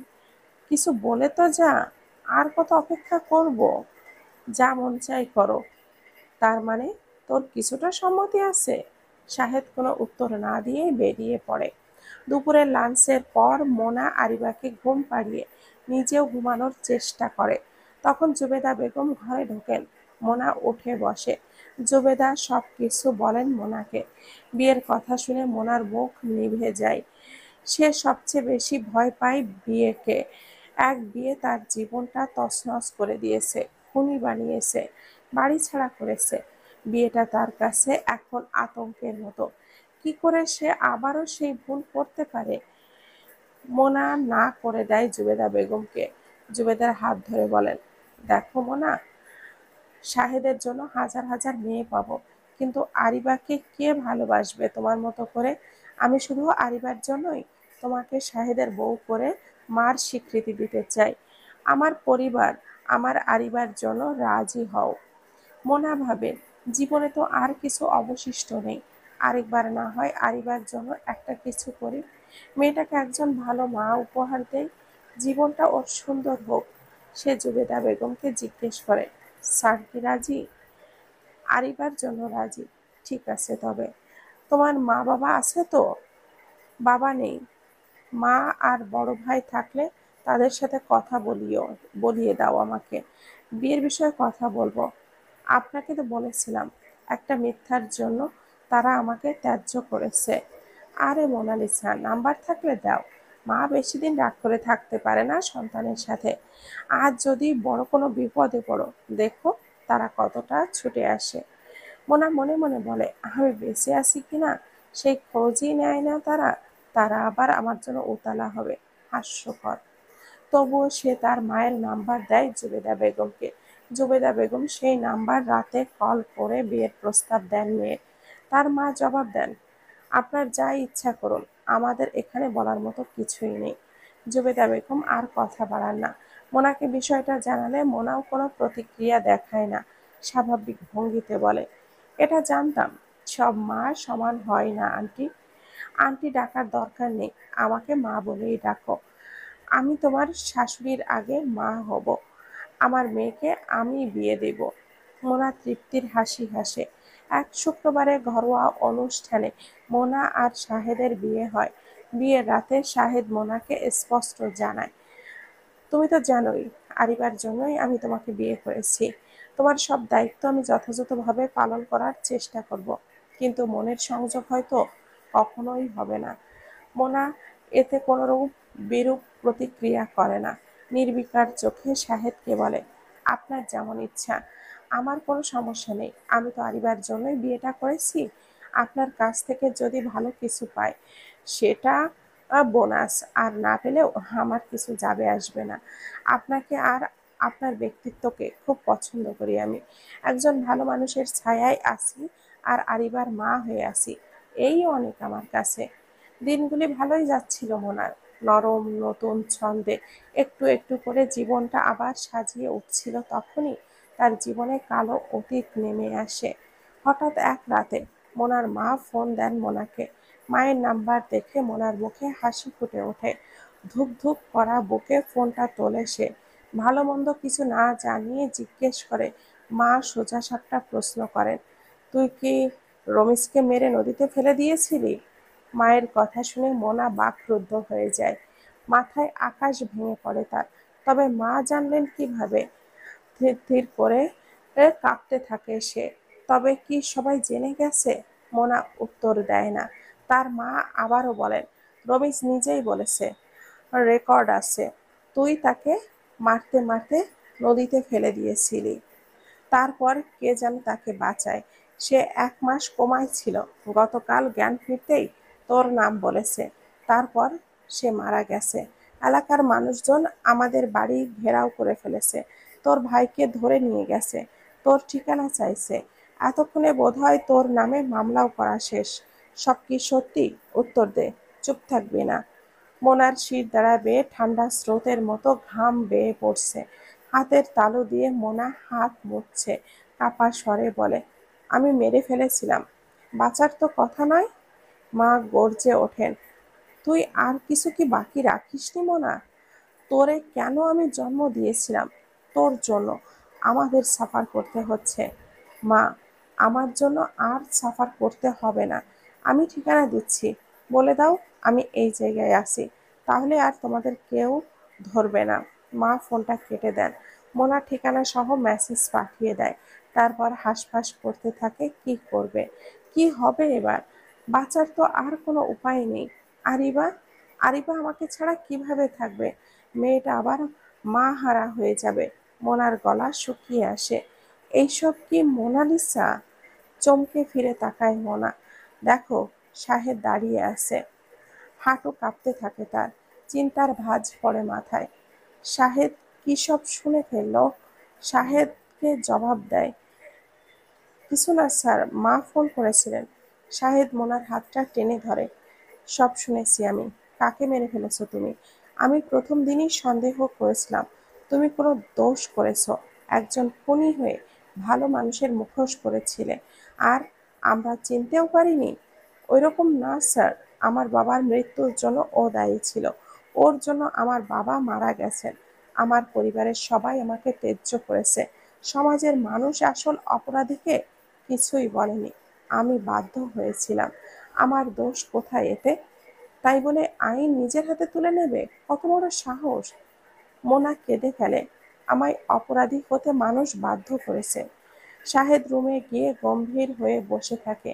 Speaker 1: কিছু বলে তো যা। আর কত অপেক্ষা করব? যা মন চাই করো। তার মানে তোর কিছুটা সম্মতি আছে? শাহেদ কোনো উত্তর না দিয়ে বেরিয়ে পড়ে। দুপুরের লাঞ্চের পর মোনা আরিবাকে ঘুম পাড়িয়ে নিজেও ঘুমানোর চেষ্টা করে। তখন জুবেদা বেগম ঘরে ঢোকেন। মোনা উঠে বসে। জুবেদা সব কিছু বলেন মোনাকে। বিয়ের কথা শুনে মোনার মুখ নিভে যায়। সে সবচেয়ে বেশি ভয় পায় বিয়েকে। এক বিয়ে তার জীবনটা তছনছ করে দিয়েছে, খুনি বানিয়েছে, বাড়ি ছাড়া করেছে। বিয়েটা তার কাছে এখন আতঙ্কের মতো। কি করে সে আবারও সেই ভুল করতে পারে? মোনা না করে দেয় জুবেদা বেগমকে। জুবেদার হাত ধরে বলেন, দেখো মোনা, শাহেদের জন্য হাজার হাজার মেয়ে পাবো, কিন্তু আরিবাকে কে ভালোবাসবে তোমার মতো করে? আমি শুধু আরিবার জন্যই তোমাকে শাহেদের বউ করে মার স্বীকৃতি দিতে চাই। আমার পরিবার আমার আরিবার জন্য রাজি হও। মোনা ভাবে, জীবনে তো আর কিছু অবশিষ্ট নেই। আরেকবার না হয় আরিবার জন্য একটা কিছু করি। মেয়েটাকে একজন ভালো মা উপহার দেই, জীবনটা ওর সুন্দর হোক। সে জুবেদা বেগমকে জিজ্ঞেস করে, স্যার কি রাজি? আরিবার জন্য রাজি। ঠিক আছে, তবে তোমার মা বাবা আছে তো? বাবা নেই। মা আর বড় ভাই থাকলে তাদের সাথে কথা বলিয়ে দাও আমাকে। বিয়ের বিষয়ে কথা বলবো। আপনাকে তো বলেছিলাম, একটা মিথ্যার জন্য তারা আমাকে ত্যায্য করেছে। আরে মোনালিসা, নাম্বার থাকলে দাও। মা বেশি দিন রাগ করে থাকতে পারে না সন্তানের সাথে। আজ যদি বড় কোনো বিপদে পড়ো, দেখো তারা কতটা ছুটে আসে। মোনা মনে মনে বলে, আমি বেঁচে আছি কিনা সেই খোঁজই নেয় না তারা। তারা আবার আমার জন্য উতলা হবে। হাস্যকর। তবুও সে তার মায়ের নাম্বার দেয় জুবেদা বেগমকে। জুবেদা বেগম সেই নাম্বার রাতে কল করে বিয়ের প্রস্তাব দেন মেয়ের। তার মা জবাব দেন, আপনার যা ইচ্ছা করুন, আমাদের এখানে বলার মতো কিছুই নেই। জুবেদা বেগম আর কথা বাড়ান না। মোনাকে বিষয়টা জানালে মোনাও কোনো প্রতিক্রিয়া দেখায় না, স্বাভাবিক ভঙ্গিতে বলে, এটা জানতাম। সব মা সমান হয় না আন্টি। আন্টি ডাকার দরকার নেই, আমাকে মা বলেই ডাকো। আমি তোমার শাশুড়ির আগে মা হব। আমার মেয়েকে আমি বিয়ে দেব। মোনা তৃপ্তির হাসি হাসে। এক শুক্রবারে ঘরোয়া অনুষ্ঠানে মোনা আর শাহেদের বিয়ে হয়। বিয়ের রাতে শাহেদ মোনাকে স্পষ্ট জানায়, তুমি তো জানোই আরিবার জন্যই আমি তোমাকে বিয়ে করেছি। তোমার সব দায়িত্ব আমি যথাযথভাবে পালন করার চেষ্টা করব, কিন্তু মনের সংযোগ হয়তো কখনোই হবে না। মোনা এতে কোনোরূপ বিরূপ প্রতিক্রিয়া করে না। নির্বিকার চোখে শাহেদকে বলে, আপনার যেমন ইচ্ছা, আমার কোনো সমস্যা নেই। আমি তো আরিবার জন্যই বিয়েটা করেছি। আপনার কাছ থেকে যদি ভালো কিছু পাই, সেটা বোনাস, আর না পেলেও আমার কিছু যাবে আসবে না। আপনাকে আর আপনার ব্যক্তিত্বকে খুব পছন্দ করি আমি। একজন ভালো মানুষের ছায়ায় আছি, আর আরিবার মা হয়ে আছি, এই অনেক আমার কাছে। দিনগুলি ভালোই যাচ্ছিল মোনার। নরম নতুন ছন্দে একটু একটু করে জীবনটা আবার সাজিয়ে উঠছিল। তখনই তার জীবনে কালো অতীত নেমে আসে। হঠাৎ এক রাতে মোনার মা ফোন দেন মোনাকে। মায়ের নাম্বার দেখে মোনার মুখে হাসি ফুটে ওঠে। ধুক ধুক করা বুকে ফোনটা তোলে সে। ভালো মন্দ কিছু না জানিয়ে জিজ্ঞেস করে। মা সোজা সাপটা প্রশ্ন করেন, তুই কি রমেশকে মেরে নদীতে ফেলে দিয়েছিলি? মায়ের কথা শুনে মোনা বাকরুদ্ধ হয়ে যায়। মাথায় আকাশ ভেঙে পড়ে তার। তবে মা জানলেন কিভাবে? ধীর ধীর করে কাঁপতে থাকে সে। তবে কি সবাই জেনে গেছে? মোনা উত্তর দেয় না। তার মা আবারও বলেন, রমেশ নিজেই বলেছে, রেকর্ড আছে, তুই তাকে মারতে মারতে নদীতে ফেলে দিয়েছিলি। তারপর কে যেন তাকে বাঁচায়। সে 1 মাস কোমায় ছিল। গতকাল জ্ঞান ফিরতেই তোর নাম বলেছে। তারপর সে মারা গেছে। এলাকার মানুষজন আমাদের বাড়ি ঘেরাও করে ফেলেছে। তোর ভাইকে ধরে নিয়ে গেছে। তোর ঠিকানা চাইছে। এতক্ষণে বোধহয় তোর নামে মামলাও করা শেষ। সব কি সত্যি? উত্তর দে, চুপ থাকবি না। মোনার শির দ্বারা বেয়ে ঠান্ডা স্রোতের মতো ঘাম বেয়ে পড়ছে। হাতের তালু দিয়ে মোনা হাত মুছছে। কাপা স্বরে বলে, আমি মেরে ফেলেছিলাম। বাঁচার তো কথা নয়। মা গর্জে ওঠেন, তুই আর কিছু কি বাকি রাখিসনি মোনা? তোরে কেন আমি জন্ম দিয়েছিলাম? তোর জন্য আমাদের সাফার করতে হচ্ছে। মা, আমার জন্য আর সাফার করতে হবে না। আমি ঠিকানা দিচ্ছি, বলে দাও আমি এই জায়গায় আছি, তাহলে আর তোমাদের কেউ ধরবে না। মা ফোনটা কেটে দেন। মোনা ঠিকানা সহ মেসেজ পাঠিয়ে দেয়। তারপর হাঁসফাঁস করতে থাকে। কি করবে? কি হবে এবার? বাঁচার তো আর কোনো উপায় নেই। আরিবা, আরিবা আমাকে ছাড়া কিভাবে থাকবে? মেয়েটা আবার মা হারা হয়ে যাবে। মোনার গলা শুকিয়ে আসে। এইসব কি মোনালিসা? চমকে ফিরে তাকায় মোনা। দেখো, শাহেদ দাঁড়িয়ে আছে। হাঁটু কাঁপতে থাকে তার। চিন্তার ভাঁজ পড়ে মাথায়। শাহেদ কি সব শুনে ফেলল? শাহেদকে জবাব দেয়, কিছু না স্যার, মা ফোন করেছিলেন। শাহেদ মোনার হাতটা টেনে ধরে। সব শুনেছি আমি। কাকে মেরে ফেলেছো তুমি? আমি প্রথম দিনই সন্দেহ করেছিলাম তুমি কোনো দোষ করেছো। একজন খুনি হয়ে ভালো মানুষের মুখোশ করেছিলে। আর আমরা চিনতেও পারিনি। ওইরকম না স্যার, আমার বাবার মৃত্যুর জন্য ও দায়ী ছিল। ওর জন্য আমার বাবা মারা গেছেন। আমার পরিবারের সবাই আমাকে ত্যায্য করেছে। সমাজের মানুষ আসল অপরাধীকে কিছুই বলেনি। আমি বাধ্য হয়েছিলাম। আমার দোষ কোথায় এতে? তাই বলে আইন নিজের হাতে তুলে নেবে? কত বড় সাহস! মোনা কেঁদে ফেলে। আমায় অপরাধী হতে মানুষ বাধ্য করেছে। শাহেদ রুমে গিয়ে গম্ভীর হয়ে বসে থাকে।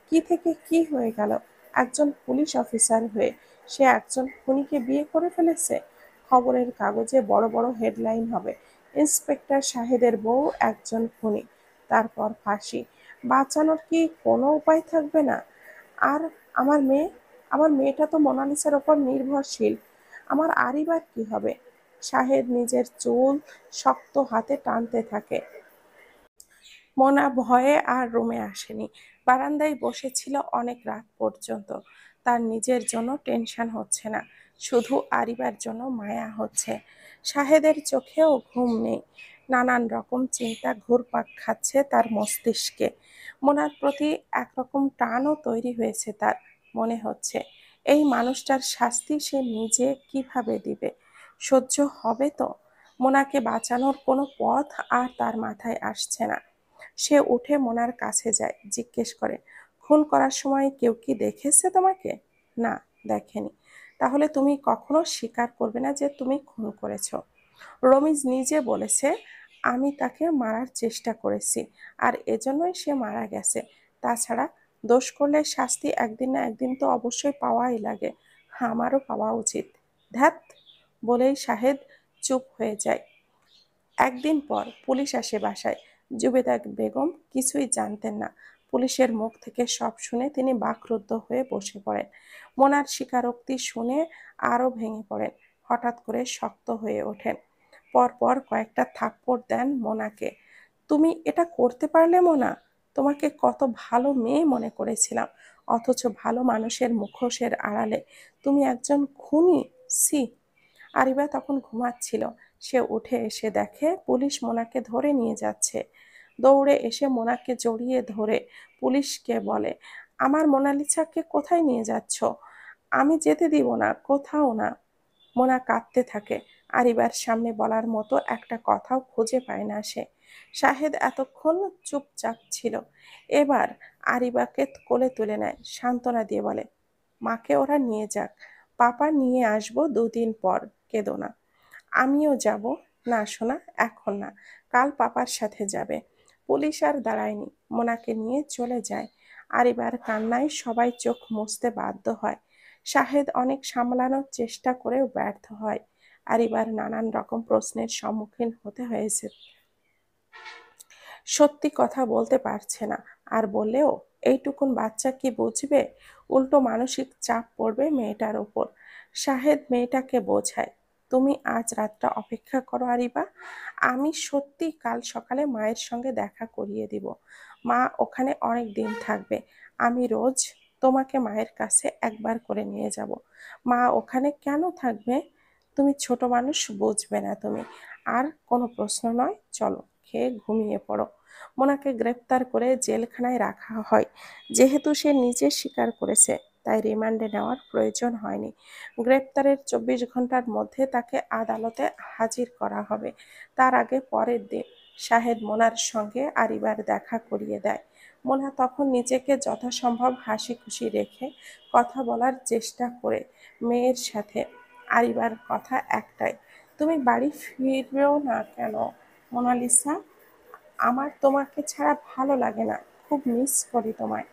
Speaker 1: কি থেকে কি হয়ে গেল? একজন পুলিশ অফিসার হয়ে সে একজন খুনিকে বিয়ে করে ফেলেছে। খবরের কাগজে বড় বড় হেডলাইন হবে, ইন্সপেক্টর শাহেদের বউ একজন খুনি, তারপর ফাঁসি। বাঁচানোর কি কোনো উপায় থাকবে না? আর আমার মেয়ে, আমার মেয়েটা তো মোনালিসার ওপর নির্ভরশীল। আমার আরিবার কি হবে? শাহেদ নিজের চুল শক্ত হাতে টানতে থাকে। মোনা ভয়ে আর রুমে আসেনি। বারান্দায় বসেছিল অনেক রাত পর্যন্ত। তার নিজের জন্য টেনশন হচ্ছে না, শুধু আরিবার জন্য মায়া হচ্ছে। শাহেদের চোখেও ঘুম নেই। নানান রকম চিন্তা ঘুরপাক খাচ্ছে তার মস্তিষ্কে। মোনার প্রতি একরকম টানও তৈরি হয়েছে তার। মনে হচ্ছে এই মানুষটার শাস্তি সে নিজে কিভাবে দিবে? সহ্য হবে তো? মোনাকে বাঁচানোর কোনো পথ আর তার মাথায় আসছে না। সে উঠে মোনার কাছে যায়, জিজ্ঞেস করে, খুন করার সময় কেউ কি দেখেছে তোমাকে? না, দেখেনি। তাহলে তুমি কখনো স্বীকার করবে না যে তুমি খুন করেছো? রমিজ নিজে বলেছে আমি তাকে মারার চেষ্টা করেছি, আর এজন্যই সে মারা গেছে। তাছাড়া দোষ করলে শাস্তি একদিন না একদিন তো অবশ্যই পাওয়াই লাগে। আমারও পাওয়া উচিত। ধ্যাত, বলেই শাহেদ চুপ হয়ে যায়। একদিন পর পুলিশ আসে বাসায়। জুবেদা বেগম কিছুই জানতেন না। পুলিশের মুখ থেকে সব শুনে তিনি বাকরুদ্ধ হয়ে বসে পড়েন। মোনার স্বীকারোক্তি শুনে আরো ভেঙে পড়েন। হঠাৎ করে শক্ত হয়ে ওঠেন। পরপর কয়েকটা থাপ্পড় দেন মোনাকে। তুমি এটা করতে পারলে মোনা? তোমাকে কত ভালো মেয়ে মনে করেছিলাম, অথচ ভালো মানুষের মুখোশের আড়ালে তুমি একজন খুনি। ছি! আরিবা তখন ঘুমাচ্ছিল। সে উঠে এসে দেখে পুলিশ মোনাকে ধরে নিয়ে যাচ্ছে। দৌড়ে এসে মোনাকে জড়িয়ে ধরে পুলিশকে বলে, আমার মোনালিসাকে কোথায় নিয়ে যাচ্ছ? আমি যেতে দিব না, কোথাও না। মোনা কাঁদতে থাকে। আরিবার সামনে বলার মতো একটা কথাও খুঁজে পায় না সে। শাহেদ এতক্ষণ চুপচাপ ছিল, এবার আরিবাকে কোলে তুলে নেয়, সান্ত্বনা দিয়ে বলে, মাকে ওরা নিয়ে যাক, পাপা নিয়ে আসবো 2 দিন পর, কেঁদো না। আমিও যাব। না সোনা, এখন না, কাল পাপার সাথে যাবে। পুলিশ আর দাঁড়ায়নি, মোনাকে নিয়ে চলে যায়। আরিবার কান্নায় সবাই চোখ মুছতে বাধ্য হয়। শাহেদ অনেক সামলানোর চেষ্টা করেও ব্যর্থ হয়। আরিবার নানান রকম প্রশ্নের সম্মুখীন হতে হয়েছে। সত্যি কথা বলতে পারছে না, আর বললেও এইটুকুন বাচ্চা কি বুঝবে? উল্টো মানসিক চাপ পড়বে মেয়েটার উপর। শাহেদ মেয়েটাকে বোঝায়, তুমি আজ রাতটা অপেক্ষা করো আরিবা, আমি সত্যি কাল সকালে মায়ের সঙ্গে দেখা করিয়ে দিব। মা ওখানে অনেক দিন থাকবে, আমি রোজ তোমাকে মায়ের কাছে একবার করে নিয়ে যাব। মা ওখানে কেন থাকবে? তুমি ছোট মানুষ, বুঝবে না তুমি। আর কোনো প্রশ্ন নয়, চলো খেয়ে ঘুমিয়ে পড়ো। মোনাকে গ্রেপ্তার করে জেলখানায় রাখা হয়। যেহেতু সে নিজে স্বীকার করেছে, তাই রিমান্ডে নেওয়ার প্রয়োজন হয়নি। গ্রেপ্তারের 24 ঘন্টার মধ্যে তাকে আদালতে হাজির করা হবে। তার আগে পরের দিন শাহেদ মোনার সঙ্গে আরিবার দেখা করিয়ে দেয়। মোনা তখন নিজেকে যথাসম্ভব হাসি খুশি রেখে কথা বলার চেষ্টা করে মেয়ের সাথে। আরিবার কথা একটাই, তুমি বাড়ি ফিরবেও না কেন মোনালিসা? আমার তোমাকে ছাড়া ভালো লাগে না, খুব মিস করি তোমায়।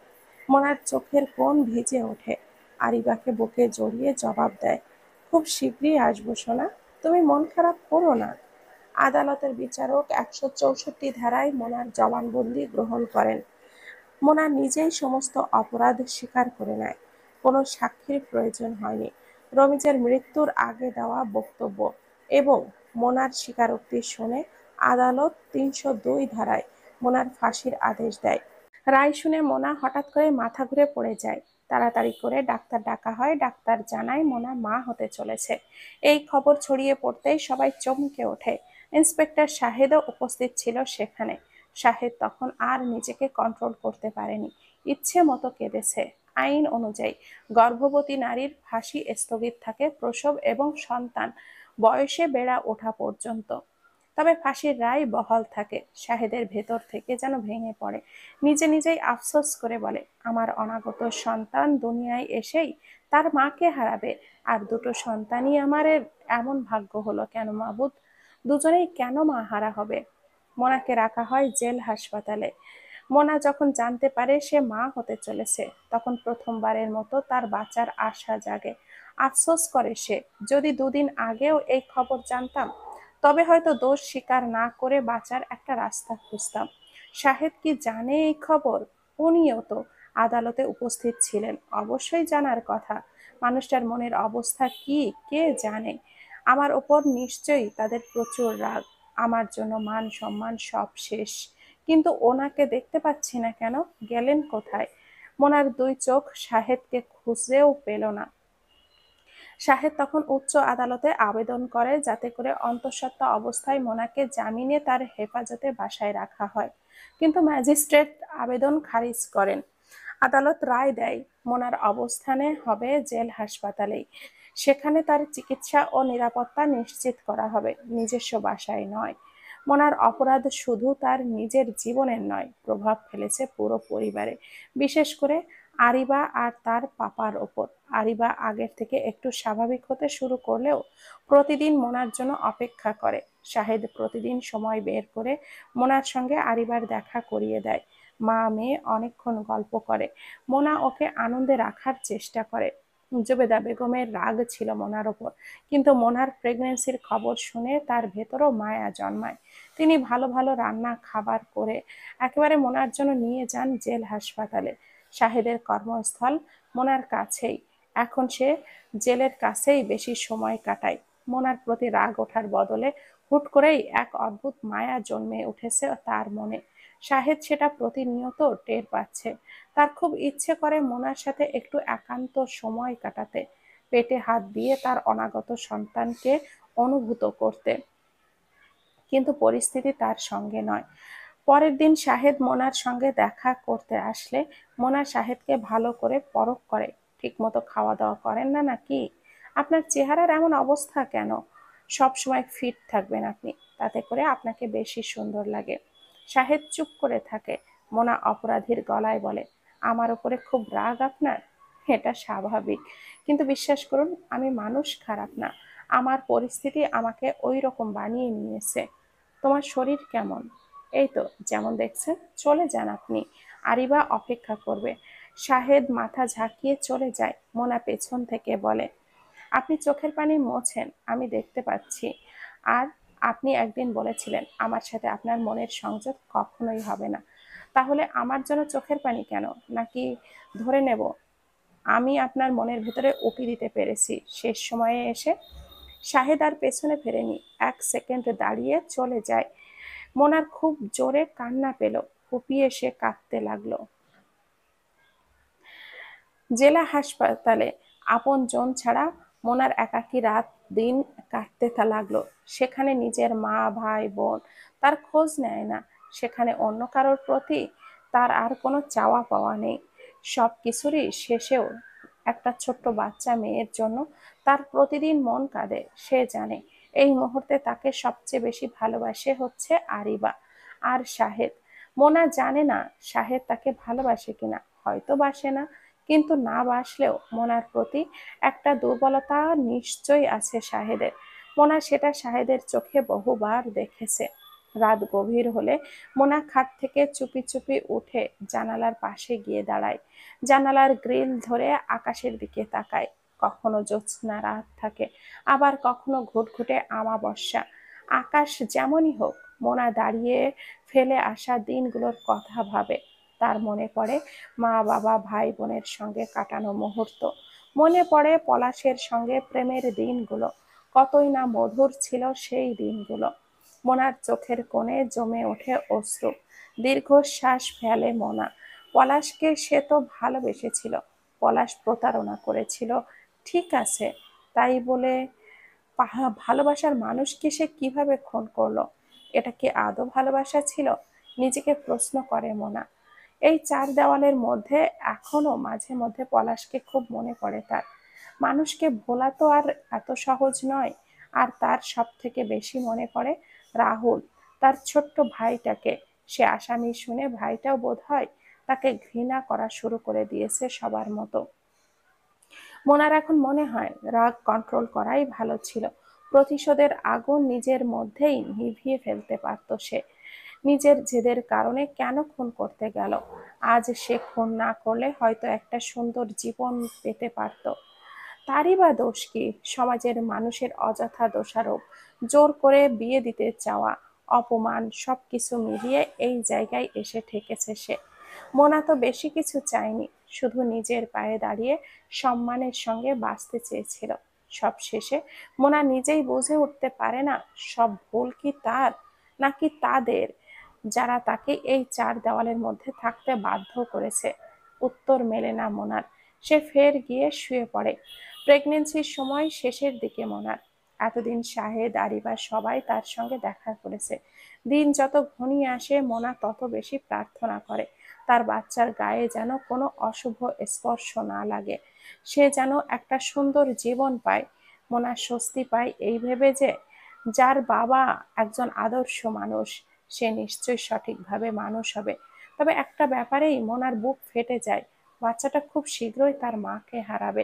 Speaker 1: মোনার চোখের কোণ ভিজে ওঠে। আরিবাকে বুকে জড়িয়ে জবাব দেয়, খুব শীঘ্রই আসবো সোনা, তুমি মন খারাপ করো না। আদালতের বিচারক 164 ধারায় মোনার জবানবন্দি গ্রহণ করেন। মোনা নিজেই সমস্ত অপরাধ স্বীকার করে নেয়। কোনো সাক্ষীর প্রয়োজন হয়নি। রমিজের মৃত্যুর আগে দেওয়া বক্তব্য এবং মোনার স্বীকারোক্তি শুনে আদালত 302 ধারায় মোনার ফাঁসির আদেশ দেয়। রায় শুনে মোনা হঠাৎ করে মাথা ঘুরে পড়ে যায়। তাড়াতাড়ি করে ডাক্তার ডাকা হয়। ডাক্তার জানায় মোনা মা হতে চলেছে। এই খবর ছড়িয়ে পড়তেই সবাই চমকে ওঠে। ইন্সপেক্টর শাহেদও উপস্থিত ছিল সেখানে। শাহেদ তখন আর নিজেকে কন্ট্রোল করতে পারেনি, ইচ্ছে মতো কেঁদেছে। আইন অনুযায়ী গর্ভবতী নারীর ফাঁসি স্থগিত থাকে প্রসব এবং সন্তান বয়সে বেড়ে ওঠা পর্যন্ত। তবে ফাঁসির রায় বহাল থাকে। শাহেদের ভেতর থেকে যেন ভেঙে পড়ে। নিজে নিজেই আফসোস করে বলে, আমার অনাগত সন্তান দুনিয়ায় এসেই তার মাকে হারাবে, আর দুটো সন্তানই আমার এমন ভাগ্য হলো কেন মাবুদ? দুজনেই কেন মা হারা হবে? মোনাকে রাখা হয় জেল হাসপাতালে। মোনা যখন জানতে পারে সে মা হতে চলেছে, তখন প্রথমবারের মতো তার বাঁচার আশা জাগে। আফসোস করে সে, যদি 2 দিন আগেও এই খবর জানতাম, তবে হয়তো দোষ স্বীকার না করে বাঁচার একটা রাস্তা খুঁজতাম। শাহেদ কি জানে এই খবর? উনিও তো আদালতে উপস্থিত ছিলেন, অবশ্যই জানার কথা। মানুষটার মনের অবস্থা কি কে জানে? আমার ওপর নিশ্চয়ই তাদের প্রচুর রাগ। আমার জন্য মান সম্মান সব শেষ। কিন্তু ওনাকে দেখতে পাচ্ছি না কেন? গেলেন কোথায়? মোনার 2 চোখ শাহেদকে খুঁজেও পেল না। শাহেদ তখন উচ্চ আদালতে আবেদন করে যাতে করে অন্তঃসত্ত্বা অবস্থায় মোনাকে জামিনে তার হেফাজতে বাসায় রাখা হয়, কিন্তু ম্যাজিস্ট্রেট আবেদন খারিজ করেন। আদালত রায় দেয় মোনার অবস্থানে হবে জেল হাসপাতালেই। সেখানে তার চিকিৎসা ও নিরাপত্তা নিশ্চিত করা হবে, নিজস্ব বাসায় নয়। মোনার অপরাধ শুধু তার নিজের জীবনের নয়, প্রভাব ফেলেছে পুরো পরিবারে, বিশেষ করে আরিবা আর তার পাপার ওপর। আরিবা আগের থেকে একটু স্বাভাবিক হতে শুরু করলেও প্রতিদিন মোনার জন্য অপেক্ষা করে। শাহেদ প্রতিদিন সময় বের করে মোনার সঙ্গে আরিবার দেখা করিয়ে দেয়। মা মেয়ে অনেকক্ষণ গল্প করে। মোনা ওকে আনন্দে রাখার চেষ্টা করে। জুবেদা বেগমের রাগ ছিল মোনার ওপর, কিন্তু মোনার প্রেগনেন্সির খবর শুনে তার ভেতরও মায়া জন্মায়। তিনি ভালো ভালো রান্না খাবার করে একেবারে মোনার জন্য নিয়ে যান জেল হাসপাতালে। শাহেদের কর্মস্থল মোনার কাছেই। এখন সে জেলের কাছেই বেশি সময় কাটায়। মোনার প্রতি রাগ ওঠার বদলে হুট করেই এক অদ্ভুত মায়া জন্মে উঠেছে তার মনে। শাহেদ সেটা প্রতিনিয়ত টের পাচ্ছে। তার খুব ইচ্ছে করে মোনার সাথে একটু একান্ত সময় কাটাতে, পেটে হাত দিয়ে তার অনাগত সন্তানকে অনুভূত করতে, কিন্তু পরিস্থিতি তার সঙ্গে নয়। পরের দিন শাহেদ মোনার সঙ্গে দেখা করতে আসলে মোনা শাহেদকে ভালো করে পরখ করে, ঠিক মতো খাওয়া দাওয়া করেন না নাকি? আপনার চেহারার এমন অবস্থা কেন? সব সময় ফিট থাকবেন আপনি, তাতে করে আপনাকে বেশি সুন্দর লাগে। শাহেদ চুপ করে থাকে। মোনা অপরাধীর গলায় বলে, আমার উপরে খুব রাগ আপনার? এটা স্বাভাবিক, কিন্তু বিশ্বাস করুন আমি মানুষ খারাপ না। আমার পরিস্থিতি আমাকে ওই রকম বানিয়ে নিয়েছে। তোমার শরীর কেমন? এই তো যেমন দেখছেন। চলে যান আপনি, আরিবা অপেক্ষা করবে। শাহেদ মাথা ঝাঁকিয়ে চলে যায়। মোনা পেছন থেকে বলে, আপনি চোখের পানি মোছেন, আমি দেখতে পাচ্ছি। আর আপনি একদিন বলেছিলেন আমার সাথে আপনার মনের সংযোগ কখনোই হবে না। তাহলে আমার জন্য চোখের পানি কেন? নাকি ধরে নেব আমি আপনার মনের ভিতরে উকি দিতে পেরেছি শেষ সময়ে এসে? শাহেদ আর পেছনে ফেরেনি, 1 সেকেন্ড দাঁড়িয়ে চলে যায়। মোনার খুব জোরে কান্না পেল, ফুপিয়ে সে কাঁদতে লাগলো। জেলা হাসপাতালে আপন জন ছাড়া মোনার একাকী রাত দিন কাটতে লাগলো। সেখানে নিজের মা ভাই বোন তার খোঁজ নেয় না। সেখানে অন্য কারোর প্রতি তার আর কোনো চাওয়া পাওয়া নেই। সব কিছুরই শেষেও একটা ছোট্ট বাচ্চা মেয়ের জন্য তার প্রতিদিন মন কাঁদে। সে জানে এই মুহূর্তে তাকে সবচেয়ে বেশি ভালোবাসে হচ্ছে আরিবা আর শাহেদ। মোনা জানে না শাহেদ তাকে ভালোবাসে কিনা, হয়তো বাসে না, কিন্তু না বাসলেও মোনার প্রতি একটা দুর্বলতা নিশ্চয়ই আছে শাহেদের। মোনা সেটা শাহেদের চোখে বহুবার দেখেছে। রাত গভীর হলে মোনা খাট থেকে চুপি চুপি উঠে জানালার পাশে গিয়ে দাঁড়ায়। জানালার গ্রিল ধরে আকাশের দিকে তাকায়। কখনো জ্যোৎস্না রাত থাকে, আবার কখনো ঘুটঘুটে আমাবস্যা। আকাশ যেমনই হোক, মোনা দাঁড়িয়ে ফেলে আসা দিনগুলোর কথা ভাবে। তার মনে পড়ে মা বাবা ভাই বোনের সঙ্গে কাটানো মুহূর্ত। মনে পড়ে পলাশের সঙ্গে প্রেমের দিনগুলো। কতই না মধুর ছিল সেই দিনগুলো। মোনার চোখের কোণে জমে ওঠে অশ্রু। দীর্ঘশ্বাস ফেলে মোনা। পলাশকে সে তো ভালোবেসেছিল, পলাশ প্রতারণা করেছিল, ঠিক আছে, তাই বলে ভালোবাসার মানুষকে সে কিভাবে খুন করলো? এটা কি আদৌ ভালোবাসা ছিল? নিজেকে প্রশ্ন করে মোনা। এই চার দেওয়ালের মধ্যে এখনো মাঝে মধ্যে পলাশকে খুব মনে পড়ে তার। মানুষকে ভোলা তো আর এত সহজ নয়। আর তার সব থেকে বেশি মনে পড়ে রাহুল, তার ছোট্ট ভাইটাকে। সে আসামি শুনে ভাইটাও বোধহয় তাকে ঘৃণা করা শুরু করে দিয়েছে সবার মতো। মোনার এখন মনে হয় রাগ কন্ট্রোল করাই ভালো ছিল। প্রতিশোধের আগুন নিজের মধ্যেই নিভিয়ে ফেলতে পারত সে। নিজের জেদের কারণে কেন খুন করতে গেল? আজ সে খুন না করলে হয়তো একটা সুন্দর জীবন পেতে পারত। তারই বা দোষ কি? সমাজের মানুষের অযথা দোষারোপ, জোর করে বিয়ে দিতে চাওয়া, অপমান সবকিছু মিলিয়ে এই জায়গায় এসে ঠেকেছে সে। মোনা তো বেশি কিছু চায়নি, শুধু নিজের পায়ে দাঁড়িয়ে সম্মানের সঙ্গে বাঁচতে চেয়েছিল। সব শেষে মোনা নিজেই বুঝে উঠতে পারে না সব ভুল কি তার, নাকি তাদের, যারা তাকে এই চার দেওয়ালের মধ্যে থাকতে বাধ্য করেছে। উত্তর মেলে না মোনার। সে ফের গিয়ে শুয়ে পড়ে। প্রেগনেন্সির সময় শেষের দিকে মোনার। এতদিন শাহেদ আরিবা সবাই তার সঙ্গে দেখা করেছে। দিন যত ঘনিয়ে আসে মোনা তত বেশি প্রার্থনা করে তার বাচ্চার গায়ে যেন কোনো অশুভ স্পর্শ না লাগে, সে যেন একটা সুন্দর জীবন পায়। মোনা স্বস্তি পায় এই ভেবে যে যার বাবা একজন আদর্শ মানুষ, সে নিশ্চয়ই সঠিকভাবে মানুষ হবে। তবে একটা ব্যাপারেই মোনার বুক ফেটে যায়, বাচ্চাটা খুব শীঘ্রই তার মাকে হারাবে।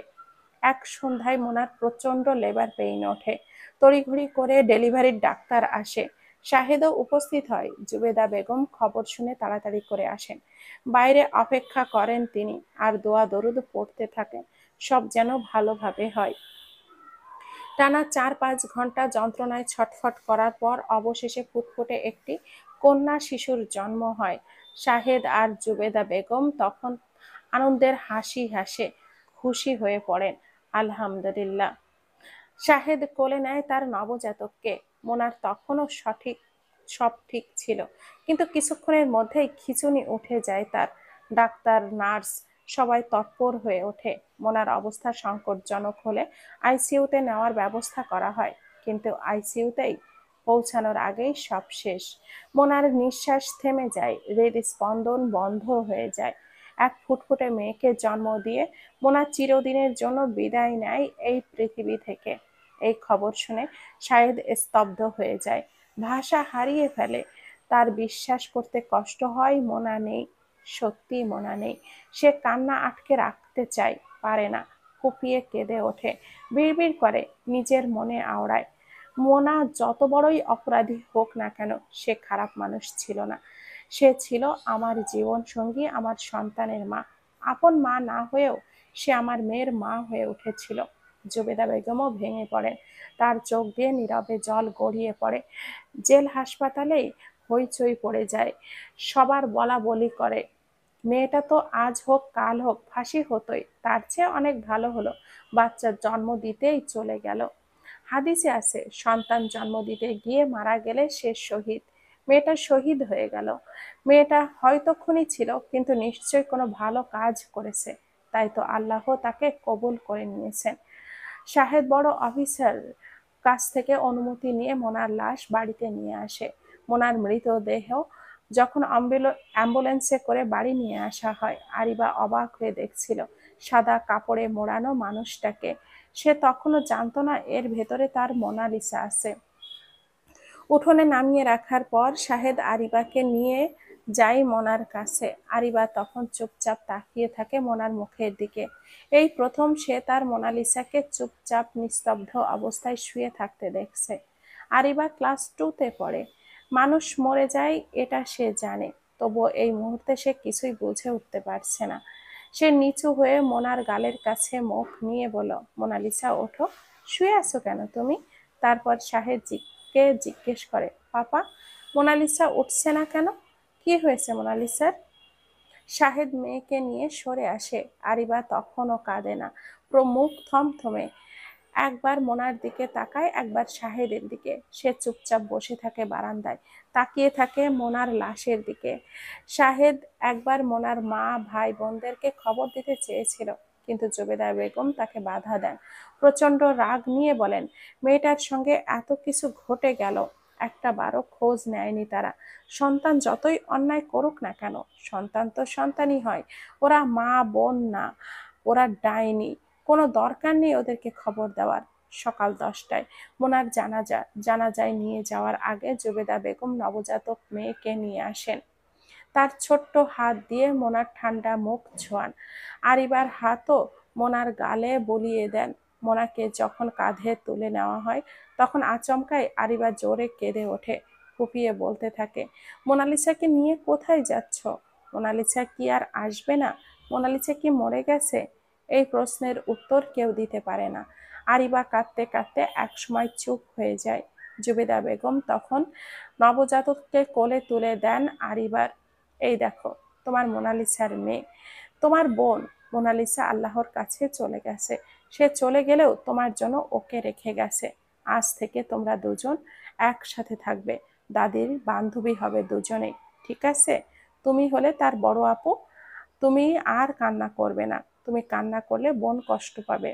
Speaker 1: এক সন্ধ্যায় মোনার প্রচন্ড লেবার পেইন ওঠে। তড়িঘড়ি করে ডেলিভারির ডাক্তার আসে। শাহেদও উপস্থিত হয়। জুবেদা বেগম খবর শুনে তাড়াতাড়ি করে আসেন। বাইরে অপেক্ষা করেন তিনি, আর দোয়া দরুদ পড়তে থাকেন সব যেন ভালোভাবে হয়। টানা 4-5 ঘন্টা যন্ত্রণায় ছটফট করার পর অবশেষে ফুটফুটে একটি কন্যা শিশুর জন্ম হয়। শাহেদ আর জুবেদা বেগম তখন আনন্দের হাসি হাসে খুশি হয়ে পড়েন। আলহামদুলিল্লাহ। শাহেদ কোলে নেয় তার নবজাতককে। মোনার তখনও সব ঠিক ছিল, কিন্তু কিছুক্ষণের মধ্যেই খিঁচুনি উঠে যায় তার। ডাক্তার নার্স সবাই তৎপর হয়ে ওঠে। মোনার অবস্থা সংকটজনক হলে আইসিইউতে নেওয়ার ব্যবস্থা করা হয়, কিন্তু আইসিইউতেই পৌঁছানোর আগেই সব শেষ। মোনার নিঃশ্বাস থেমে যায়, হৃদস্পন্দন বন্ধ হয়ে যায়। এক ফুটফুটে মেয়েকে জন্ম দিয়ে মোনা চিরদিনের জন্য বিদায় নেয় এই পৃথিবী থেকে। এই খবর শুনে শাহেদ স্তব্ধ হয়ে যায়, ভাষা হারিয়ে ফেলে। তার বিশ্বাস করতে কষ্ট হয় মোনা নেই, সত্যি মোনা নেই। সে কান্না আটকে রাখতে চায়, পারে না, ফুপিয়ে কেঁদে ওঠে, বিড়বিড় করে, নিজের মনে আওড়ায়, মোনা যত বড়ই অপরাধী হোক না কেন সে খারাপ মানুষ ছিল না। সে ছিল আমার জীবন সঙ্গী, আমার সন্তানের মা। আপন মা না হয়েও সে আমার মেয়ের মা হয়ে উঠেছিল। জুবেদা বেগমও ভেঙে পড়েন, তার চোখ দিয়ে নীরবে জল গড়িয়ে পড়ে। জেল হাসপাতালেই হইচই পড়ে যায়, সবার বলা বলি করে, মেয়েটা তো আজ হোক কাল হোক ফাঁসি হতোই, তার চেয়ে অনেক ভালো হলো বাচ্চার জন্ম দিতেই চলে গেল। হাদিসে আছে, সন্তান জন্ম দিতে গিয়ে মারা গেলে সে শহীদ। মেয়েটা শহীদ হয়ে গেল। মেয়েটা হয়তো খুনি ছিল, কিন্তু নিশ্চয়ই কোনো ভালো কাজ করেছে, তাই তো আল্লাহ তাকে কবুল করে নিয়েছেন। শাহেদ বড় অফিসার কাছ থেকে অনুমতি নিয়ে মোনার লাশ বাড়িতে নিয়ে আসে। মোনার মৃতদেহ যখন অ্যাম্বুলেন্সে করে বাড়ি নিয়ে আসা হয়, আরিবা অবাক হয়ে দেখছিল সাদা কাপড়ে মোড়ানো মানুষটাকে। সে তখনও জানতো না এর ভেতরে তার মোনালিসা আছে। উঠোনে নামিয়ে রাখার পর শাহেদ আরিবাকে নিয়ে যায় মোনার কাছে। আরিবা তখন চুপচাপ তাকিয়ে থাকে মোনার মুখের দিকে। এই প্রথম সে তার মোনালিসাকে চুপচাপ নিস্তব্ধ অবস্থায় শুয়ে থাকতে দেখছে। আরিবা ক্লাস 2-তে পড়ে। মানুষ মরে যায় এটা সে জানে, তবুও এই মুহূর্তে সে কিছুই বুঝে উঠতে পারছে না। সে নিচু হয়ে মোনার গালের কাছে মুখ নিয়ে বলল, মোনালিসা ওঠো, শুয়ে আছো কেন তুমি? তারপর শাহেদ কে জিজ্ঞেস করে, পাপা, মোনালিসা উঠছে না কেন? কি হয়েছে মোনালিসার? শাহেদ মেয়েকে নিয়ে সরে আসে। আরিবা তখনও কাঁদে না, মুখ থমথমে। একবার মোনার দিকে তাকায়, একবার শাহেদের দিকে। সে চুপচাপ বসে থাকে বারান্দায়, তাকিয়ে থাকে মোনার লাশের দিকে। শাহেদ একবার মোনার মা ভাই বোনদেরকে খবর দিতে চেয়েছিল, কিন্তু জুবেদা বেগম তাকে বাধা দেন। প্রচন্ড রাগ নিয়ে বলেন, মেয়েটার সঙ্গে এত কিছু ঘটে গেল, একটা বারও খোঁজ নেয়নি তারা। সন্তান যতই অন্যায় করুক না কেন, সন্তান তো সন্তানই হয়। ওরা মা বোন না, ওরা ডাইনি। কোনো দরকার নেই ওদেরকে খবর দেওয়ার। সকাল 10টায় মোনার জানাজায় নিয়ে যাওয়ার আগে জুবেদা বেগম নবজাতক মেয়েকে নিয়ে আসেন। তার ছোট্ট হাত দিয়ে মোনার ঠান্ডা মুখ ছোঁয়ান। আরিবার হাতও মোনার গালে বুলিয়ে দেন। মোনাকে যখন কাঁধে তুলে নেওয়া হয়, তখন আচমকাই আরিবা জোরে কেঁদে ওঠে, ফুপিয়ে বলতে থাকে, মোনালিসাকে নিয়ে কোথায় যাচ্ছ? মোনালিসা কি আর আসবে না? মোনালিসা কি মরে গেছে? এই প্রশ্নের উত্তর কেউ দিতে পারে না। আরিবা কাঁদতে কাঁদতে একসময় চুপ হয়ে যায়। জুবেদা বেগম তখন নবজাতককে কোলে তুলে দেন আরিবার। এই দেখো, তোমার মোনালিসার মেয়ে, তোমার বোন। মোনালিসা আল্লাহর কাছে চলে গেছে। সে চলে গেলেও তোমার জন্য ওকে রেখে গেছে। আজ থেকে তোমরা দুজন একসাথে থাকবে, দাদির বান্ধবী হবে দুজনেই, ঠিক আছে? তুমি হলে তার বড় আপু। তুমি আর কান্না করবে না, তুমি কান্না করলে বোন কষ্ট পাবে।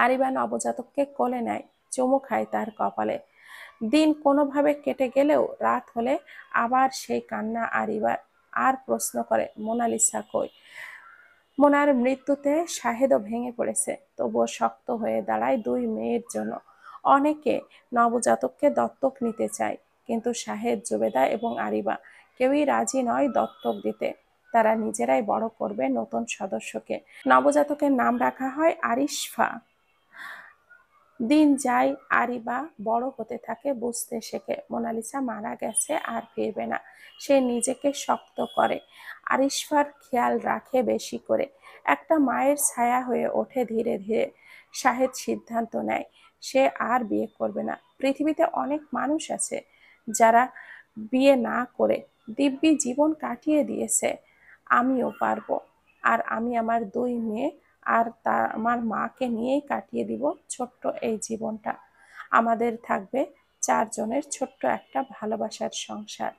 Speaker 1: আরিবা নবজাতককে কোলে নেয়, চুমু খায় তার কপালে। দিন কোনোভাবে কেটে গেলেও রাত হলে আবার সেই কান্না আরিবার। আর প্রশ্ন করে, মোনালিসা কই? মোনার মৃত্যুতে শাহেদও ভেঙে পড়েছে, তবুও শক্ত হয়ে দাঁড়ায় দুই মেয়ের জন্য। অনেকে নবজাতককে দত্তক নিতে চায়, কিন্তু শাহেদ, জুবেদা এবং আরিবা কেউই রাজি নয় দত্তক দিতে। তারা নিজেরাই বড় করবে নতুন সদস্যকে। নবজাতকের নাম রাখা হয় আরিশফা। দিন যায়, আরিবা বড় হতে থাকে, বুঝতে শেখে মোনালিসা মারা গেছে আর ফিরবে না। সে নিজেকে শক্ত করে, আরিশফার খেয়াল রাখে বেশি করে। একটা মায়ের ছায়া হয়ে ওঠে ধীরে ধীরে। শাহেদ সিদ্ধান্ত নেয় সে আর বিয়ে করবে না। পৃথিবীতে অনেক মানুষ আছে যারা বিয়ে না করে দিব্যি জীবন কাটিয়ে দিয়েছে। আমিও পারবো। আর আমি আমার দুই মেয়ে আর আমার মাকে নিয়েই কাটিয়ে দিব ছোট্ট এই জীবনটা। আমাদের থাকবে চারজনের ছোট্ট একটা ভালোবাসার সংসার।